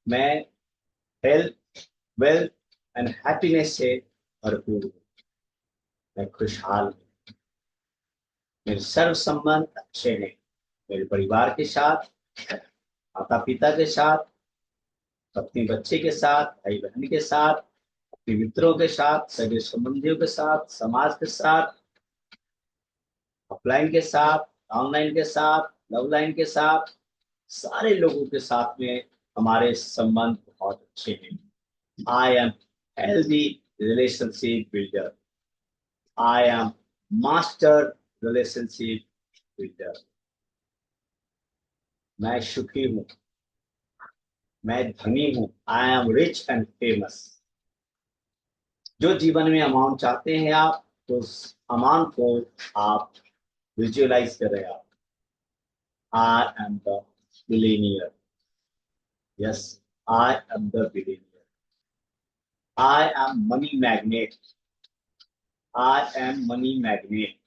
मैं हेल्थ, वेल्थ एंड हैप्पीनेस से भरपूर हूँ, मैं खुशहाल हूँ। मेरे सर्व संबंध अच्छे हैं, मेरे परिवार के साथ, माता पिता के साथ, अपने बच्चे के साथ, भाई बहन के साथ, अपने मित्रों के साथ, सगे संबंधियों के साथ, समाज के साथ, ऑफलाइन के साथ, ऑनलाइन के साथ, लव लाइन के साथ, सारे लोगों के साथ में हमारे संबंध बहुत अच्छे हैं। I am healthy relationship builder, I am master relationship builder. मैं सुखी हूँ, मैं धनी हूँ, I am rich and famous. जो जीवन में अमाउंट चाहते हैं आप, तो उस अमाउंट को आप विजुअलाइज करें। आप I am the billionaire, yes I am the billionaire, I am money magnet, I am money magnet.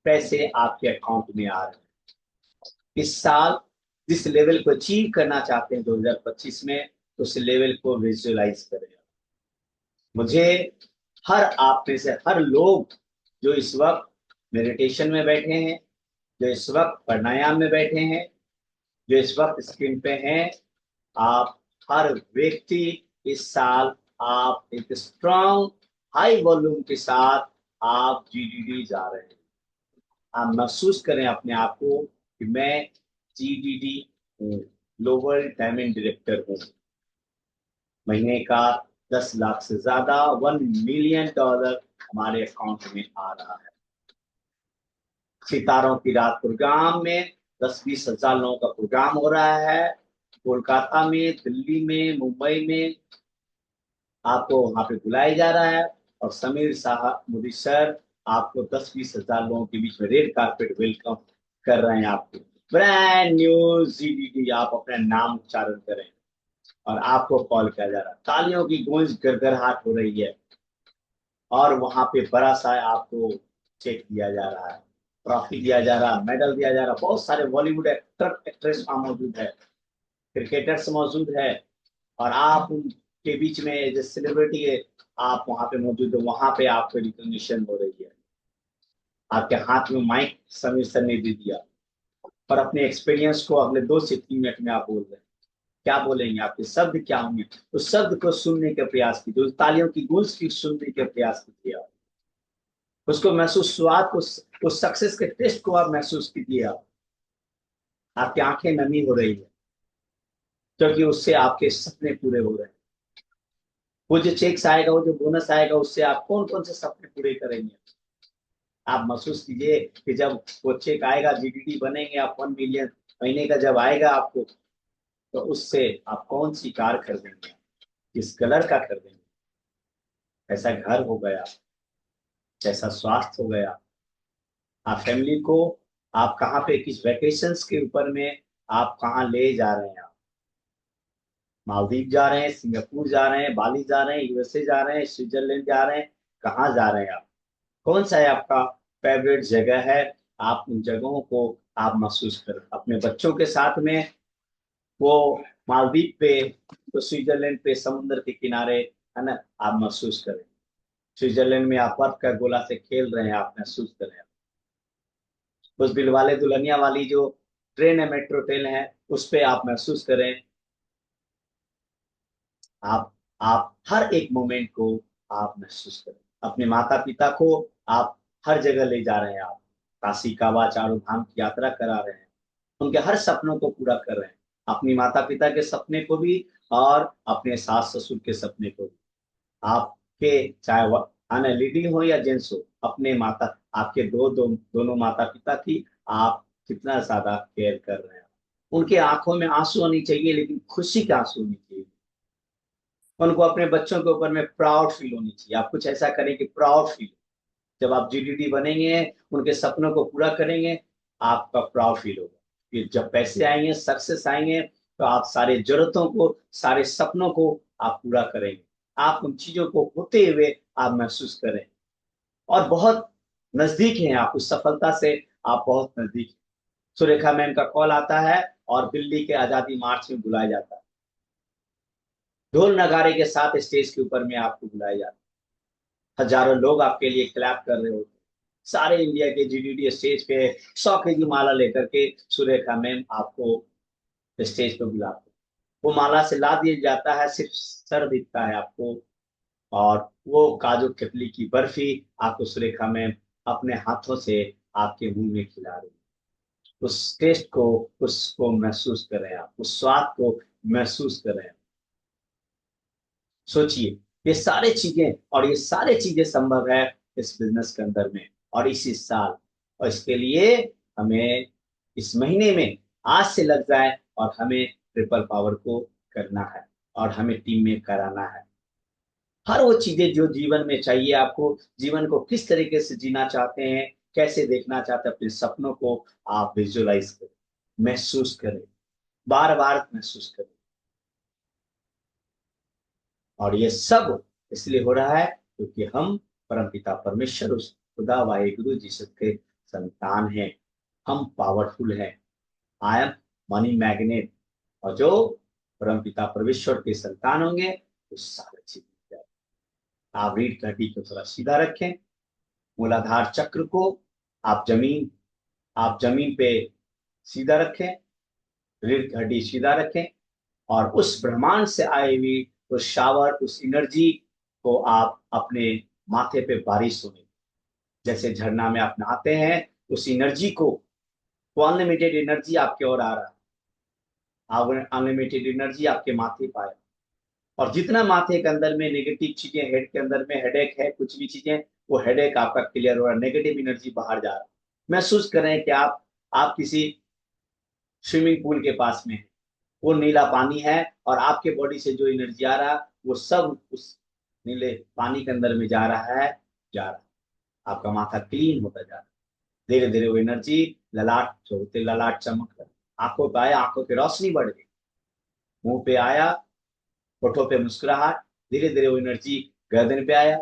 पैसे आपके अकाउंट में आ रहे हैं। इस साल जिस लेवल को अचीव करना चाहते हैं 2025 में, उस लेवल को विजुअलाइज करें। मुझे हर आप में से हर लोग जो इस वक्त मेडिटेशन में बैठे हैं, जो इस वक्त प्राणायाम में बैठे हैं, जो इस वक्त स्क्रीन पे हैं, आप हर व्यक्ति इस साल आप एक स्ट्रॉन्ग हाई वॉल्यूम के साथ आप जीडीडी जा रहे हैं। आप महसूस करें अपने आप को कि मैं जीडीडी हूँ, ग्लोबल डायमंड डायरेक्टर हूँ। महीने का 10 लाख से ज्यादा, $1 मिलियन हमारे अकाउंट में आ रहा है। सितारों की रात प्रोग्राम में 10-20 हजार लोगों का प्रोग्राम हो रहा है। कोलकाता में, दिल्ली में, मुंबई में आपको वहां पे बुलाया जा रहा है। और समीर साहब मोदी सर आपको 10-20 हजार लोगों के बीच में रेड कारपेट वेलकम कर रहे हैं। आपको ब्रांड न्यू जीडीडी, आप अपना नाम उच्चारण करें और आपको कॉल किया जा रहा है। तालियों की गूंज गड़गड़ाहट हो रही है। और वहां पे बड़ा सा आपको चेक दिया जा रहा है, ट्रॉफी दिया जा रहा है, मेडल दिया जा रहा है। बहुत सारे बॉलीवुड एक्टर एक्ट्रेस वहां मौजूद है, क्रिकेटर्स मौजूद है, और आप उनके बीच में जो सेलिब्रिटी है आप वहां पे मौजूद है। वहां पे आपको रिकॉग्निशन हो रही है, आपके हाथ में माइक समीर सर ने दे दिया, और अपने एक्सपीरियंस को अगले 2 से 3 मिनट में आप बोल रहे हैं। क्या बोलेंगे, आपके शब्द क्या होंगे? उस शब्द को सुनने का प्रयास कीजिए, उस तालियों की गूंज की सुनने का प्रयास कीजिए, आप उसको महसूस, स्वाद को, उस सक्सेस के टेस्ट को आप महसूस कीजिए। आप आपकी आंखें नमी हो रही है, क्योंकि उससे आपके सपने पूरे हो रहे हैं। वो जो चेक्स आएगा, वो जो बोनस आएगा, उससे आप कौन कौन से सपने पूरे करेंगे? आप महसूस कीजिए कि जब वो चेक आएगा, जीडीडी बनेंगे आप 1 मिलियन महीने का जब आएगा आपको, तो उससे आप कौन सी कार खरीदेंगे, किस कलर का खरीदेंगे, कैसा घर हो गया, कैसा स्वास्थ्य हो गया, आप फैमिली को आप कहाँ पे, किस वैकेशंस के ऊपर में आप कहाँ ले जा रहे हैं? आप मालदीव जा रहे हैं, सिंगापुर जा रहे हैं, बाली जा रहे हैं, यूएसए जा रहे हैं, स्विट्जरलैंड जा रहे हैं, कहाँ जा रहे हैं आप? कौन सा है आपका फेवरेट जगह है? आप उन जगहों को आप महसूस करें अपने बच्चों के साथ में। वो मालदीव पे, तो स्विट्जरलैंड पे समुद्र के किनारे, है ना, आप महसूस करें। स्विट्जरलैंड में आप बर्फ का गोला से खेल रहे हैं, आप महसूस करें। उस दिलवाले दुल्हनिया वाली जो ट्रेन है, मेट्रो ट्रेन है, उस पे आप महसूस करें। आप हर एक मोमेंट को आप महसूस करें। अपने माता पिता को आप हर जगह ले जा रहे हैं, आप काशी काबा चारों धाम की यात्रा करा रहे हैं, उनके हर सपनों को पूरा कर रहे हैं, अपनी माता पिता के सपने को भी और अपने सास ससुर के सपने को भी। आपके चाहे वह आना लीडिंग हो या जेंट्स हो, अपने माता, आपके दोनों माता पिता की आप कितना ज्यादा केयर कर रहे हैं। उनके आंखों में आंसू आनी चाहिए, लेकिन खुशी के आंसू होनी चाहिए। उनको अपने बच्चों के ऊपर में प्राउड फील होनी चाहिए। आप कुछ ऐसा करें कि प्राउड फील, जब आप जीडीडी बनेंगे, उनके सपनों को पूरा करेंगे, आपका प्राउड फील होगा। फिर जब पैसे आएंगे, सक्सेस आएंगे, तो आप सारे जरूरतों को, सारे सपनों को आप पूरा करेंगे। आप उन चीजों को होते हुए आप महसूस करें, और बहुत नजदीक हैं आप उस सफलता से, आप बहुत नजदीक हैं। सुरेखा मैम का कॉल आता है और दिल्ली के आजादी मार्च में बुलाया जाता है, ढोल नगाड़े के साथ स्टेज के ऊपर में आपको बुलाया जाता है। हजारों लोग आपके लिए क्लैप कर रहे होते हैं। सारे इंडिया के जीडीडी स्टेज पे 100 kg माला लेकर के सुरेखा मैम आपको स्टेज पे बुलाते हैं। वो माला से ला दिया जाता है, सिर्फ सर दिखता है आपको, और वो काजू कतली की बर्फी आपको सुरेखा मैम अपने हाथों से आपके मुंह में खिला रही है। उस टेस्ट को, उसको महसूस करें, आप उस स्वाद को महसूस करें। सोचिए, ये सारे चीजें, और ये सारे चीजें संभव है इस बिजनेस के अंदर में, और इसी साल। और इसके लिए हमें इस महीने में आज से लग जाए, और हमें ट्रिपल पावर को करना है, और हमें टीम में कराना है। हर वो चीजें जो जीवन में चाहिए आपको, जीवन को किस तरीके से जीना चाहते हैं, कैसे देखना चाहते हैं, अपने सपनों को आप विजुअलाइज करें, महसूस करें, बार बार महसूस करें। और ये सब इसलिए हो रहा है क्योंकि हम परमपिता परमेश्वर, उस खुदा वाहिगुरु जीसस के संतान हैं। हम पावरफुल हैं। I am money magnet. और जो परमपिता परमेश्वर के संतान होंगे, तो सारे चीज। आप रीढ़ की हड्डी को थोड़ा सीधा रखें, मूलाधार चक्र को आप जमीन पे सीधा रखें, रीढ़ की हड्डी सीधा रखें, और उस ब्रह्मांड से आई हुई उस शावर, उस एनर्जी को आप अपने माथे पे बारिश होने, जैसे झरना में आप नहाते हैं, उस एनर्जी को, वो अनलिमिटेड एनर्जी आपके ओर आ रहा है, अनलिमिटेड एनर्जी आपके माथे पे आए। और जितना माथे के अंदर में नेगेटिव चीजें, हेड के अंदर में हेडेक है, कुछ भी चीजें, वो हेडेक आपका क्लियर हो रहा है, नेगेटिव एनर्जी बाहर जा रहा है। महसूस करें कि आप किसी स्विमिंग पूल के पास में, वो नीला पानी है, और आपके बॉडी से जो एनर्जी आ रहा है, वो सब उस नीले पानी के अंदर में जा रहा है, आपका माथा क्लीन होता जा रहा है। धीरे धीरे वो एनर्जी ललाट जो होते, ललाट चमक कर आंखों पे आया, आंखों की रोशनी बढ़ गई, मुंह पे आया, होठों पे मुस्कुराहट, धीरे धीरे वो एनर्जी गर्दन पे आया,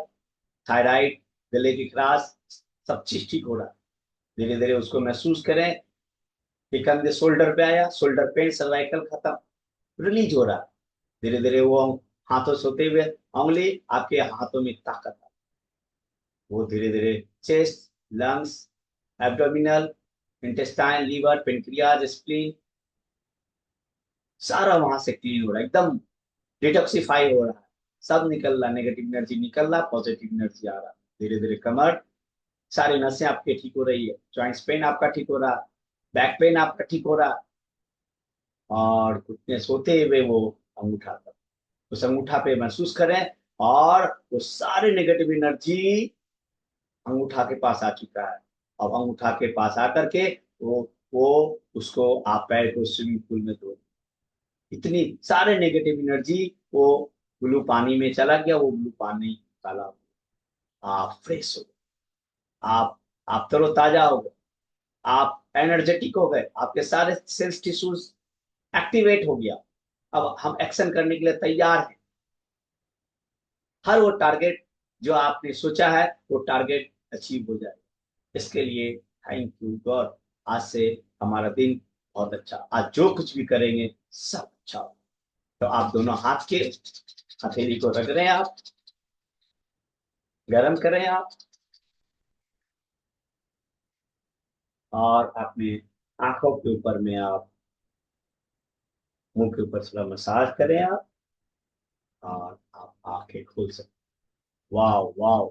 थायराइड, गले की खराश, सब चीज ठीक हो रहा है। धीरे धीरे उसको महसूस करें कि कंधे शोल्डर पे आया, शोल्डर पेन, सर्वाइकल खत्म, रिलीज हो रहा है। धीरे धीरे वो हाथों से होते हुए उंगली आपके हाथों में ताकत आ, वो धीरे धीरे chest, lungs, abdominal, intestine, liver, pancreas, spleen, सारा वहां से क्लीन हो रहा है, एकदम डिटॉक्सिफाई हो रहा है, सब निकल रहा, नेगेटिव एनर्जी निकल रहा, पॉजिटिव एनर्जी आ रहा। धीरे धीरे कमर, सारी नसें आपके ठीक हो रही है, जॉइंट्स पेन आपका ठीक हो रहा, बैक पेन आपका ठीक हो रहा, और घुटने सोते हुए वो अंगूठा तक, उस अंगूठा पे महसूस करें, और वो सारी नेगेटिव एनर्जी अंगूठा के पास आ चुका है। अब अंगूठा के पास आकर के वो उसको आप पैर को स्विमिंग पूल में धो, इतनी सारे नेगेटिव एनर्जी वो ब्लू पानी में चला गया, वो ब्लू पानी काला हो गया, आप फ्रेश हो गए, आप तरोताजा हो गए, आप एनर्जेटिक हो गए, आपके सारे सेल्स टिश्यूज एक्टिवेट हो गया। अब हम एक्शन करने के लिए तैयार हैं। हर वो टारगेट जो आपने सोचा है वो टारगेट अचीव हो जाए। इसके लिए थैंक यू गॉड। आज से हमारा दिन बहुत अच्छा, आज जो कुछ भी करेंगे सब अच्छा हो। तो आप दोनों हाथ के हथेली को रख रहे हैं, आप गरम करें आप, और अपने आंखों के ऊपर में आप, मुंह के ऊपर थोड़ा मसाज करें आप, और आप आंखें खोल सकते। वाओ वाओ,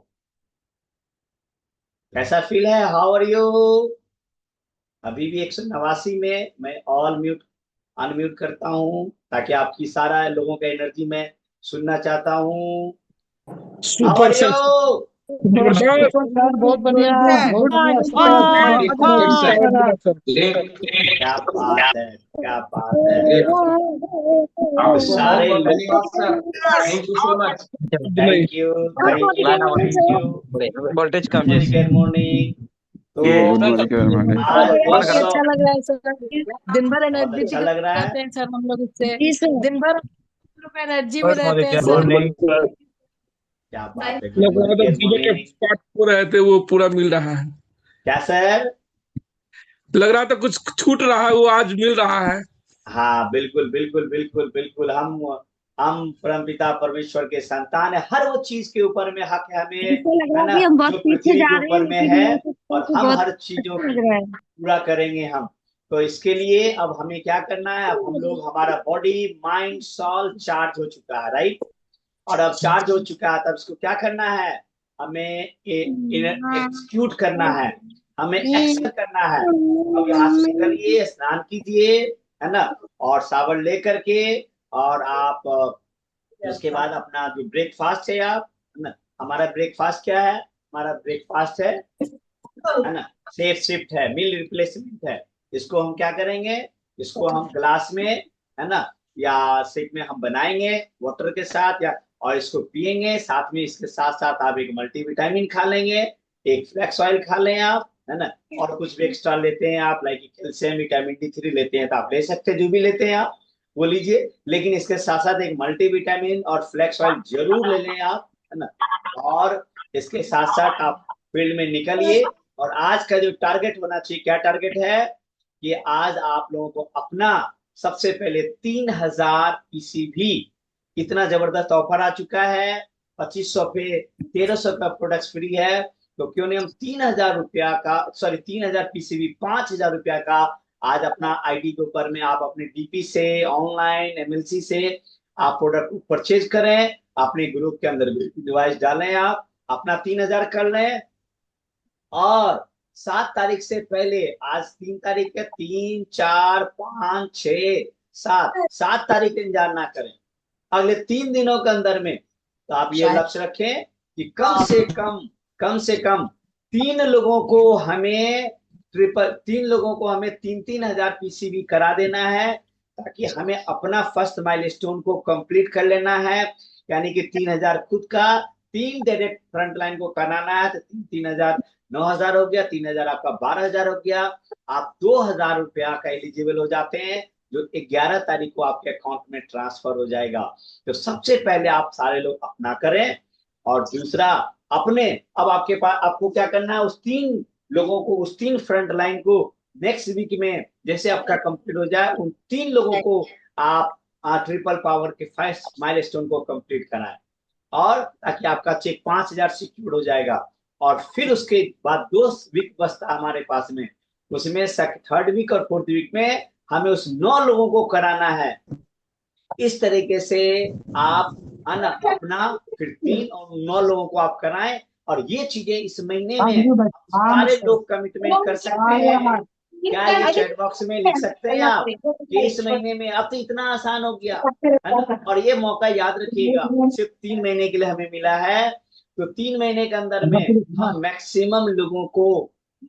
कैसा फील है? How are you? अभी भी 189 में मैं ऑल म्यूट अनम्यूट करता हूँ ताकि आपकी सारा लोगों का एनर्जी मैं सुनना चाहता हूँ। How are you? बहुत बढ़िया, बहुत बढ़िया क्या बात है, क्या बात है। आप सारे Thank you so much. Thank you, thank you, thank you. Voltage come good जैसे मॉर्निंग। तो आज बहुत ही 200 अच्छा लग रहा है सर। दिन भर बहुत एनर्जी अच्छा लग रहा है। करते हैं सर हम लोग इससे, दिन भर एनर्जी में रहते हैं गुड सर। मॉर्निंग, क्या बात है। गुड लग रहा था मॉर्निंग, चीजों के स्पॉट हो रहे थे वो पूरा मिल रहा है। क्या सर? लग रहा था कुछ छूट रहा है वो आज मिल रहा है। हाँ बिल्कुल बिल्कुल बिल्कुल बिल्कुल, हम परमपिता परमेश्वर के संतान है। हर वो चीज के ऊपर में हक है हमें, है ना, जो पृथ्वी के ऊपर में है, और हम हर चीजों को पूरा करेंगे हम। तो इसके लिए अब हमें क्या करना है, अब हम लोग, हमारा बॉडी माइंड सॉल चार्ज हो चुका है, राइट। और अब चार्ज हो चुका है, तब इसको क्या करना है, हमें एक्सक्यूट करना है, हमें एक्शन करना है। अब यहाँ से निकलिए, स्नान कीजिए, है ना, और सावन लेकर के, और आप उसके बाद अपना जो ब्रेकफास्ट है, आप, है ना, हमारा ब्रेकफास्ट क्या है, हमारा ब्रेकफास्ट है ना, सेफ शिफ्ट है, मील रिप्लेसमेंट है। इसको हम क्या करेंगे, इसको हम ग्लास में, है ना, या सिप में हम बनाएंगे वाटर के साथ, या और इसको पिएंगे साथ में। इसके साथ साथ आप एक मल्टीविटामिन खा लेंगे, एक फ्लैक्स ऑयल खा लें आप, है ना, और कुछ भी एक्स्ट्रा लेते हैं आप, लाइक कैल्शियम, विटामिन D3 लेते हैं तो आप ले सकते हैं, जो भी लेते हैं आप वो लीजिए। लेकिन इसके साथ साथ एक मल्टीविटामिन और फ्लैक्स ऑयल जरूर ले लें आप, है ना। और इसके साथ साथ आप फील्ड में निकलिए, और आज का जो टारगेट होना चाहिए, क्या टारगेट है, कि आज आप लोगों को अपना सबसे पहले 3000 PCV, इतना जबरदस्त ऑफर आ चुका है, 2500 पे 1300 का प्रोडक्ट फ्री है। तो क्यों नहीं हम 3000 रुपया का, सॉरी 3000 PCV 5000 रुपया का आज अपना आईडी के ऊपर में आप अपने DP से, ऑनलाइन MLC से आप प्रोडक्ट को परचेज करें, अपने ग्रुप के अंदर डिवाइस डालें, आप अपना 3000 कर लें। और 7 तारीख से पहले, आज 3 तारीख है, 3, 4, 5, 6, 7 तारीख का इंतजार ना करें, अगले 3 दिनों के अंदर में। तो आप ये लक्ष्य रखें कि कम से कम 3 लोगों को हमें 3,000 PCV करा देना है, ताकि हमें अपना फर्स्ट माइलस्टोन को कंप्लीट कर लेना है। यानी कि 3000 खुद का, 3 डायरेक्ट फ्रंट लाइन को कराना है, तो 3,000 9,000 हो गया, 3,000 आपका 12,000 हो गया। आप 2,000 रुपया का एलिजिबल हो जाते हैं, जो 11 तारीख को आपके अकाउंट में ट्रांसफर हो जाएगा। तो सबसे पहले आप सारे लोग अपना करें। और दूसरा, अपने, अब आपके पास आपको क्या करना है, उस 3 लोगों को, उस 3 फ्रंट लाइन को नेक्स्ट वीक में जैसे आपका कंप्लीट हो जाए, उन 3 लोगों को आप ट्रिपल पावर के फर्स्ट माइलस्टोन को कंप्लीट कराएं, और ताकि आपका चेक 5,000 सिक्योर हो जाएगा। और फिर उसके बाद 2 वीक बचता हमारे पास में, उसमें 3rd वीक और 4th वीक में हमें उस 9 लोगों को कराना है। इस तरीके से आप अपना फिर 3 और 9 लोगों को आप कराएं, और ये चीजें इस महीने में सारे लोग कमिटमेंट कर सकते हैं। क्या ये चैट बॉक्स में लिख सकते हैं आप कि इस महीने में? अब तो इतना आसान हो गया है ना। और ये मौका याद रखिएगा, सिर्फ 3 महीने के लिए हमें मिला है, तो 3 महीने के अंदर में हम मैक्सिमम लोगों को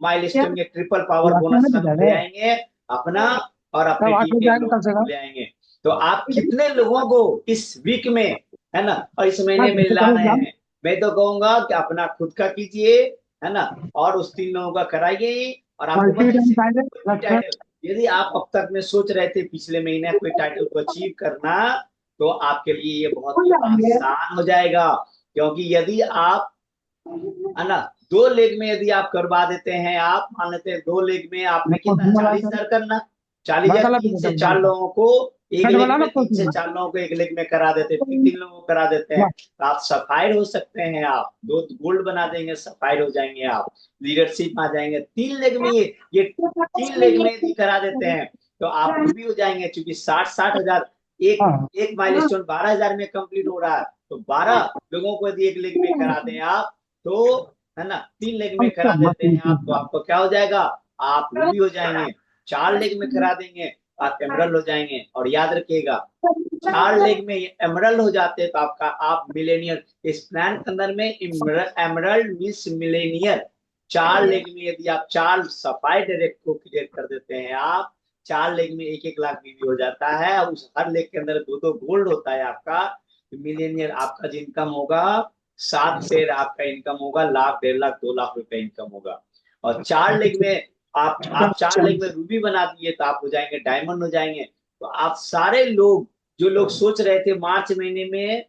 माइलस्टोन के ट्रिपल पावर बोनस ले आएंगे अपना, और अपने टीम के लोगों को ले आएंगे। तो आप कितने लोगों को इस वीक में, है ना, और इस महीने में ला रहे हैं? मैं तो कहूंगा कि अपना खुद का कीजिए, है ना, और उस 3 लोगों का कराइए। और आपको यदि आप अब तक में सोच रहे थे पिछले महीने कोई टाइटल को अचीव करना, तो आपके लिए ये बहुत ही आसान हो जाएगा, क्योंकि यदि आप, है ना, 2 लेग में यदि आप करवा देते हैं, आप मान लेते हैं 2 लेग में आपने कितना 40,000 करना, 40,000 3 से 4 लोगों को एक लेग में, 3 से 4 लोगों को एक लेग में करा देते हैं, 3 लोगों को करा देते हैं, तो आप सफायर हो सकते हैं। आप 2 गोल्ड बना देंगे, सफायर हो जाएंगे, आप लीडरशिप में आ जाएंगे। 3 लेग में ये 3 लेग में यदि करा देते हैं तो आप भी हो जाएंगे, क्योंकि 60,000 एक माइलस्टोन 12,000 में कंप्लीट हो रहा है, तो 12 लोगों को यदि एक लेग में करा दें आप, तो है ना, 3 लेग में करा देते हैं आप, तो आपको क्या हो जाएगा, आप रूबी हो जाएंगे। 4 लेग में करा देंगे आप एमरल्ड हो जाएंगे। और याद रखिएगा, 4 लेग में एमरल्ड हो जाते हैं तो आपका आप मिलेनियर, इस प्लान के अंदर में एमरल्ड मींस मिलेनियर। 4 लेग में यदि आप 4 सफाई डायरेक्ट को क्लियर कर देते हैं, आप 4 लेग में 1-1 लाख बीवी हो जाता है, और उस हर लेग के अंदर 2-2 गोल्ड होता है आपका। मिलेनियर आपका जो इनकम होगा 7 से आपका इनकम होगा 1 लाख, 1.5 लाख, 2 लाख रुपए इनकम होगा। और 4 लेग में आप 4 लेग में रूबी बना दिए तो आप हो जाएंगे डायमंड हो जाएंगे। तो आप सारे लोग, जो लोग सोच रहे थे मार्च महीने में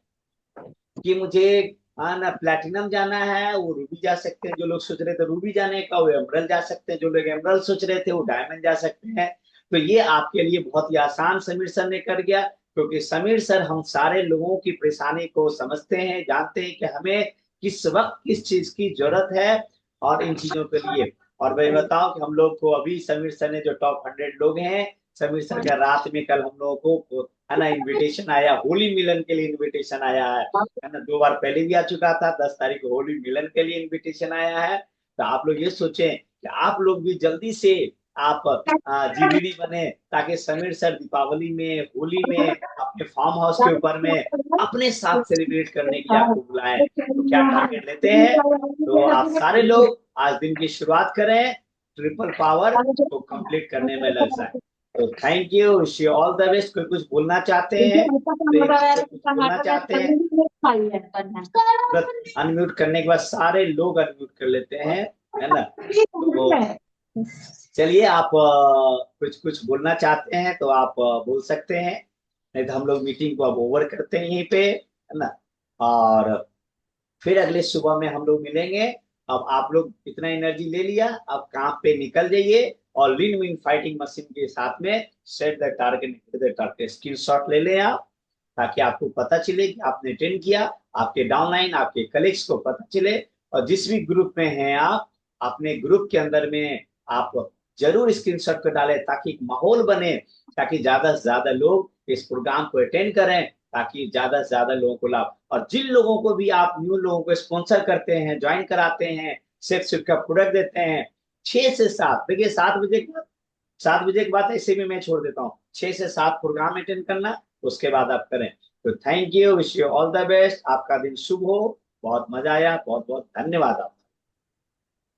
कि मुझे ना प्लैटिनम जाना है, वो रूबी जा सकते हैं। जो लोग सोच रहे थे रूबी जाने का, वो एमरल्ड जा सकते हैं। जो लोग एमरल्ड सोच रहे थे वो डायमंड जा सकते हैं। तो ये आपके लिए बहुत ही आसान समीर सर ने कर गया, क्योंकि समीर सर हम सारे लोगों की परेशानी को समझते हैं, जानते हैं कि हमें किस वक्त किस चीज की जरूरत है और इन चीजों के लिए। और मैं बताऊं कि हम लोग को अभी समीर सर ने जो टॉप 100 लोग हैं, समीर सर का रात में कल हम लोगों को है ना इनविटेशन आया, होली मिलन के लिए इनविटेशन आया है ना। 2 बार पहले भी आ चुका था, 10 तारीख को होली मिलन के लिए इनविटेशन आया है। तो आप लोग ये सोचें कि आप लोग भी जल्दी से आप जीबीडी बने, ताकि समीर सर दीपावली में, होली में अपने फार्म हाउस के ऊपर में अपने साथ सेलिब्रेट करने के लिए आपको बुलाएं। तो क्या टारगेट लेते हैं? तो आप सारे लोग आज दिन की शुरुआत करें, ट्रिपल पावर को कंप्लीट करने में लग जाए। तो thank you, wish you all the best. कोई कुछ बोलना चाहते हैं? बोलना चाहते हैं? अनम्यूट करने के बाद सारे लोग अनम्यूट कर लेते हैं, है ना। तो चलिए, आप कुछ बोलना चाहते हैं तो आप बोल सकते हैं, नहीं तो हम लोग मीटिंग को अब ओवर करते हैं यहीं पे, है ना। और फिर अगले सुबह में हम लोग मिलेंगे। अब आप लोग इतना एनर्जी ले लिया, अब काम पे निकल जाइए और लीन मीन फाइटिंग मशीन के साथ में सेट द टारगेट स्क्रीनशॉट ले लें आप, ताकि आपको पता चले कि आपने अटेंड किया, आपके डाउनलाइन, आपके कलीग्स को पता चले। और जिस भी ग्रुप में हैं आप, अपने ग्रुप के अंदर में आप जरूर स्क्रीनशॉट को डालें, ताकि एक माहौल बने, ताकि ज्यादा से ज्यादा लोग इस प्रोग्राम को अटेंड करें, ताकि ज्यादा से ज्यादा लोगों को लाभ। और जिन लोगों को भी आप न्यू लोगों को स्पॉन्सर करते हैं, ज्वाइन कराते हैं, सेफ का प्रोडक्ट देते हैं, 6 से 7, देखिए 7 बजे के बाद ऐसे भी मैं छोड़ देता हूँ, 6 से 7 प्रोग्राम अटेंड करना, उसके बाद आप करें। तो thank you, wish you all the best, आपका दिन शुभ हो। बहुत मजा आया, बहुत बहुत धन्यवाद आप।